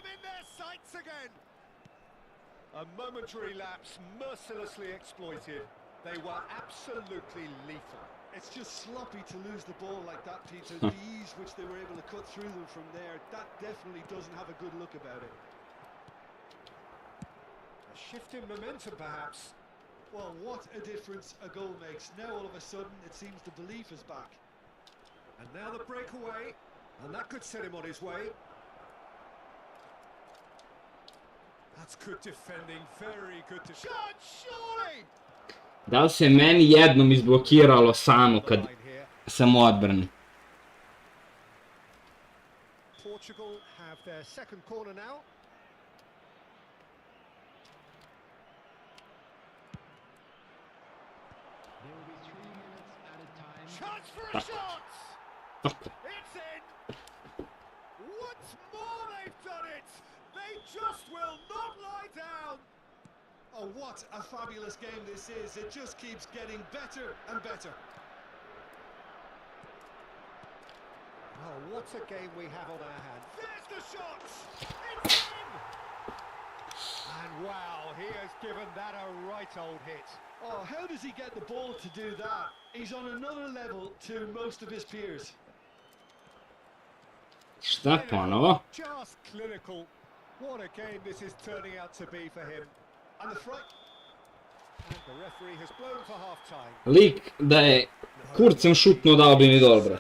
A momentary lapse mercilessly exploited. They were absolutely lethal. It's just sloppy to lose the ball like that, Peter. The ease which they were able to cut through them from there, that definitely doesn't have a good look about it. A shift in momentum, perhaps. Well, what a difference a goal makes. Now all of a sudden it seems the belief is back. And now the breakaway, and that could set him on his way. That's good defending, very good defending. Shot, surely! Da li se meni jednom izblokiralo samo kad sam u odbrani? Portugal have their second corner now. There will be 3 minutes at a time. Chance for a shot! It's in! Once more they've done it! They just will not lie down! Oh, what a fabulous game this is. It just keeps getting better and better. Oh, what a game we have on our hands. There's the shot! It's in! And wow, he has given that a right old hit. Oh, how does he get the ball to do that? He's on another level to most of his peers. Šta ponovo? Just clinical. What a game this is turning out to be for him. And the front. And the referee has blown for half-time. Lik da je kurcem šutnuo dao bi mi dobro.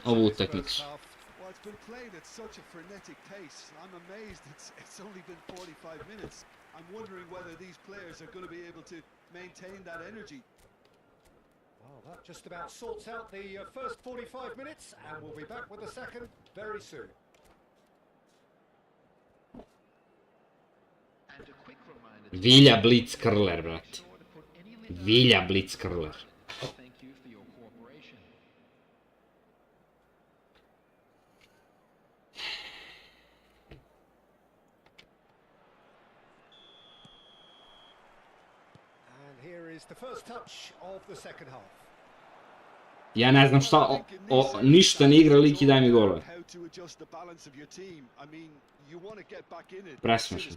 Ovu utakmicu. Well, it's been played at such a frenetic pace. I'm amazed it's only been 45 minutes. I'm wondering whether these players are going to be able to maintain that energy. Well, that just about sorts out the first 45 minutes, and we'll be back with the second very soon. And a quick reminder. Vilja Blitzkrler, brate. Vilja Blitzkrler. Thank you for your cooperation. And here is the first touch of the second half. Ja ne znam šta, ništa ne igra lik i daj mi golove. Presmešno.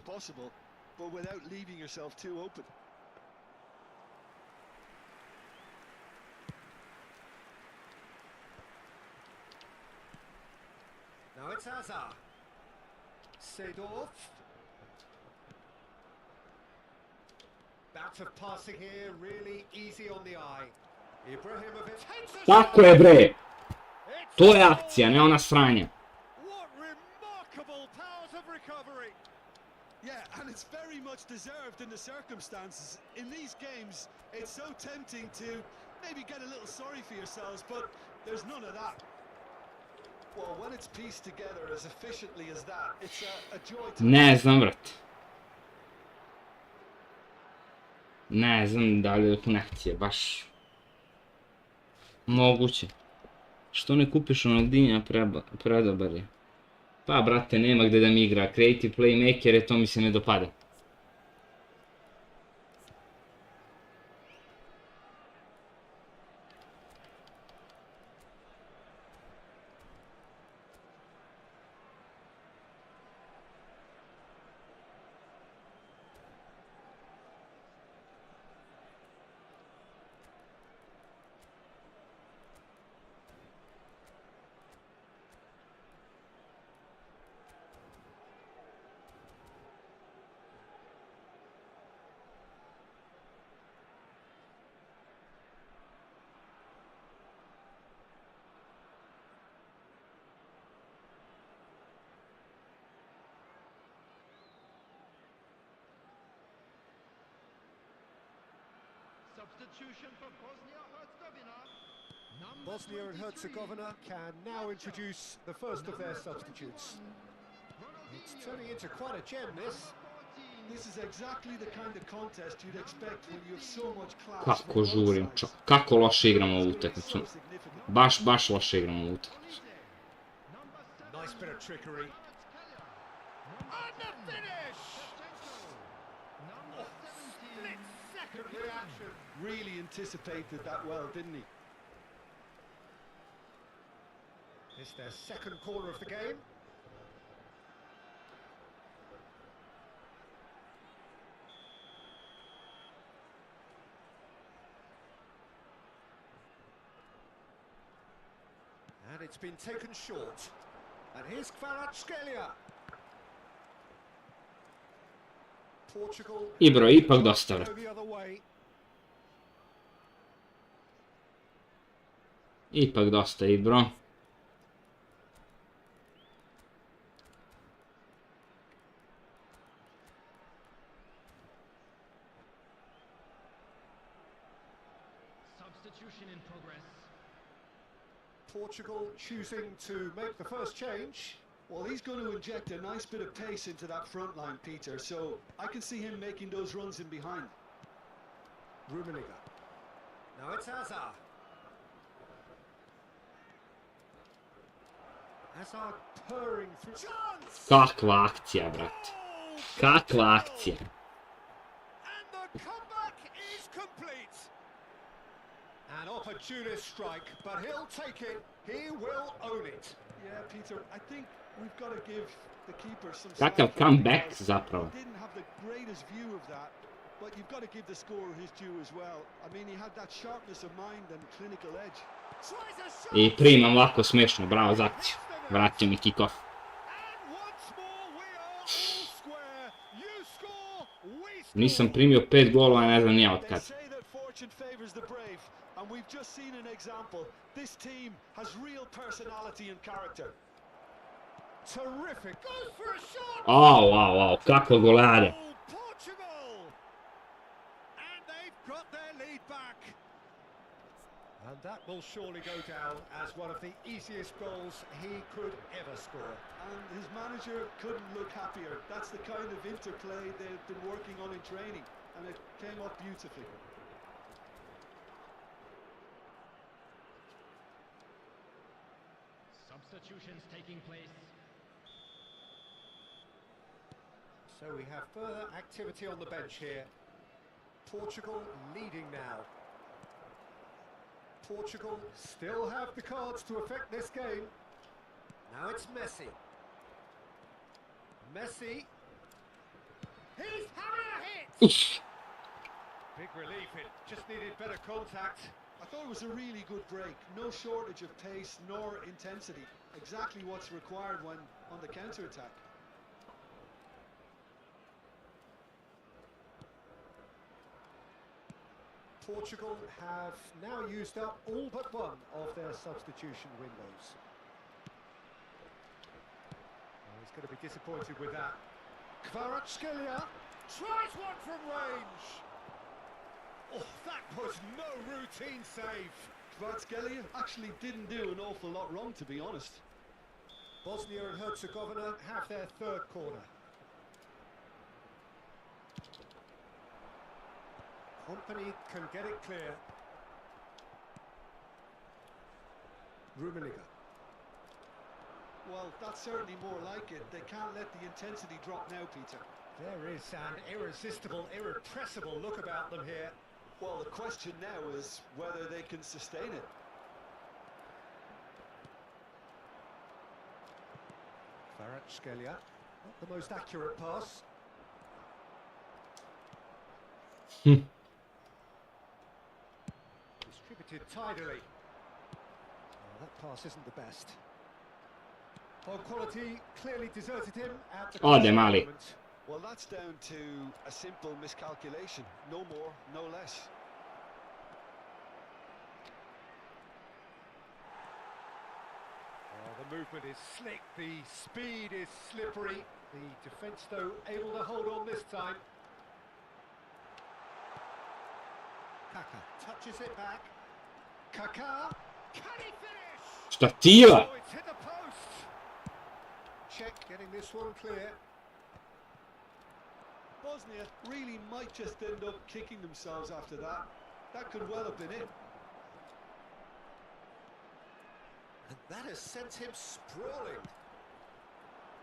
Now it's Hazard. Seedorf. Bout of passing here, really easy on the eye. Ibrahimovic. Tako je bre! To je akcija, ne ona sranja. What remarkable powers of recovery. Yeah, much deserved in the circumstances. In these games, it's so tempting to maybe get a little sorry for yourselves, but there's none of that. Well, when it's pieced together as efficiently as that, it's a joy to... Ne znam, brate. Ne znam da li je konekcija, baš... Moguće. Što ne kupiš Ronaldinha, predobar je. Pa, brate, nema gde da mi igra. Creative playmaker, to mi se ne dopada. Substitution for Bosnia-Herzegovina. Bosnia and Herzegovina can now introduce the first of their substitutes. It's turning into quite a gem, this. This is exactly the kind of contest you'd expect when you have so much class. Kako žurim, kako loše igramo ovu utakmicu. Baš loše igramo ovu utakmicu. Nice bit of trickery. And the finish! Split-second reaction. Really anticipated that well, didn't he? It's their second corner of the game. And it's been taken short. And here's Kvaratskhelia. Portugal. Ibro, ipak dosta, Go the other way. Ipak dosta, Ibro. Substitution in progress. Portugal choosing to make the first change. Well, he's going to inject a nice bit of pace into that front line, Peter, so I can see him making those runs in behind. Rummenigge. Now it's Hazard. Hazard purring through. Chance! Kakva akcija, brate. Kakva akcija. And the comeback is complete. An opportunist strike, but he'll take it. He will own it. Yeah, Peter, I think we've got to give the keeper some Kakav slack comeback because zapravo. He didn't have the greatest view of that, but you've got to give the scorer his due as well. I mean, he had that sharpness of mind and clinical edge. Tries a shot. I primam ovako smešno, bravo za akciju. Vratio mi kick-off. And once more we are all square. You score, we score. Nisam primio 5 golova, ne znam nija od They kad. say that fortune favors the brave, and we've just seen an example. This team has real personality and character. Terrific. Goes for a shot. Wow, kako golare. Portugal. And they've got their lead back. And that will surely go down as one of the easiest goals he could ever score. And his manager couldn't look happier. That's the kind of interplay they've been working on in training, and it came up beautifully. Substitutions taking place. So we have further activity on the bench here. Portugal leading now. Portugal still have the cards to affect this game. Now it's Messi. Messi. He's having a hit! Big relief, it just needed better contact. I thought it was a really good break. No shortage of pace nor intensity. Exactly what's required when on the counter-attack. Portugal have now used up all but one of their substitution windows. Oh, he's going to be disappointed with that. Kvaratskhelia. Tries one from range. Oh, that was no routine save. Kvaratskhelia actually didn't do an awful lot wrong, to be honest. Bosnia and Herzegovina have their third corner. Company can get it clear. Rummenigge. Well, that's certainly more like it. They can't let the intensity drop now, Peter. There is an irresistible, irrepressible look about them here. Well, the question now is whether they can sustain it. Kvaratskhelia, not the most accurate pass. Distributed tidily. Oh, that pass isn't the best. Ball quality clearly deserted him at the Ode mali. moment. Well, that's down to a simple miscalculation. No more, no less. Oh, the movement is slick, the speed is slippery. The defence, though, able to hold on this time. Kaka touches it back. Kaka, can he finish? Stativa! Oh, it's hit the post. Check, getting this one clear. Bosnia really might just end up kicking themselves after that. That could well have been it. And that has sent him sprawling.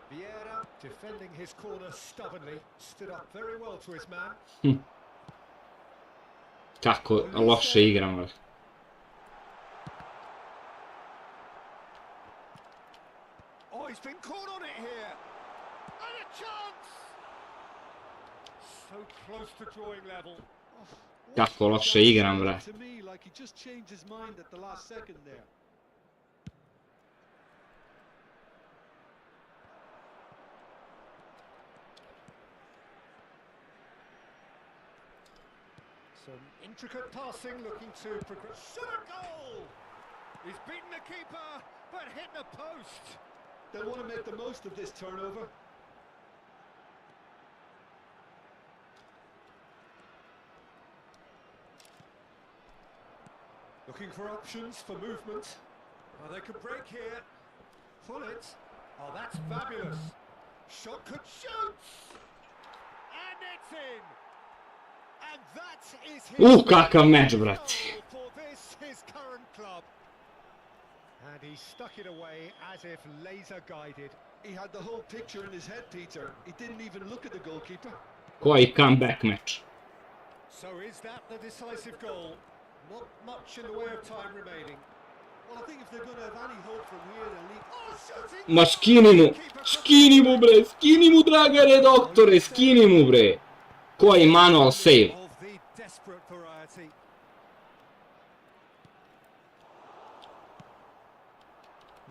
Vieira, defending his corner stubbornly, stood up very well to his man. Kako loše igram, bre. Oh, he's been caught on it here. And a chance! So close to drawing level. Kako loše igram, bre. To me, like he just changed his mind at the last second there. Some intricate passing, looking to progress. Shot a goal! He's beaten the keeper, but hit the post. They want to make the most of this turnover. Looking for options for movement. Oh, they could break here. Pull it. Oh, that's fabulous. Shot could shoot! And it's in! And that is his Kakav meč, brate. for this, his current club. And he stuck it away as if laser guided. He had the whole picture in his head, Peter. He didn't even look at the goalkeeper. Koji comeback meč. So is that the decisive goal? Not much in the way of time remaining. Well, I think if they're going to have any hope from here, they'll need... Oh, shooting! Ma skini mu! Skini mu, bre! Skini mu, dragare doktore! Skini mu, bre! Koji manual save. Of the desperate variety.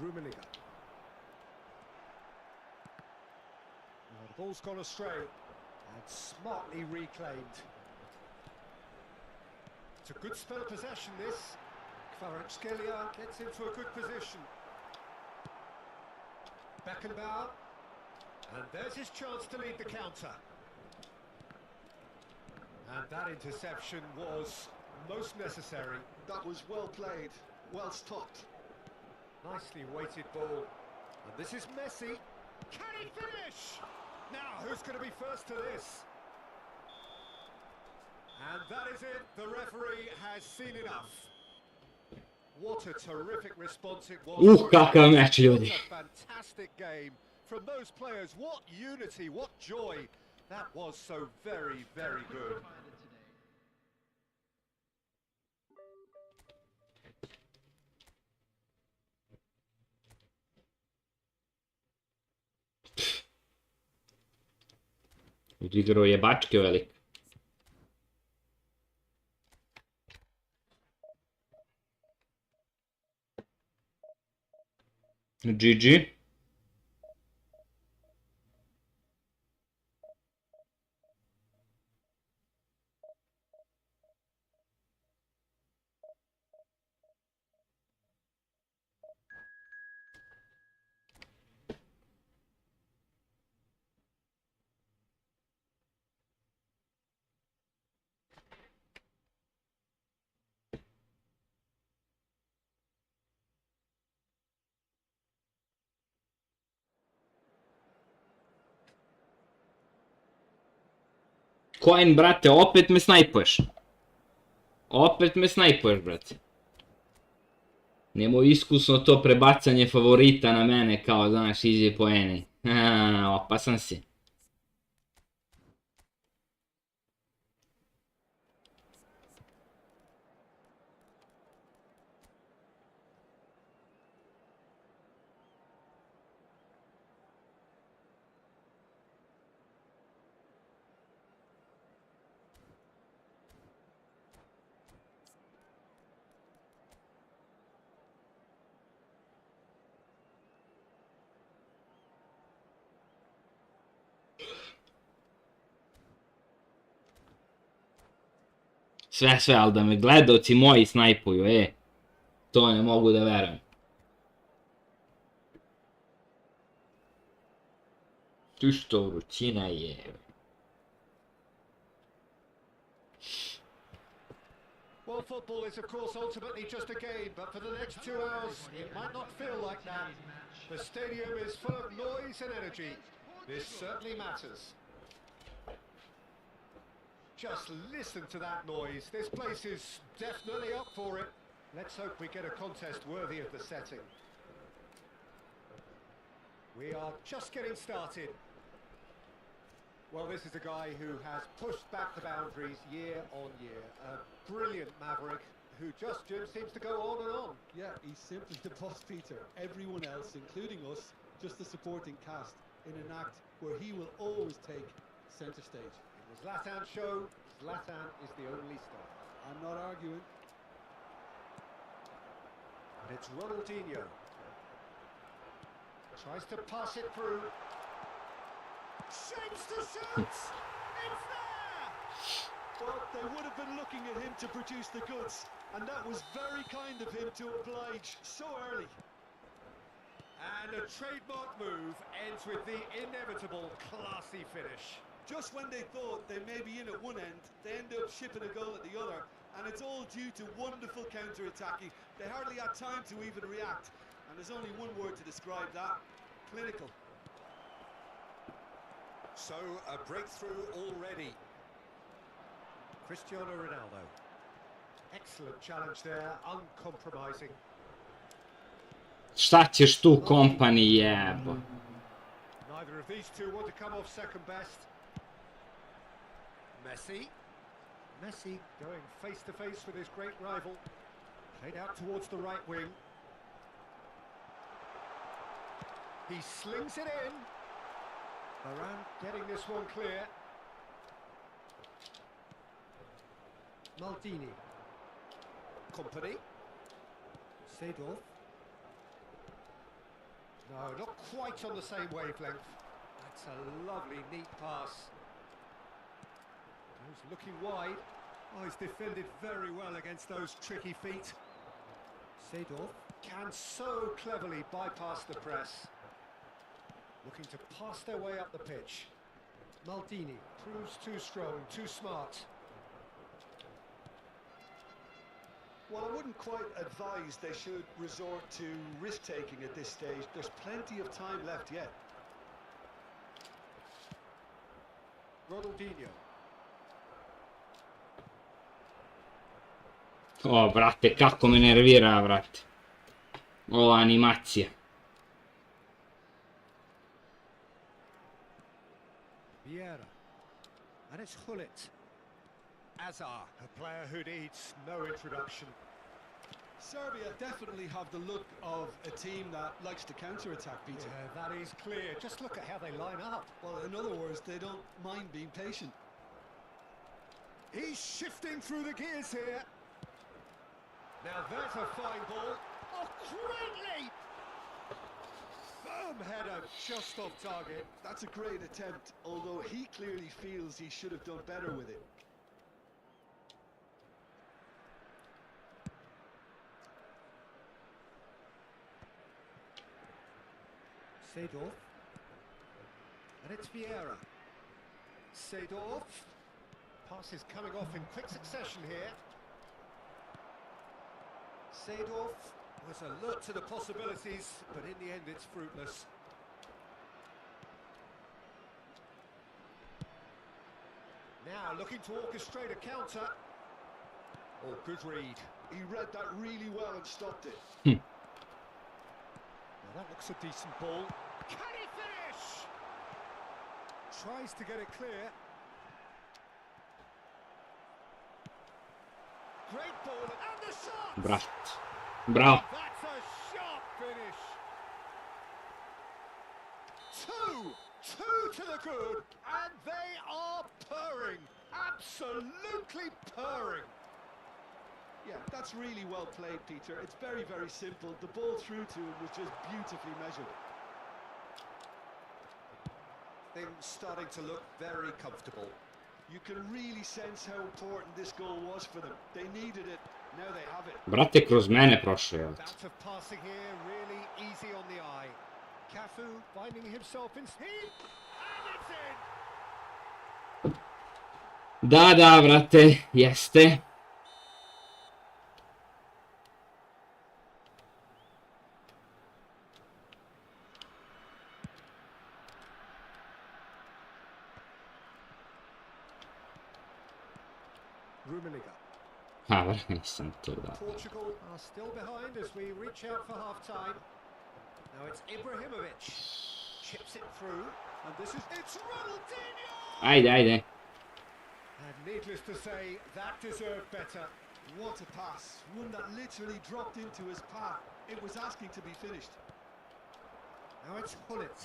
Rummenigge. Now the ball's gone astray and smartly reclaimed. It's a good spell of possession, this. Kvaratskhelia gets into a good position. Beckenbauer. And there's his chance to lead the counter. And that interception was most necessary. That was well played, well stopped. Nicely weighted ball. And this is Messi. Can he finish? Now, who's going to be first to this? And that is it. The referee has seen enough. What a terrific response it was. Kakav meč, ljudi. What a fantastic game from those players. What unity, what joy. That was so very, very good. Odigrao je bačke velik. GG. Coin, brate, opet me snajpuješ. Opet me snajpuješ, brate. Nemoj iskusno to prebacanje favorita na mene kao, znaš, easy poeni. Opasan si. Sve, ali da me gledalci moji snajpuju, to ne mogu da verujem. Tu što vrućina je. Well, football is, of course, ultimately just a game, but for the next 2 hours, it might not feel like that. The stadium is full of noise and energy. This certainly matters. Just listen to that noise. This place is definitely up for it. Let's hope we get a contest worthy of the setting. We are just getting started. Well, this is a guy who has pushed back the boundaries year on year. A brilliant maverick who just seems to go on and on. Yeah, he's simply the boss, Peter. Everyone else, including us, just a supporting cast in an act where he will always take centre stage. In the Zlatan show, Zlatan is the only star. I'm not arguing. And it's Ronaldinho. Tries to pass it through. Shapes to shoot! It's there! Well, they would have been looking at him to produce the goods, and that was very kind of him to oblige so early. And a trademark move ends with the inevitable classy finish. Just when they thought they may be in at one end, they end up shipping a goal at the other, and it's all due to wonderful counter-attacking. They hardly had time to even react, and there's only one word to describe that: clinical. So, a breakthrough already. Cristiano Ronaldo. Excellent challenge there, uncompromising. Šta ćeš tu, kompani, jebo? Neither of these two want to come off second best. Messi. Messi going face to face with his great rival. Played out towards the right wing. He slings it in. Around getting this one clear. Maldini. Company. Seedorf. No, not quite on the same wavelength. That's a lovely, neat pass. Goes looking wide. Oh, he's defended very well against those tricky feet. Seedorf can so cleverly bypass the press. Looking to pass their way up the pitch. Maldini proves too strong, too smart. Well, I wouldn't quite advise they should resort to risk-taking at this stage. There's plenty of time left yet. Ronaldinho. O, brate, kako me nervira, brate. Ova animacija. Vieira. And it's Hullet. Azar, a player who needs no introduction. Serbia definitely have the look of a team that likes to counter-attack, Peter. Yeah, that is clear. Just look at how they line up. Well, in other words, they don't mind being patient. He's shifting through the gears here. Now that's a fine ball. Oh, great leap! Firm header, just off target. That's a great attempt, although he clearly feels he should have done better with it. Seedorf. And it's Vieira. Seedorf. Pass is coming off in quick succession here. Seedorf was alert to the possibilities, but in the end it's fruitless. Now looking to orchestrate a counter. Oh, good read. He read that really well and stopped it. Now that looks a decent ball. Can he finish? Tries to get it clear. Great ball and the shot. Brat. Bravo. That's a sharp finish. Two to the good, and they are purring. Absolutely purring. Yeah, that's really well played, Peter. It's very, very simple. The ball through to him was just beautifully measured. Things starting to look very comfortable. You can really sense how important this goal was for them. They needed it. Now they have it. Brate, kroz mene prošao je. Bout of passing here, really easy on the eye. Cafu finding himself in heat, and it's in. Da, brate, jeste. Rummenigge. Ha, nisam to dao. Portugal are still behind as we reach out for half-time. Now it's Ibrahimovic. Chips it through, and it's Ronaldinho! Ajde. And needless to say, that deserved better. What a pass. One that literally dropped into his path. It was asking to be finished. Now it's Hullet.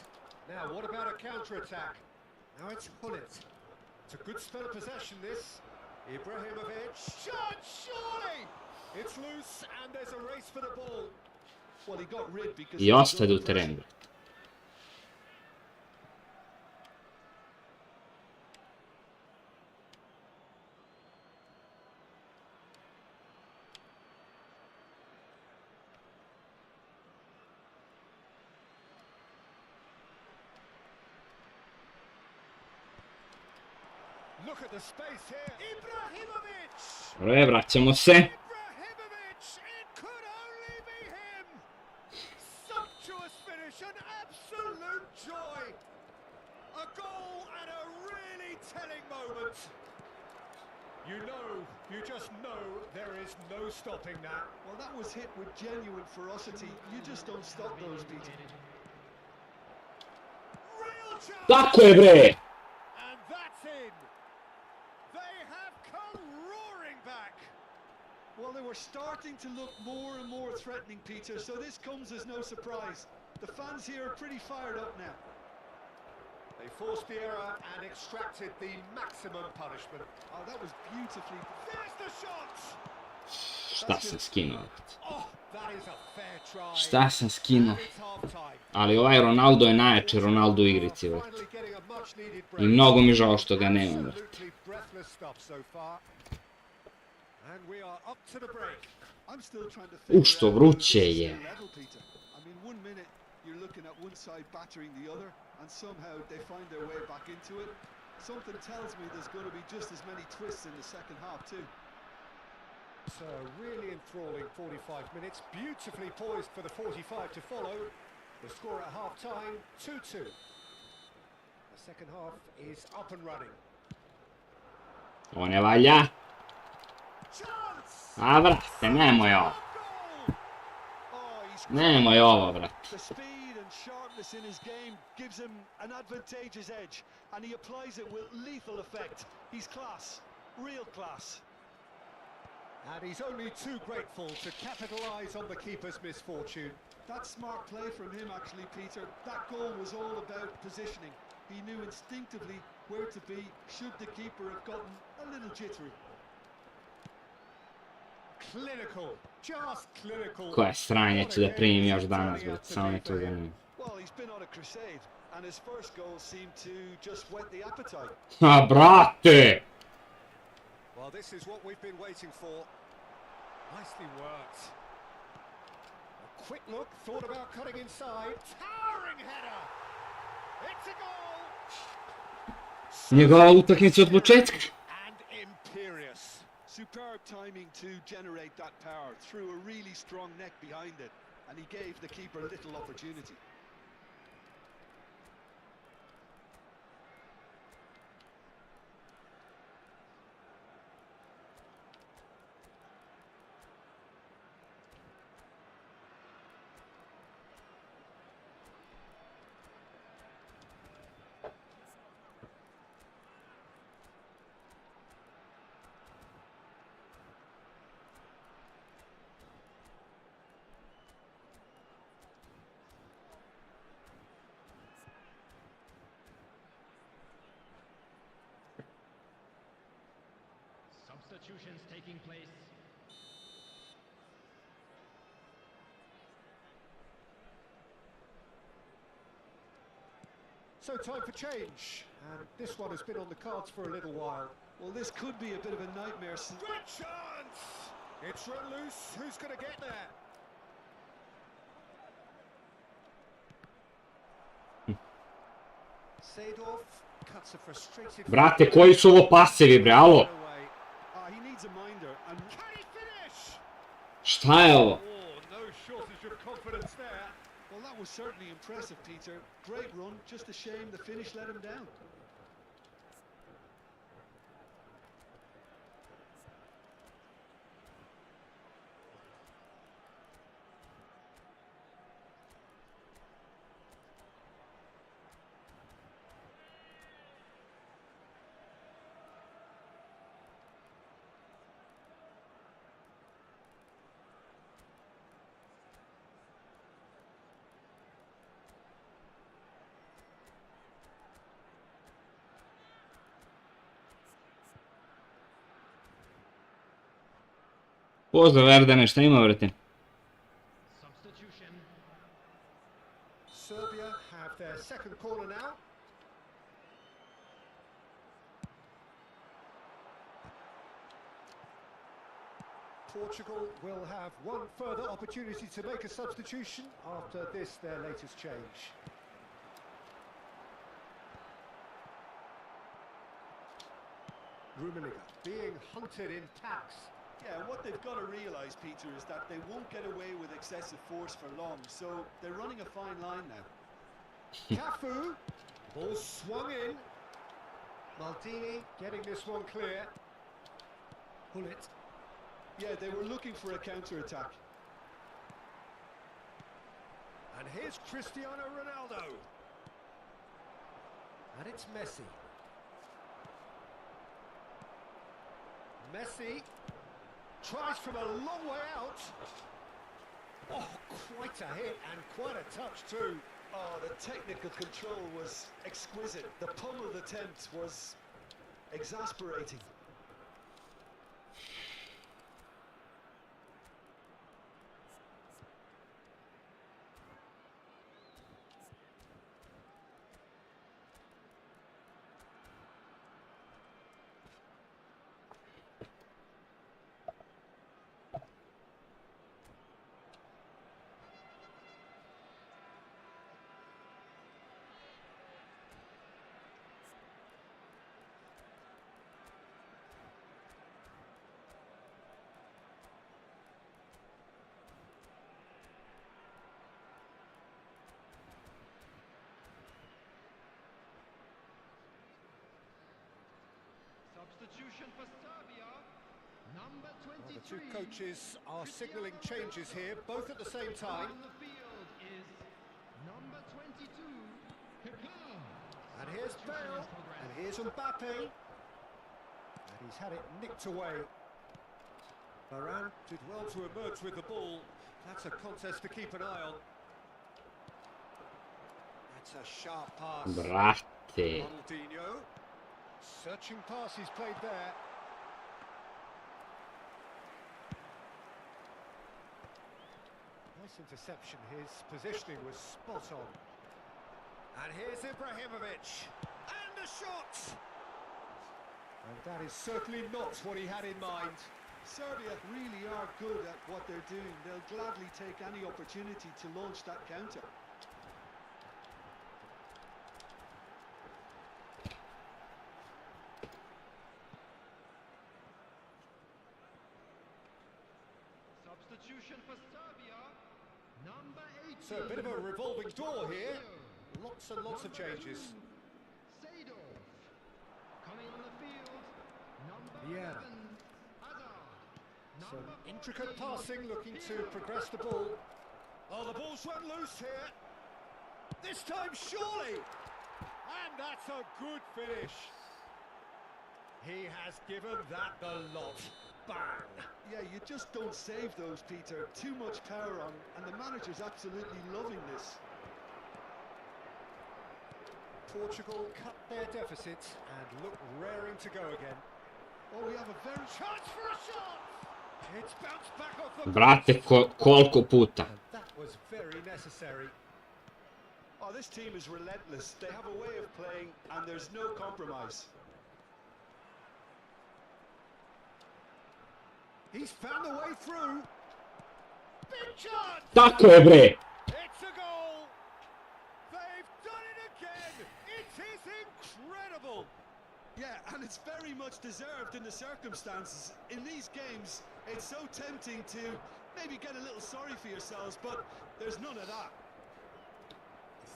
Now what about a counter-attack? Now it's Hullet. It's a good spell of possession, this. Ibrahimovic. Shot, surely! It's loose, and there's a race for the ball. Well, he got rid because... I ostaje u terenu. Look at the space here. Ibrahimovic! Vraćamo se. Ibrahimovic! It could only be him! Sumptuous finish, an absolute joy! A goal and a really telling moment. You just know there is no stopping that. Well, that was hit with genuine ferocity. You just don't stop those, Peter. Real chance! Tako je, bre! And that's in. They have come roaring back. Well, they were starting to look more and more threatening, Peter, so this comes as no surprise. The fans here are pretty fired up now. They forced the error and extracted the maximum punishment. Oh, that was beautifully... There's the shot! Šta sam skinuo? Oh, that is a fair try. Šta sam skinuo? And it's half-time. Ali ovaj Ronaldo je najjači Ronaldo u igrici, brate. Finally getting a much needed I break. mnogo mi žao što ga nema, brate. Absolutely breathless stuff so far. And we are up to the break. I'm still trying to figure Što out vruće how this is je. still level, Peter. I mean, one minute you're looking at one side battering the other, and somehow they find their way back into it. Something tells me there's going to be just as many twists in the second half too. So really enthralling 45 minutes, beautifully poised for the 45 to follow. The score at half-time, 2-2. The second half is up and running. Ovo ne valja. Chance! A, brate, nemoj ovo. Oh, he's Nemoj ovo, brate. the speed and sharpness in his game gives him an advantageous edge, and he applies it with lethal effect. He's class, real class. And he's only too grateful to capitalise on the keeper's misfortune. That's smart play from him, actually, Peter. That goal was all about positioning. He knew instinctively where to be should the keeper have gotten a little jittery. Clinical, just clinical. Koje sranje ću da primim još danas, brate, samo me to zanima. Well, he's been on a crusade, and his first goal seemed to just whet the appetite. Ha, brate! Well, this is what we've been waiting for. Nicely worked. A quick look, thought about cutting inside. Towering header! It's a goal! Njegova utakmica od početka. And imperious. Superb timing to generate that power, threw a really strong neck behind it, and he gave the keeper little opportunity. Substitutions taking place. So time for change, and this one has been on the cards for a little while. Well, this could be a bit of a nightmare. Great chance! It's run loose. Who's going to get there? Seedorf cuts a frustrated... Brate, koji su ovo pasevi, bre, alo? He needs a minder. And Can he finish? Šta je ovo? Oh, no shortage of confidence there. well, that was certainly impressive, Peter. Great run. Just a shame the finish let him down. Pozdrav Erdene, šta ima, brate? Substitution. Serbia have their second corner now. Portugal will have one further opportunity to make a substitution after this, their latest change. Rummenigge being hunted in packs. Yeah, and what they've got to realise, Peter, is that they won't get away with excessive force for long. So they're running a fine line now. Cafu, ball swung in. Maldini getting this one clear. Hullet. Yeah, they were looking for a counter-attack. And here's Cristiano Ronaldo. And it's Messi. Messi tries from a long way out. Oh, quite a hit and quite a touch too. Oh, the technical control was exquisite. The pummeled attempt was exasperating. Substitution for Serbia. Number 23. Well, the two coaches are signalling changes here, both at the same time. On the field is number 22. Kaká. And here's Bale, and here's Mbappe. And he's had it nicked away. Varane did well to emerge with the ball. That's a contest to keep an eye on. That's a sharp pass. Brate. Ronaldinho. Searching pass he's played there. Nice interception. His positioning was spot on. And here's Ibrahimovic. And a shot! And that is certainly not what he had in mind. Serbia really are good at what they're doing. They'll gladly take any opportunity to launch that counter. Substitution for Serbia. Number 18. So a bit of a revolving door here. Lots and lots of changes. Seedorf. Coming on the field. Number Vieira. 11. Hazard. Some Number intricate 14. passing, looking to progress the ball. Oh, the ball's run loose here. This time, surely. And that's a good finish. He has given that the lot. Bang. Yeah, you just don't save those, Peter. Too much power on, and the manager's absolutely loving this. Portugal cut their deficit and look raring to go again. Oh, we have a very chance for a shot. It's bounced back off the Brate, koliko puta. and that was very necessary. Oh, this team is relentless. They have a way of playing, and there's no compromise. He's found the way through. Big chance. Tako je bre! It's a goal. They've done it again. It is incredible. Yeah, and it's very much deserved in the circumstances. In these games, it's so tempting to maybe get a little sorry for yourselves, but there's none of that.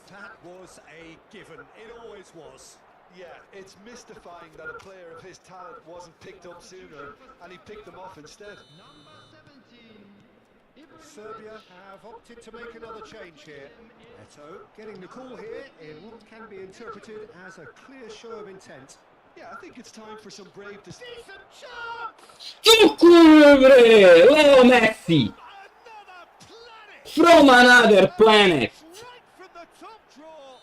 That was a given. It always was. Yeah, it's mystifying that a player of his talent wasn't picked up sooner, and he picked them off instead. Serbia have opted to make another change here. Eto getting the call here in what can be interpreted as a clear show of intent. Yeah, I think it's time for some brave decisions. Decent chance! Čukuj bre! Leo Messi! Another planet! From another planet! Right from the top draw.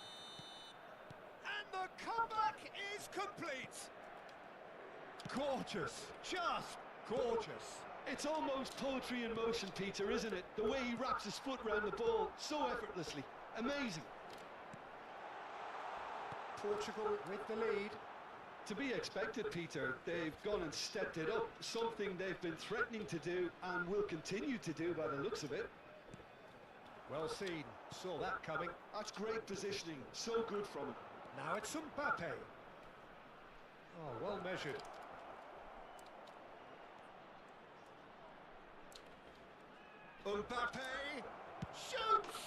And the comeback is complete. Gorgeous. Just gorgeous. It's almost poetry in motion, Peter, isn't it? The way he wraps his foot around the ball so effortlessly. Amazing. Portugal with the lead. To be expected, Peter. They've gone and stepped it up, something they've been threatening to do and will continue to do by the looks of it. Well seen. Saw that coming. That's great positioning, so good from him. Now it's Mbappe. Oh, well measured. Mbappe shoots!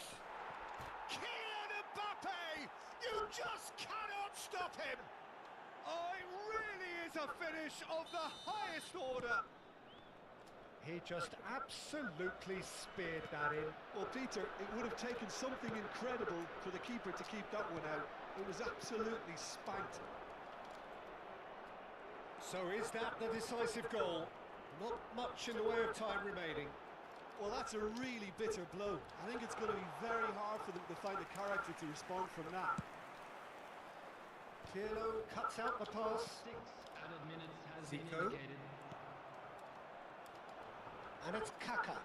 Kylian Mbappe! You just cannot stop him! Oh, it really is a finish of the highest order. He just absolutely speared that in. Well, Peter, it would have taken something incredible for the keeper to keep that one out. It was absolutely spanked. So is that the decisive goal? Not much in the way of time remaining. Well, that's a really bitter blow. I think it's going to be very hard for them to find the character to respond from that. Pirlo cuts out the pass. 6 added minutes has been Zico. indicated. And it's Kaka.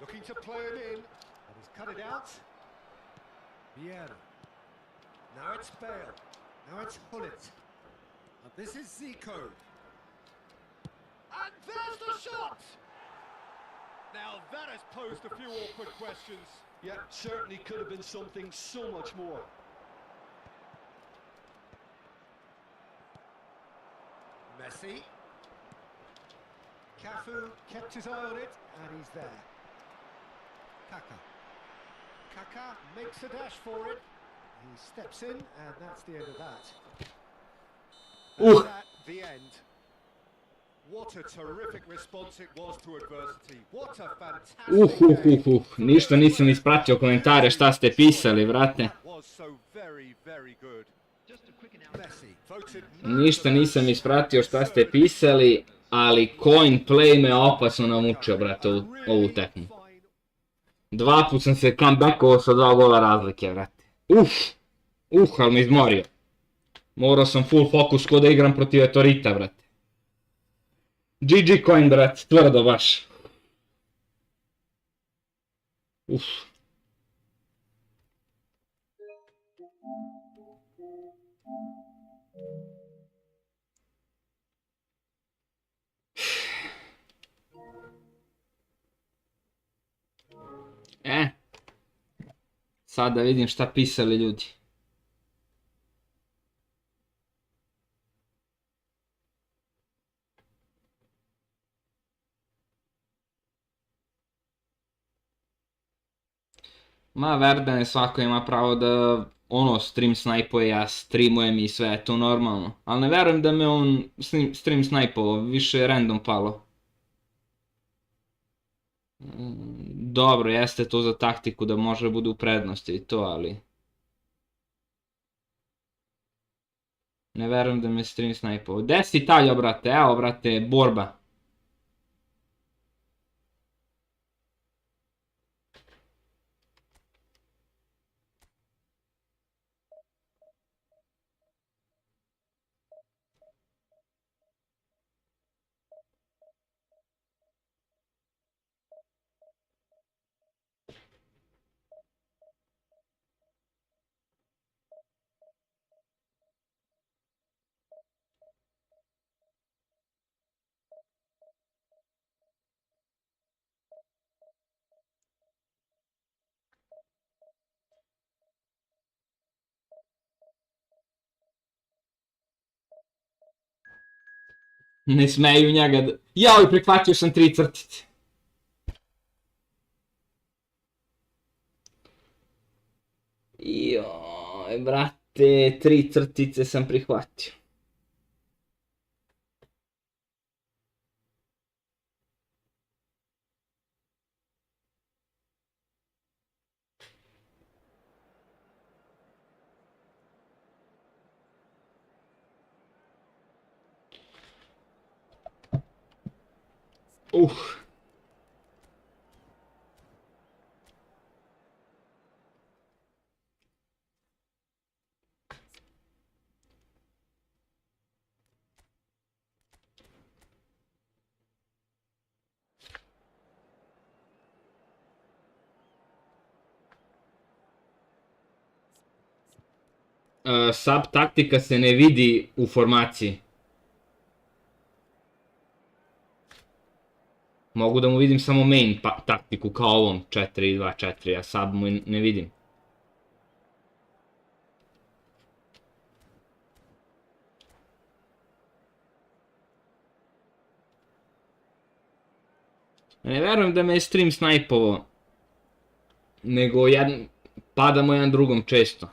Looking to play it in. And he's cut it out. Vieira. Now it's Bale. Now it's Hullet. And this is Zico. And there's the shot! Now that has posed a few awkward questions. Yeah, certainly could have been something so much more. Messi. Cafu kept his eye on it, and he's there. Kaka. Kaka makes a dash for it. He steps in, and that's the end of that. Ooh. And that, the end. What a terrific response it was to adversity. What a fantastic game. Ništa nisam ispratio komentare šta ste pisali, brate. That was so very, very good. Just a quick announcement. Messi voted Ništa nisam ispratio šta ste pisali, ali coin play me opasno namučio, brate, ovu tekmu. Dva put sam se comebackovao sa 2 gola razlike, brate. Ali me izmorio. Morao sam full fokus ko da igram protiv Etorita, brate. GG coin, brate, tvrdo baš. Sad da vidim šta pisali ljudi. Ma Verdane svako ima pravo da stream snajpuje, ja streamujem i sve je to normalno. Ali ne verujem da me on stream snajpovao, više je random palo. Dobro, jeste to za taktiku da može bude u prednosti i to, ali... Ne verujem da me stream snajpovao. Gde si Italija, brate? Evo, brate, borba. Ne smeju njega da... Jao, prihvatio sam 3 crtice. Joj, brate, 3 crtice sam prihvatio. Sub taktika se ne vidi u formaciji. Mogu da mu vidim samo main taktiku kao ovom 4-2-4, a sub mu ne vidim. Ne verujem da me je stream snajpovao, nego padamo jedan drugom često.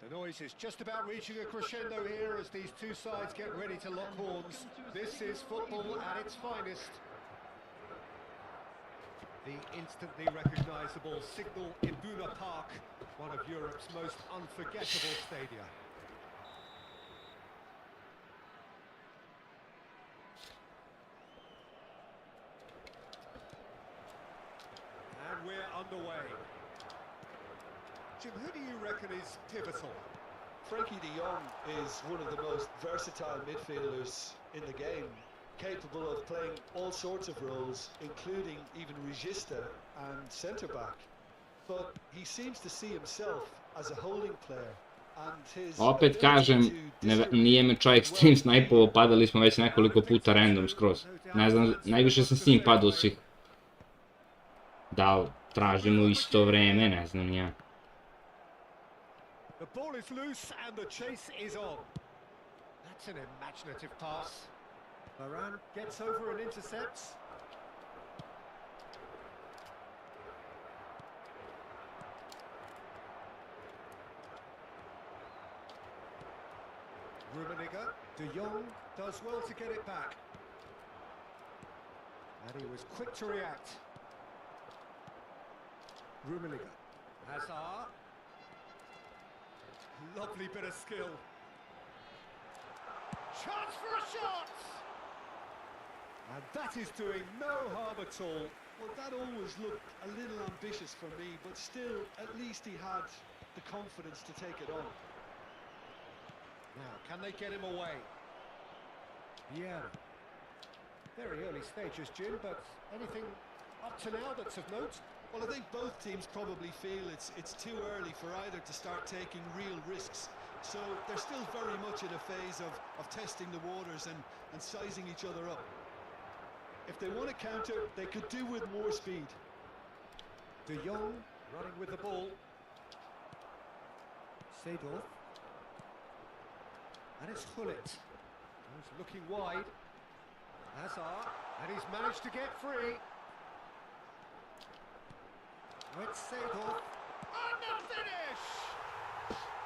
The noise is just about reaching a crescendo here as these two sides get ready to lock horns. This is football at its finest. The instantly recognisable Signal Iduna Park, one of Europe's most unforgettable stadia. And we're underway. Jim, who do you reckon is pivotal? Frankie de Jong is one of the most versatile midfielders in the game, capable of playing all sorts of roles, including even regista and centre-back. But he seems to see himself as a holding player. Opet kažem, nije me čovjek stream snajpovao, padali smo već nekoliko puta random skroz. Ne znam, najviše sam s njim padao svih. Da tražimo isto vreme, ne znam ja. The ball is loose and the chase is on. That's an imaginative pass. Varane gets over and intercepts. Rummenigge, De Jong does well to get it back. And he was quick to react. Rummenigge, Hazard. Lovely bit of skill. Chance for a shot! And that is doing no harm at all. Well, that always looked a little ambitious for me, but still, at least he had the confidence to take it on. Now, can they get him away? Yeah. Very early stages, Jim, but anything up to now that's of note? Well, I think both teams probably feel it's too early for either to start taking real risks. So they're still very much in a phase of testing the waters and sizing each other up. If they want to counter, they could do with more speed. De Jong running with the ball. Seedorf. And it's Gullit. He's looking wide. Hazard. And he's managed to get free. With Seedorf. And the finish!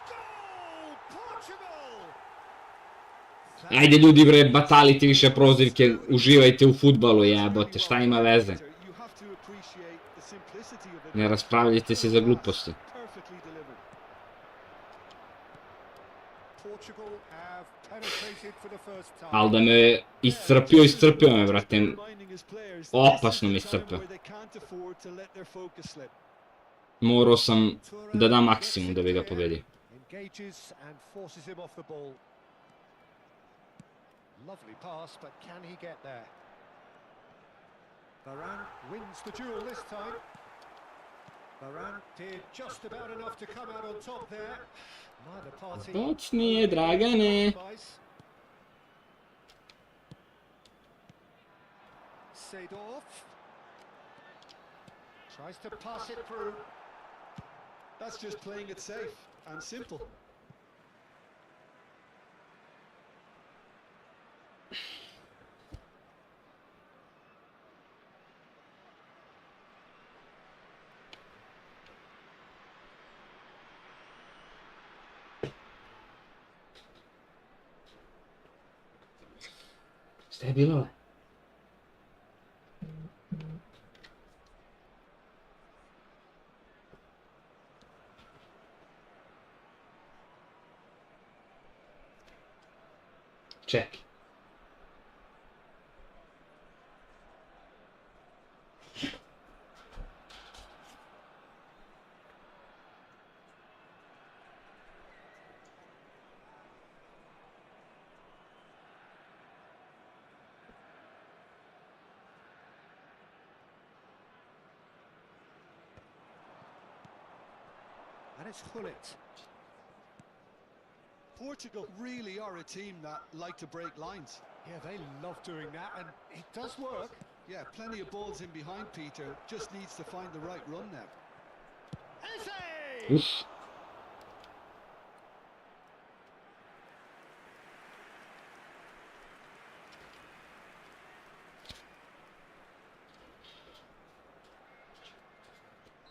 Goal! Portugal! Ajde ljudi bre, batalite više prozivke, uživajte u fudbalu jebote, šta ima veze? Ne raspravljajte se za gluposti. Ali da me iscrpio me, brate. Opasno me iscrpio. Morao sam da dam maksimum da bi ga pobedio. Lovely pass, but can he get there? Varane wins the duel this time. Varane did just about enough to come out on top there. Neither party. Točnije, Dragane. Seedorf tries to pass it through. That's just playing it safe and simple. Šta je bilo? Čekaj. And it's Hullet. Portugal really are a team that like to break lines. Yeah, they love doing that, and it does work. Yeah, plenty of balls in behind Peter, just needs to find the right run now. Eze! Uf.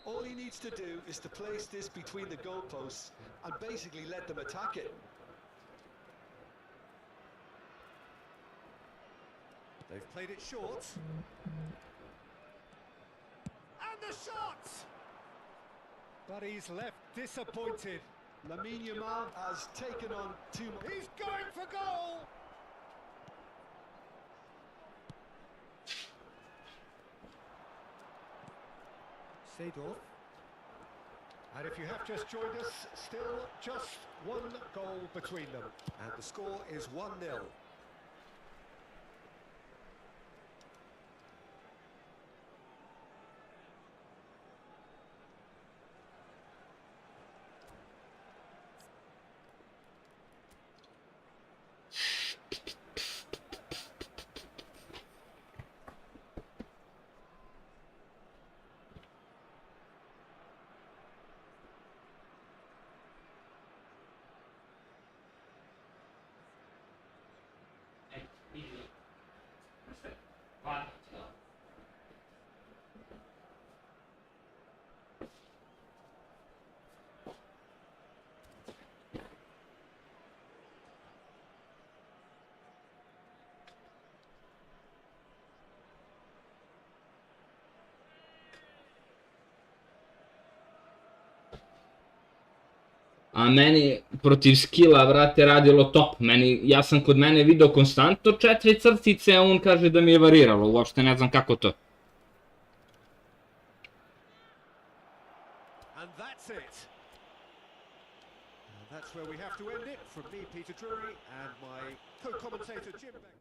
All he needs to do is to place this between the goalposts and basically let them attack it. They've played it short. And the shot! But he's left disappointed. Lamine Yamal has taken on too much. He's going for goal! Seedorf. And if you have just joined us, still just one goal between them. And the score is 1-0. A meni protiv skilla, brate, radilo top. Ja sam kod mene video konstantno 4 crtice, a on kaže da mi je variralo. Uopšte ne znam kako to. And that's it. And that's where we have to end it. From me, Peter Drury, and my co-commentator, Jim Beck.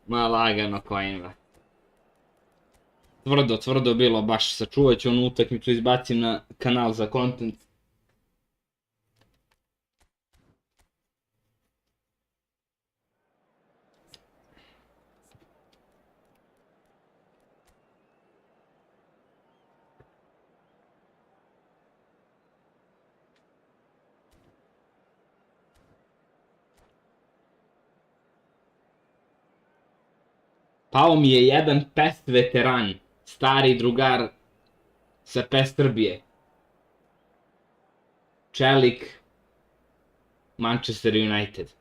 Ma lagano coin, tvrdo bilo, baš sačuvat ću onu utakmicu, izbacim na kanal za content. Pao mi je jedan PES veteran, stari drugar sa PES Srbije. Čelik, Manchester United.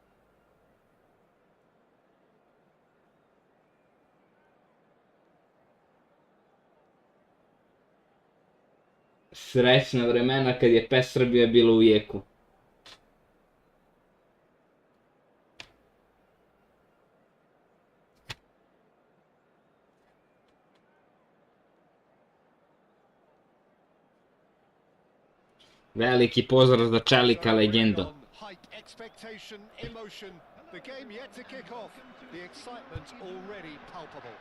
Srećna vremena kad je PES Srbija bila u jeku. Veliki pozdrav za Čelika, legendo. Hype, expectation, emotion. The game yet to kick off. The excitement already palpable.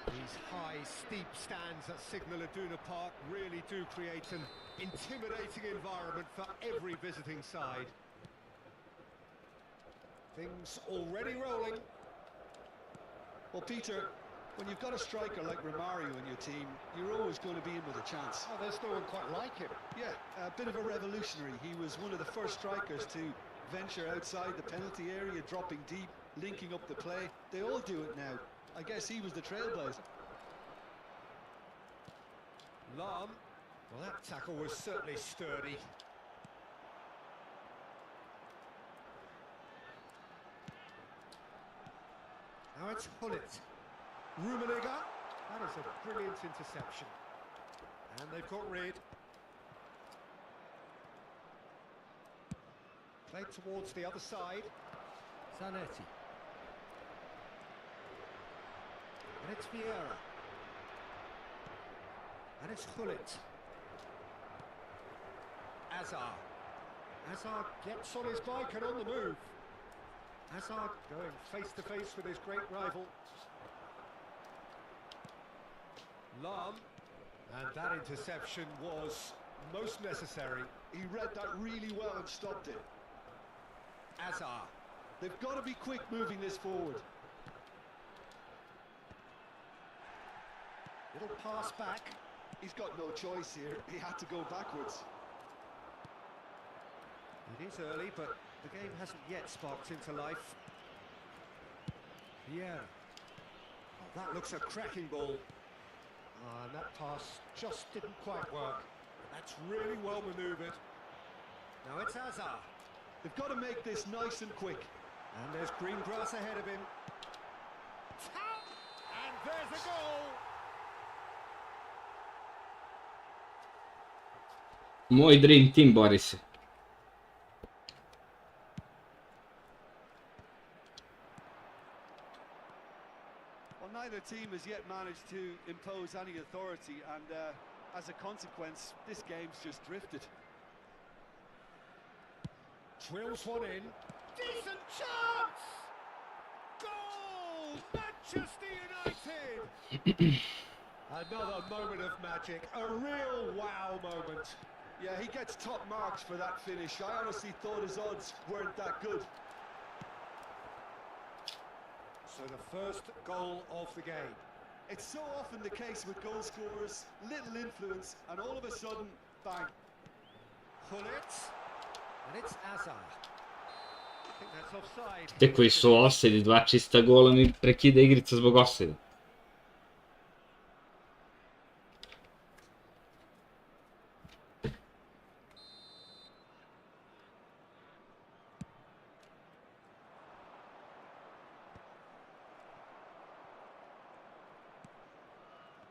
These high, steep stands at Signal Iduna Park really do create an intimidating environment for every visiting side. Things already rolling. Well, Peter, when you've got a striker like Romario in your team, you're always going to be in with a chance. Oh, there's no one quite like him. Yeah, a bit of a revolutionary. He was one of the first strikers to venture outside the penalty area, dropping deep, linking up the play. They all do it now. I guess he was the trailblazer. Lam. Well, that tackle was certainly sturdy. Now it's Hullet. Rummenigge. That is a brilliant interception. And they've got rid. Played towards the other side. Zanetti. And it's Vieira. And it's Hullet. Azar. Azar gets on his bike and on the move. Hazard going face to face with his great rival. Lam. And that interception was most necessary. He read that really well and stopped it. Azar. They've got to be quick moving this forward. Little pass back. He's got no choice here. He had to go backwards. It is early, but the game hasn't yet sparked into life. Yeah. Oh, that looks a cracking ball. And that pass just didn't quite work. That's really well manoeuvred. Now it's Hazard. They've got to make this nice and quick. And there's green grass ahead of him. And there's a goal! Moj dream team bori se. Well, neither team has yet managed to impose any authority, and as a consequence, this game's just drifted. Drills one in. Decent chance! Goal! Manchester United! Another moment of magic, a real wow moment. Yeah, he gets top marks for that finish. I honestly thought his odds weren't that good. So the first goal of the game. It's so often the case with goal scorers, little influence, and all of a sudden, bang. Hullet, and it's Azar. I think that's offside. Te koji su offside, dva čista gola mi prekida igrica zbog offside.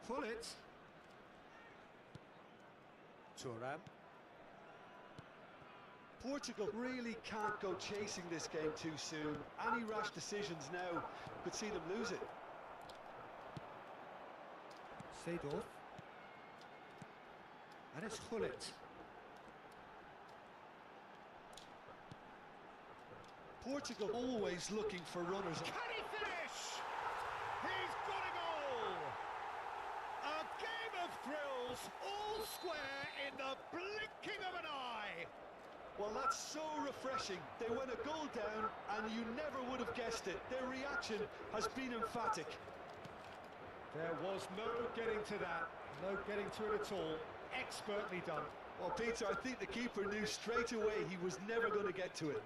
Hullet. Thuram. Portugal really can't go chasing this game too soon. Any rash decisions now could see them lose it. Seedorf. And it's Hullet. Portugal always looking for runners. Can he finish? He's got a goal! A game of thrills, all square in the blinking of an eye. Well, that's so refreshing. They went a goal down and you never would have guessed it. Their reaction has been emphatic. There was no getting to that, no getting to it at all. Expertly done. Well, Peter, I think the keeper knew straight away he was never going to get to it.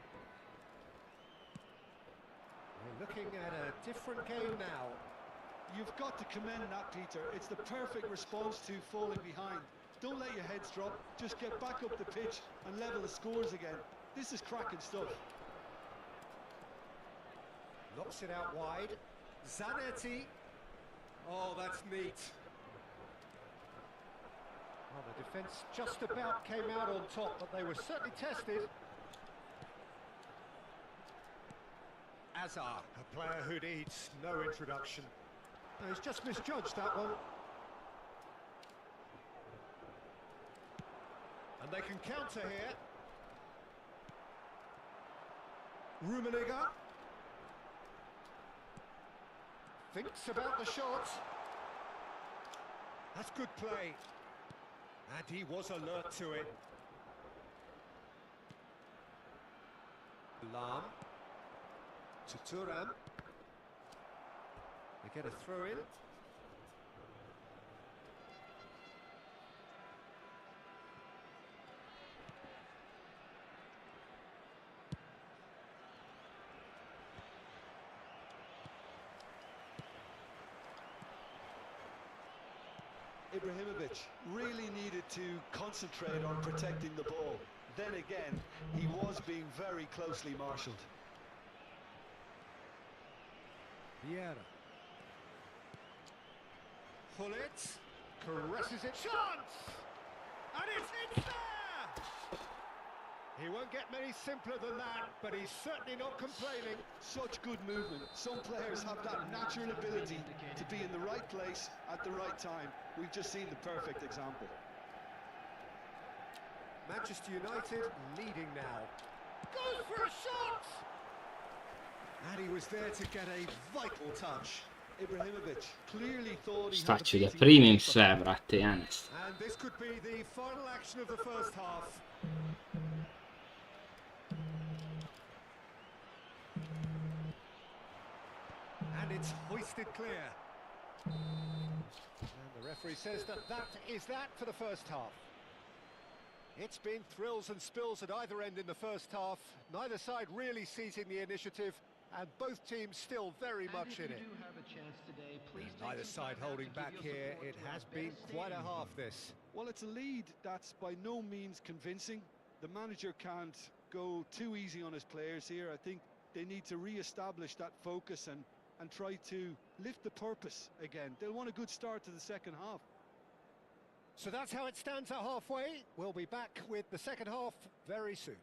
We're looking at a different game now. You've got to commend that, Peter. It's the perfect response to falling behind. Don't let your heads drop. Just get back up the pitch and level the scores again. This is cracking stuff. Knocks it out wide. Zanetti. Oh, that's neat. Well, the defence just about came out on top, but they were certainly tested. Azar, a player who needs no introduction. No, he's just misjudged that one. And they can counter here. Rummenigge thinks about the shot. That's good play. And he was alert to it. Lam to Thuram. They get a throw in. Ibrahimovic really needed to concentrate on protecting the ball. Then again, he was being very closely marshalled. Vieira. Hullet caresses it. Chance! And it's there! He won't get many simpler than that, but he's certainly not complaining. Such good movement. Some players have that natural ability to be in the right place at the right time. We've just seen the perfect example. Manchester United leading now. Goes for a shot! And he was there to get a vital touch. Ibrahimovic clearly thought he Šta had će the da beating primim keeper. sve, brate, Janis. And this could be the final action of the first half. And it's hoisted clear. And the referee says that is that for the first half. It's been thrills and spills at either end in the first half. Neither side really seizing the initiative, and both teams still very much in it. Neither side holding back here. It has been quite a half, this. Well, it's a lead that's by no means convincing. The manager can't go too easy on his players here. I think they need to re-establish that focus and try to lift the purpose again. They'll want a good start to the second half. So that's how it stands at halfway. We'll be back with the second half very soon.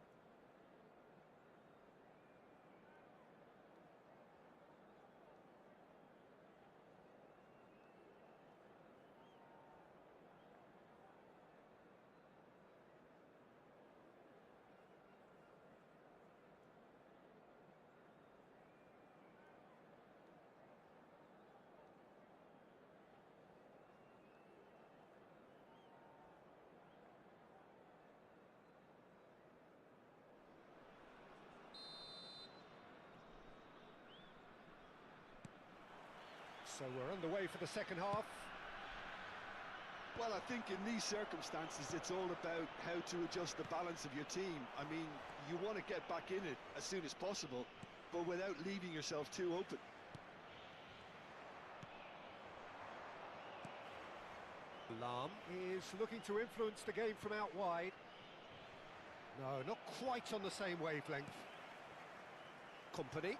So we're underway for the second half. Well, I think in these circumstances, it's all about how to adjust the balance of your team. I mean, you want to get back in it as soon as possible, but without leaving yourself too open. Lam is looking to influence the game from out wide. No, not quite on the same wavelength. Company.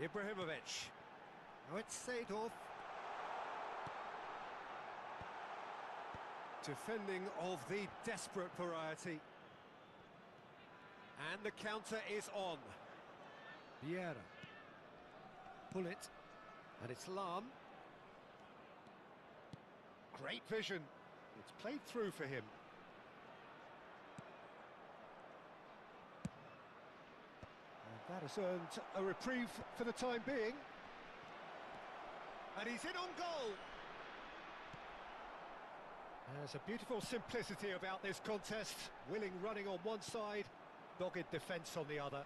Ibrahimovic. Now it's Seedorf. Defending of the desperate variety. And the counter is on. Vieira. Pull it. And it's Lam. Great vision. It's played through for him. That has earned a reprieve for the time being. And he's in on goal. There's a beautiful simplicity about this contest. Willing running on one side, dogged defence on the other.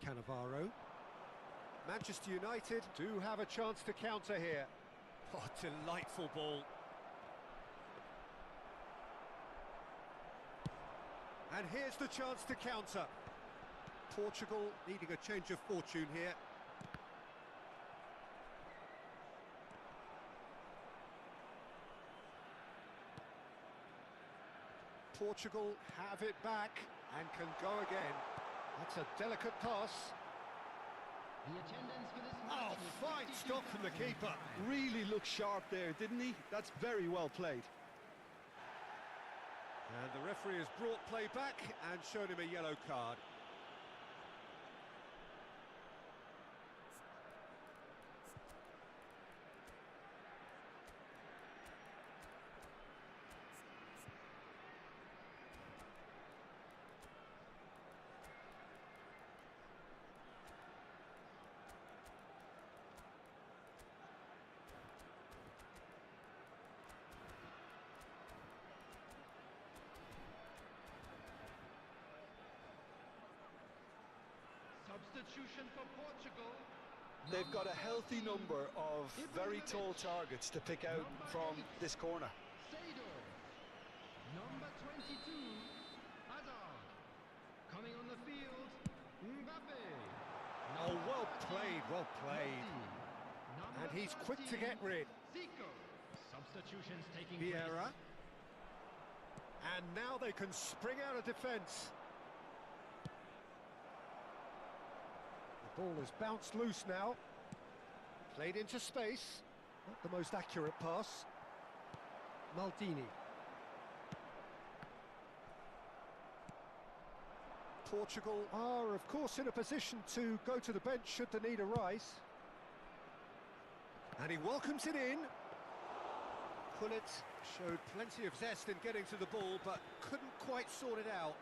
Cannavaro. Manchester United do have a chance to counter here. Oh, delightful ball. And here's the chance to counter. Portugal needing a change of fortune here. Portugal have it back and can go again. That's a delicate pass. The attendance for this match Oh, was fine stop from the keeper. Really looked sharp there, didn't he? That's very well played. And the referee has brought play back and shown him a yellow card. Substitution for Portugal. They've got a healthy number of very tall targets to pick out from this corner. Sado. Number 22, Hazard. Coming on the field, Mbappe. Oh, well played, well played. Number And he's quick to get rid. Zico. Substitutions taking Vieira. place. And now they can spring out of defence. The ball has bounced loose now. Played into space. Not the most accurate pass. Maldini. Portugal are, of course, in a position to go to the bench should the need arise. And he welcomes it in. Pullet showed plenty of zest in getting to the ball, but couldn't quite sort it out.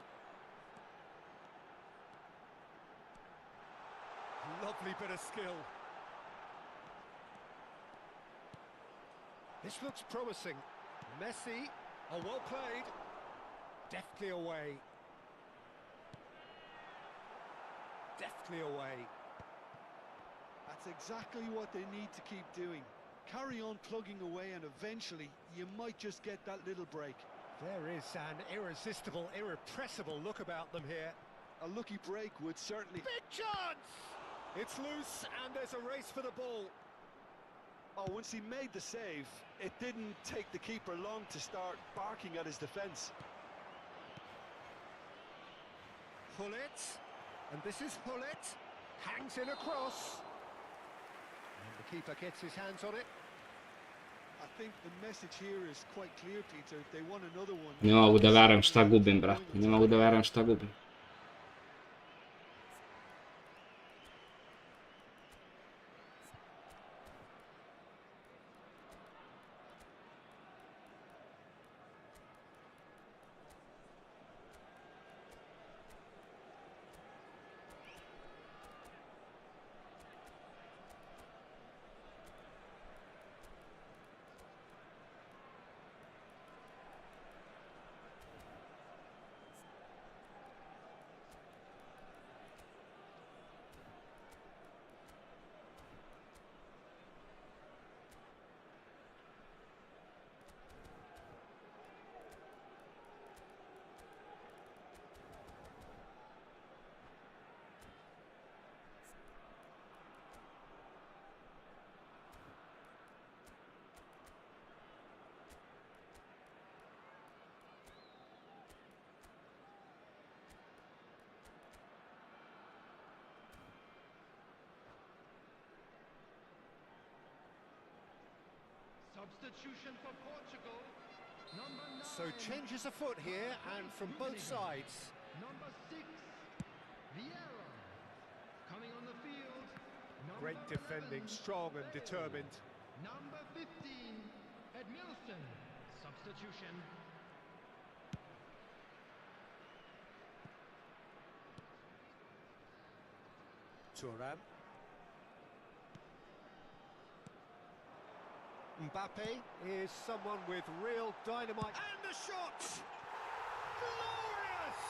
Lovely bit of skill. This looks promising. Messi, oh, well played. Deftly away. Deftly away. That's exactly what they need to keep doing. Carry on plugging away and eventually you might just get that little break. There is an irresistible, irrepressible look about them here. A lucky break would certainly... Big chance! It's loose and there's a race for the ball. Oh, once he made the save, it didn't take the keeper long to start barking at his defence. Pullet, and this is Pullet, hangs in across. And the keeper gets his hands on it. I think the message here is quite clear, Peter. They want another one. Ne mogu da verujem šta gubim, brate. Ne mogu da verujem šta gubim. Substitution for Portugal. Number 9. So changes afoot here and from both sides. Number 6, Vieira. Coming on the field. Great defending, strong and determined. Number 15, Edmilson. Substitution. Thuram. Mbappe is someone with real dynamite. And the shot! Glorious!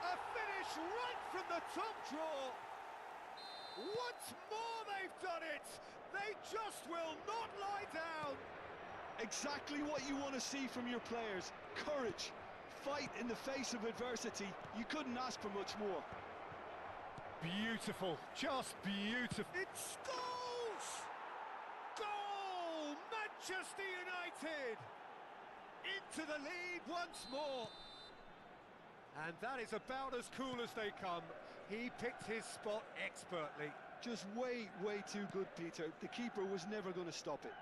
A finish right from the top draw. Once more they've done it! They just will not lie down! Exactly what you want to see from your players. Courage, fight in the face of adversity. You couldn't ask for much more. Beautiful, just beautiful. It's goals! Goal! Manchester United! Into the lead once more. And that is about as cool as they come. He picked his spot expertly. Just way too good, Peter. The keeper was never going to stop it.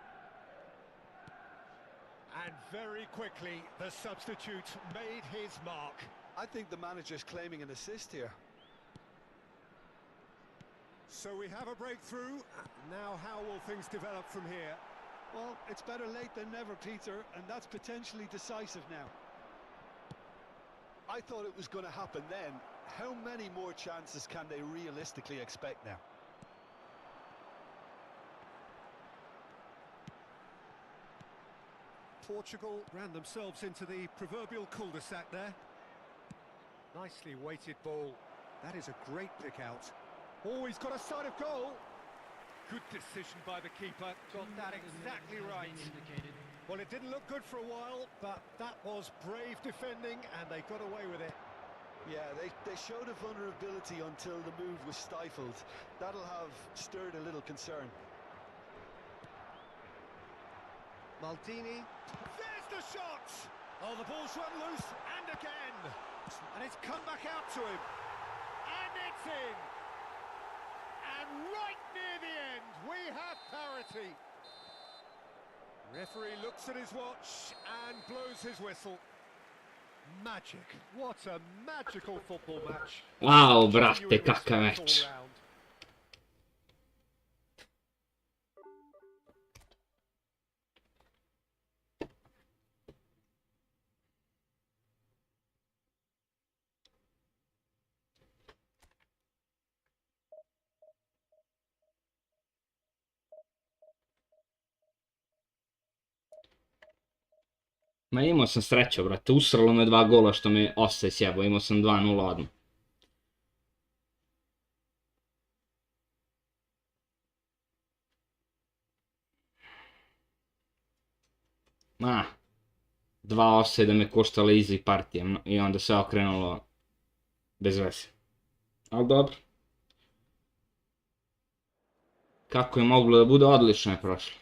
And very quickly, the substitute made his mark. I think the manager's claiming an assist here. So we have a breakthrough. Now how will things develop from here? Well, it's better late than never, Peter, and that's potentially decisive now. I thought it was going to happen then. How many more chances can they realistically expect now? Portugal ran themselves into the proverbial cul-de-sac there. Nicely weighted ball. That is a great pick out. Oh, he's got a sight of goal. Good decision by the keeper. Got that exactly right. Well, it didn't look good for a while, but that was brave defending, and they got away with it. Yeah, they showed a vulnerability until the move was stifled. That'll have stirred a little concern. Maldini. There's the shot! Oh, the ball's run loose, and again! And it's come back out to him. And it's in! And right near the end, we have parity. Referee looks at his watch and blows his whistle. Magic. What a magical football match. Wow, brate, kakav meč. Ma imao sam sreću, brate, usralo me 2 gola što me offside sjebao, imao sam 2-0 odmah. Ma, 2 offside me koštala easy partije i onda sve okrenulo bez veze. Ali dobro. Kako je moglo da bude, odlično je prošlo.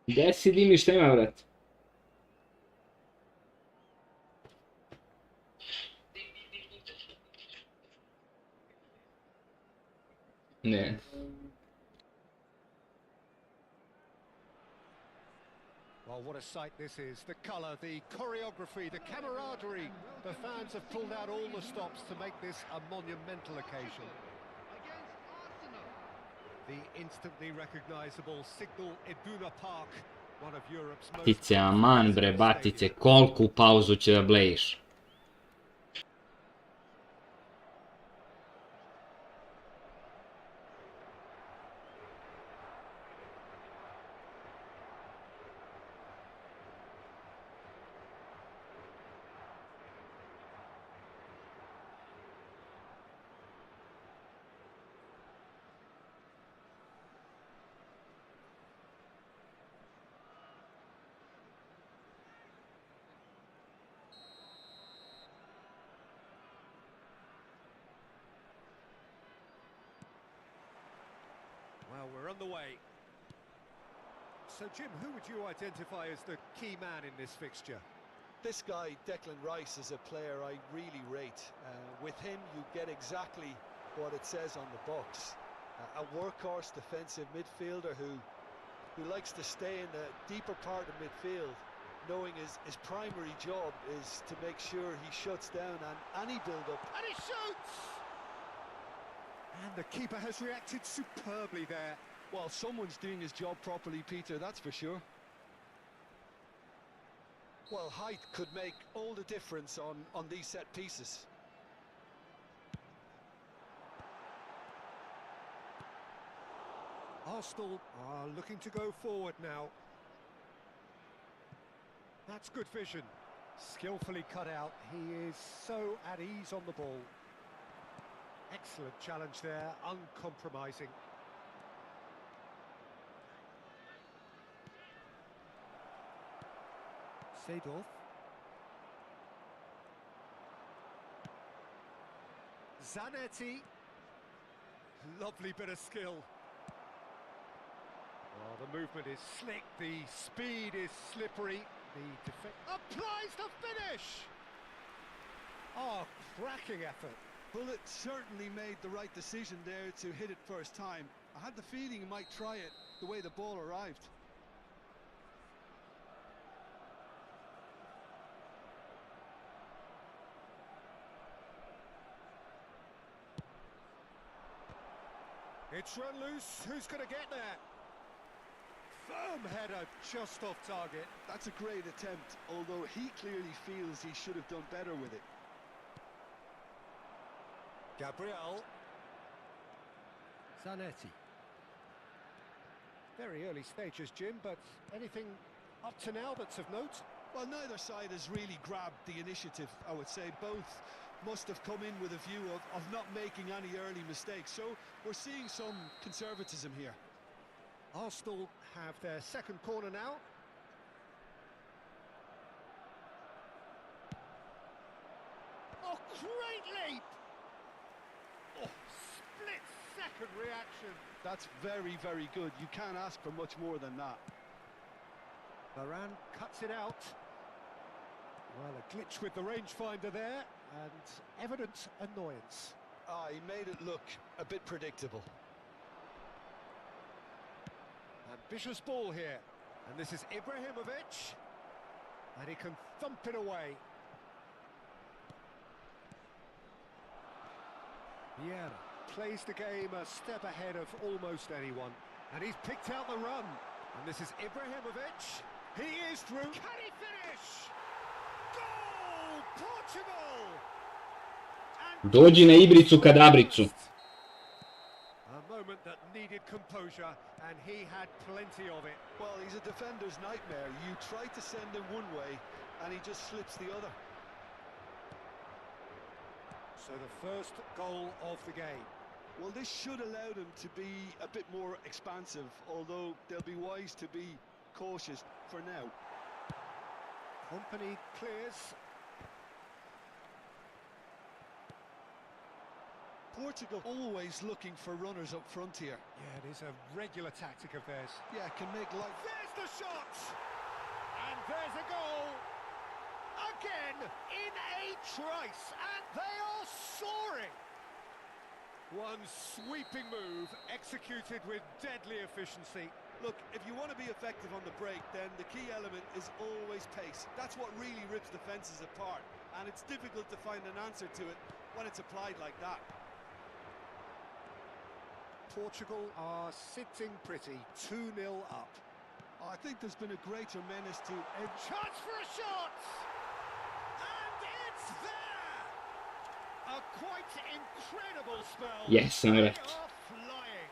Gdje si Dimi, šta ima, vrat? Ne. Well, what a sight this is. The colour, the choreography, the camaraderie. The fans have pulled out all the stops to make this a monumental occasion. The instantly recognisable Signal Iduna Park, one of Europe's most Batice, aman bre, Batice, kolku pauzu će da blejiš? Well, we're on the way. So, Jim, who would you identify as the key man in this fixture? This guy, Declan Rice, is a player I really rate. With him, you get exactly what it says on the box. A workhorse defensive midfielder who likes to stay in the deeper part of midfield, knowing his primary job is to make sure he shuts down any build-up. And he shoots! And the keeper has reacted superbly there. Well, someone's doing his job properly, Peter, that's for sure. Well, height could make all the difference on these set pieces. Arsenal are looking to go forward now. That's good vision. Skillfully cut out. He is so at ease on the ball. Excellent challenge there, uncompromising. Seedorf. Zanetti. Lovely bit of skill. Well, the movement is slick, the speed is slippery. The defense applies the finish! Oh, cracking effort. Well, it certainly made the right decision there to hit it first time. I had the feeling he might try it the way the ball arrived. It's run loose. Who's going to get there? Firm header just off target. That's a great attempt, although he clearly feels he should have done better with it. Gabriel. Zanetti. Very early stages, Jim, but anything up to now that's of note? Well, neither side has really grabbed the initiative, I would say. Both must have come in with a view of not making any early mistakes. So we're seeing some conservatism here. Arsenal have their second corner now. Oh, great leap! Oh, split-second reaction. That's very, very good. You can't ask for much more than that. Varane cuts it out. Well, a glitch with the rangefinder there, and evident annoyance. He made it look a bit predictable. Ambitious ball here, and this is Ibrahimovic, and he can thump it away. Vieira plays the game a step ahead of almost anyone, and he's picked out the run. And this is Ibrahimovic. He is through. Can he finish? Goal, Portugal! And Dođi na Ibricu Kadabricu. a moment that needed composure, and he had plenty of it. Well, he's a defender's nightmare. You try to send him one way, and he just slips the other. So the first goal of the game. Well, this should allow them to be a bit more expansive, although they'll be wise to be cautious for now. Company clears. Portugal always looking for runners up front here. Yeah, it is a regular tactic of theirs. Yeah, can make life. There's the shot! And there's a goal! Again, in a trice, and they are soaring! One sweeping move, executed with deadly efficiency. Look, if you want to be effective on the break, then the key element is always pace. That's what really rips defences apart, and it's difficult to find an answer to it when it's applied like that. Portugal are sitting pretty, 2-0 up. I think there's been a greater menace to... Chance for a shot! And it's there! A quite incredible spell. Yes, sam They rekao. are flying.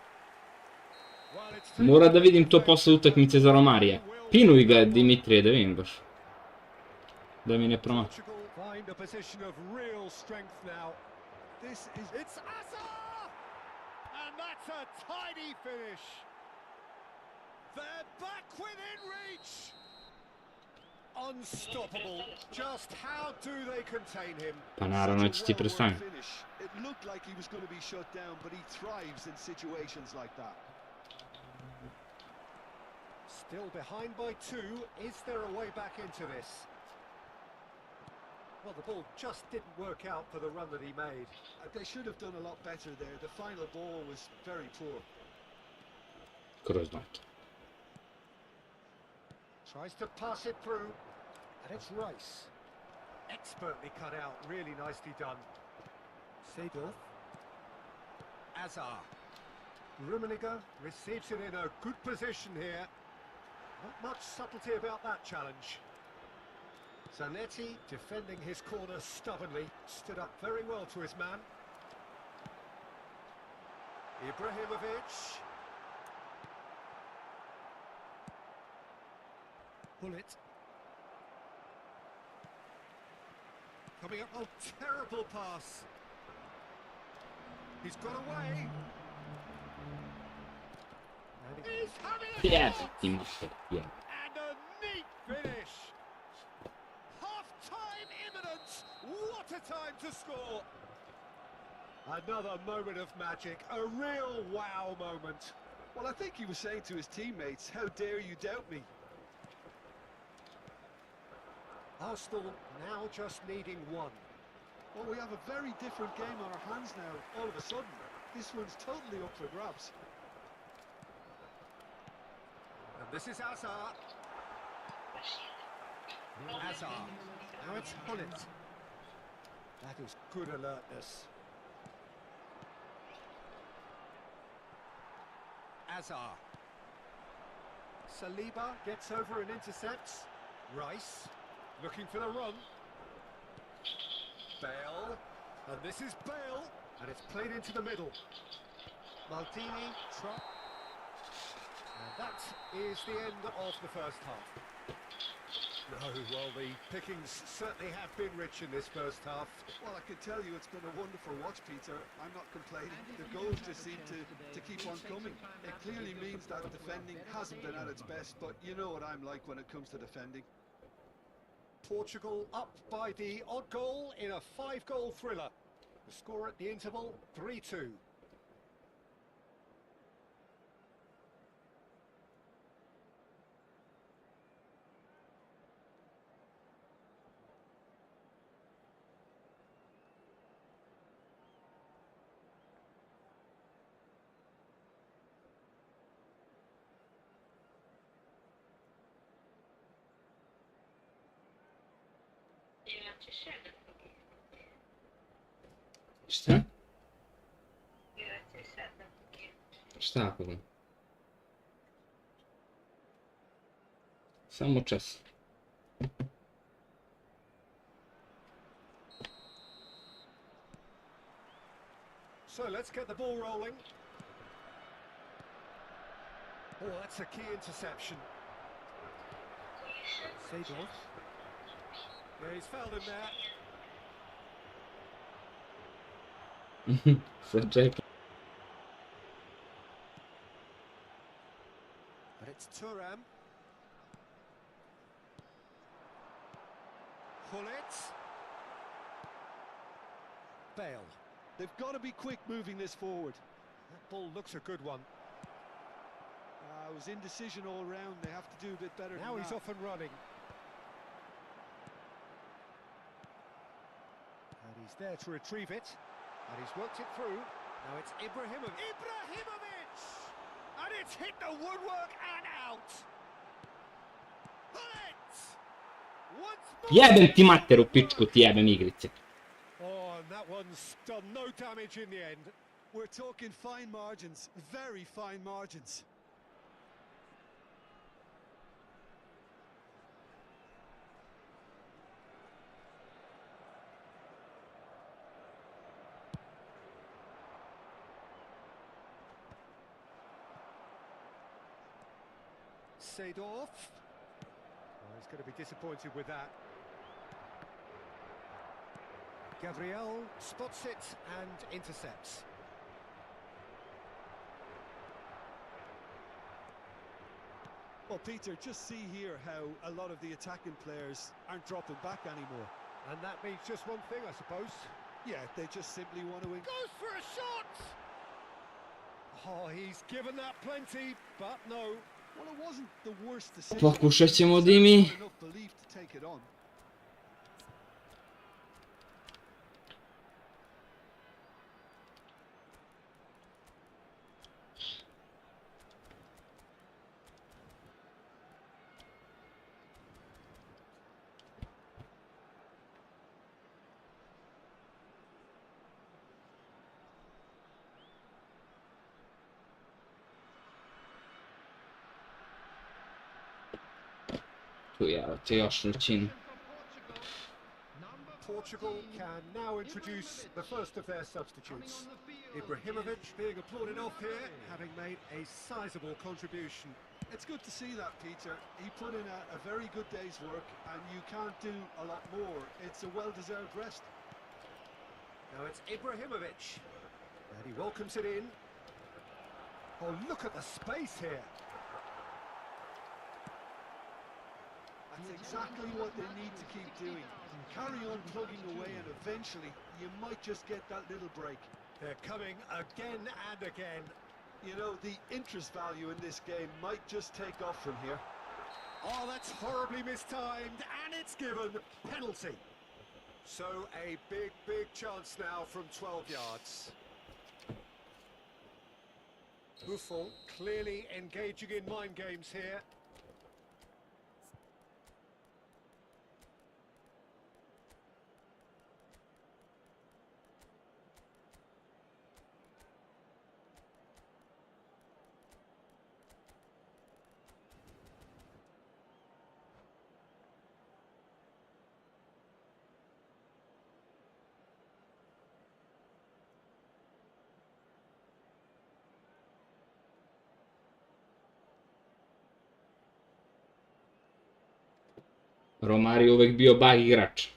Well, it's Mora da vidim to posle utakmice za Romarija. Pinuj ga, Dimitrije, da vidim baš. Da mi ne proma. Portugal find a position of real strength now. This is... It's Azar! And that's a tidy finish. They're back within reach. Unstoppable. Just how do they contain him? Pa naravno će ti prestane. finish. It looked like he was going to be shut down, but he thrives in situations like that. Still behind by 2. Is there a way back into this? Well, the ball just didn't work out for the run that he made. They should have done a lot better there. The final ball was very poor. Kroz not. Tries to pass it through, and it's Rice. Expertly cut out, really nicely done. Seedorf. Azar. Rummenigge receives it in a good position here. Not much subtlety about that challenge. Zanetti defending his corner stubbornly, stood up very well to his man. Ibrahimovic. Bullet. Coming up, oh, terrible pass. He's got away. And he's having a Yeah, shot. yeah. And a neat finish. Half-time imminent. What a time to score. Another moment of magic, a real wow moment. Well, I think he was saying to his teammates, how dare you doubt me? Arsenal now just needing 1. Well, we have a very different game on our hands now, all of a sudden. This one's totally up for grabs. And this is Azar. Azar. Now it's Hullet. That is good alertness. Azar. Saliba gets over and intercepts. Rice looking for the run. Bale. And this is Bale. And it's played into the middle. Maldini. And that is the end of the first half. No, well, the pickings certainly have been rich in this first half. Well, I can tell you it's been a wonderful watch, Peter. I'm not complaining. The goals just seem to keep on coming. It clearly means that defending hasn't been at its best, but you know what I'm like when it comes to defending. Portugal up by the odd goal in a 5-goal thriller. The score at the interval, 3-2. Šta? Šta ako vam? Samo čas. So let's get the ball rolling. Oh, that's a key interception. Seedorf. Yeah, he's fouled him there. Sad čekaj. But it's Thuram. Hullet. Bale. They've got to be quick moving this forward. That ball looks a good one. It was indecision all round. They have to do a bit better Now than he's that. off and running. And he's there to retrieve it. And he's worked it through. Now it's Ibrahimovic. Ibrahimovic! And it's hit the woodwork and out. Bullet! Once more. Jebem ti mater u pičku, ti jebem igrice. Oh, and that one's done no damage in the end. We're talking fine margins, very fine margins. Seedorf. Oh, he's going to be disappointed with that. Gabriel spots it and intercepts. Well, Peter, just see here how a lot of the attacking players aren't dropping back anymore. And that means just one thing, I suppose. Yeah, they just simply want to win. Goes for a shot! Oh, he's given that plenty, but no. Well, it wasn't the worst decision. Pokušat ćemo, Dimi. Enough belief to take it on. Tu je, evo te još ručinu. Portugal can now introduce the first of their substitutes. Ibrahimovic being applauded off here, having made a sizable contribution. It's good to see that, Peter. He put in a very good day's work, and you can't do a lot more. It's a well-deserved rest. Now it's Ibrahimovic, and he welcomes it in. Oh, look at the space here. That's exactly what they need to keep doing. Carry on plugging away, and eventually you might just get that little break. They're coming again and again. You know, the interest value in this game might just take off from here. Oh, that's horribly mistimed, and it's given penalty. So a big chance now from 12 yards. Buffon clearly engaging in mind games here. Romario uvek bio bag igrač.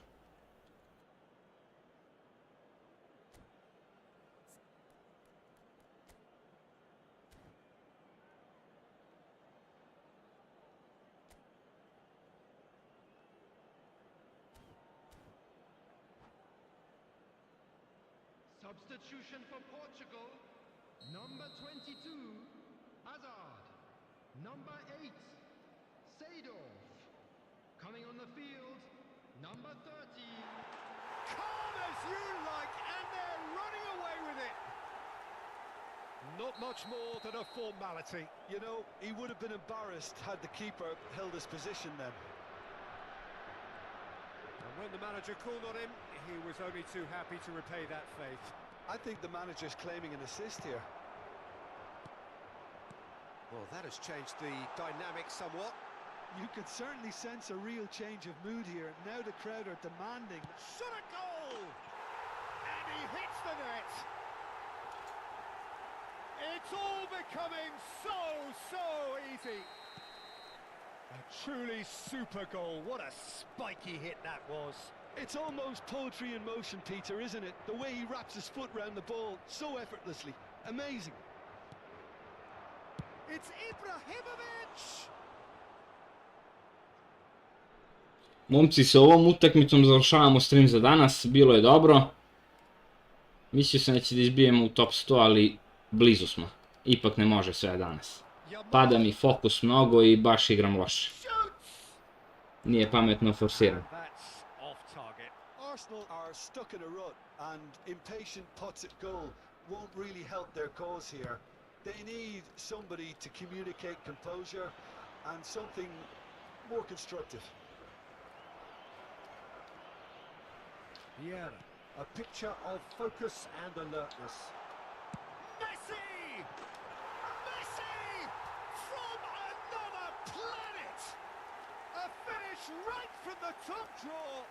Substitution for Portugal. Number 22, Hazard. Number 8, Seedorf. Coming on the field, number 30. Calm as you like, and they're running away with it. Not much more than a formality. You know, he would have been embarrassed had the keeper held his position then. And when the manager called on him, he was only too happy to repay that faith. I think the manager's claiming an assist here. Well, that has changed the dynamic somewhat. You could certainly sense a real change of mood here. Now the crowd are demanding. Shot a goal! And he hits the net. It's all becoming so easy. A truly super goal. What a spiky hit that was. It's almost poetry in motion, Peter, isn't it? The way he wraps his foot round the ball so effortlessly. Amazing. It's Ibrahimovic! Momci, sa ovom utakmicom završavamo stream za danas, bilo je dobro. Mislio sam da će da izbijemo u top 100, ali blizu smo. Ipak ne može sve danas. Pada mi fokus mnogo i baš igram loše. Nije pametno forsiram. That's off target. Arsenal are stuck in a rut, and impatient pots at goal won't really help their cause here. They need somebody to communicate composure and something more constructive. Vieira, a picture of focus and alertness. Messi! Messi! From another planet! A finish right from the top draw.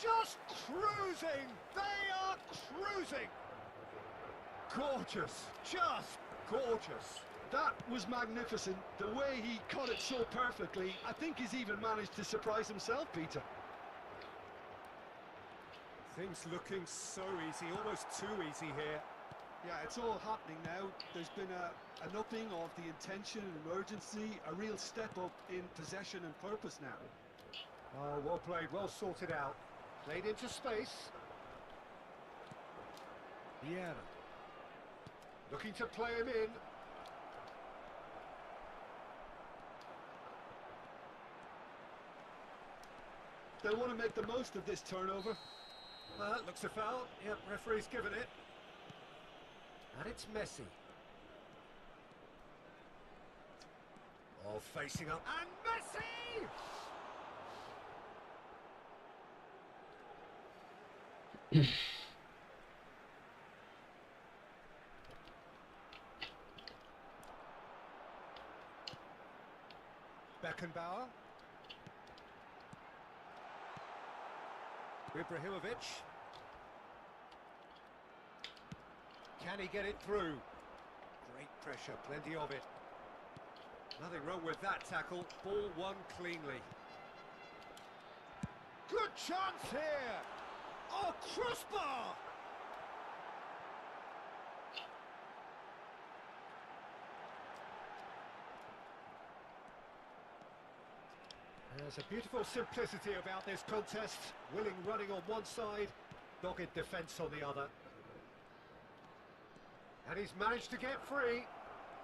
Just cruising! They are cruising! Gorgeous, just gorgeous. That was magnificent. The way he caught it so perfectly, I think he's even managed to surprise himself, Peter. Things looking so easy, almost too easy here. Yeah, it's all happening now. There's been an upping of the intention and urgency, a real step up in possession and purpose now. Oh, well played, well sorted out. Played into space. Vieira. Looking to play him in. They'll want to make the most of this turnover. Looks a foul. Yep, referee's given it. And it's Messi. Oh, facing up. And Messi! Beckenbauer. Ibrahimovic. Can he get it through? Great pressure, plenty of it. Nothing wrong with that tackle. Ball won cleanly. Good chance here. Oh, crossbar! There's a beautiful simplicity about this contest. Willing running on one side, dogged defence on the other. And he's managed to get free.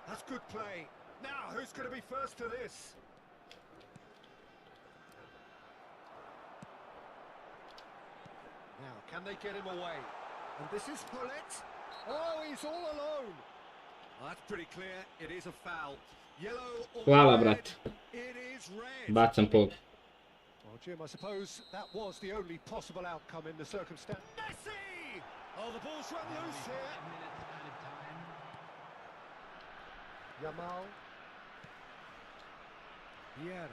That's good play. Now, who's going to be first to this? Now, can they get him away? And this is Paulette. Oh, he's all alone. Well, that's pretty clear. It is a foul. Yellow or Hvala, red. brat. It is red. Bacam plug. Well, Jim, I suppose that was the only possible outcome in the circumstance. Messi! Oh, the ball's run loose here. Yamal. Vieira.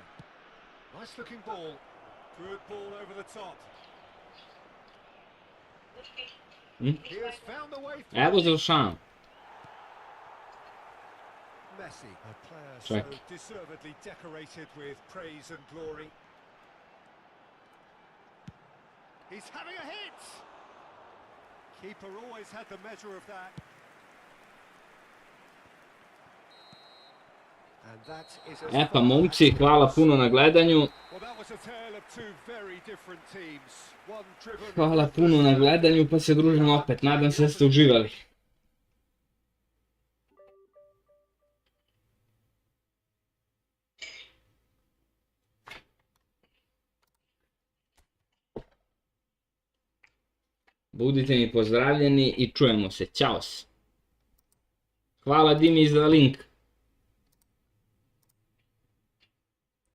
Nice looking ball. Good ball over the top. He has found the way through. Evo završavam. Messi, a player Check. so deservedly decorated with praise and glory. He's having a hit! Keeper always had the measure of that. And that is as E pa far momci, as- hvala puno na gledanju. Well, that was a tale of two very different teams. One driven Hvala puno na gledanju, pa se družimo opet. Nadam se da ste uživali. Budite mi pozdravljeni i čujemo se. Ćao se. Hvala Dimi za link.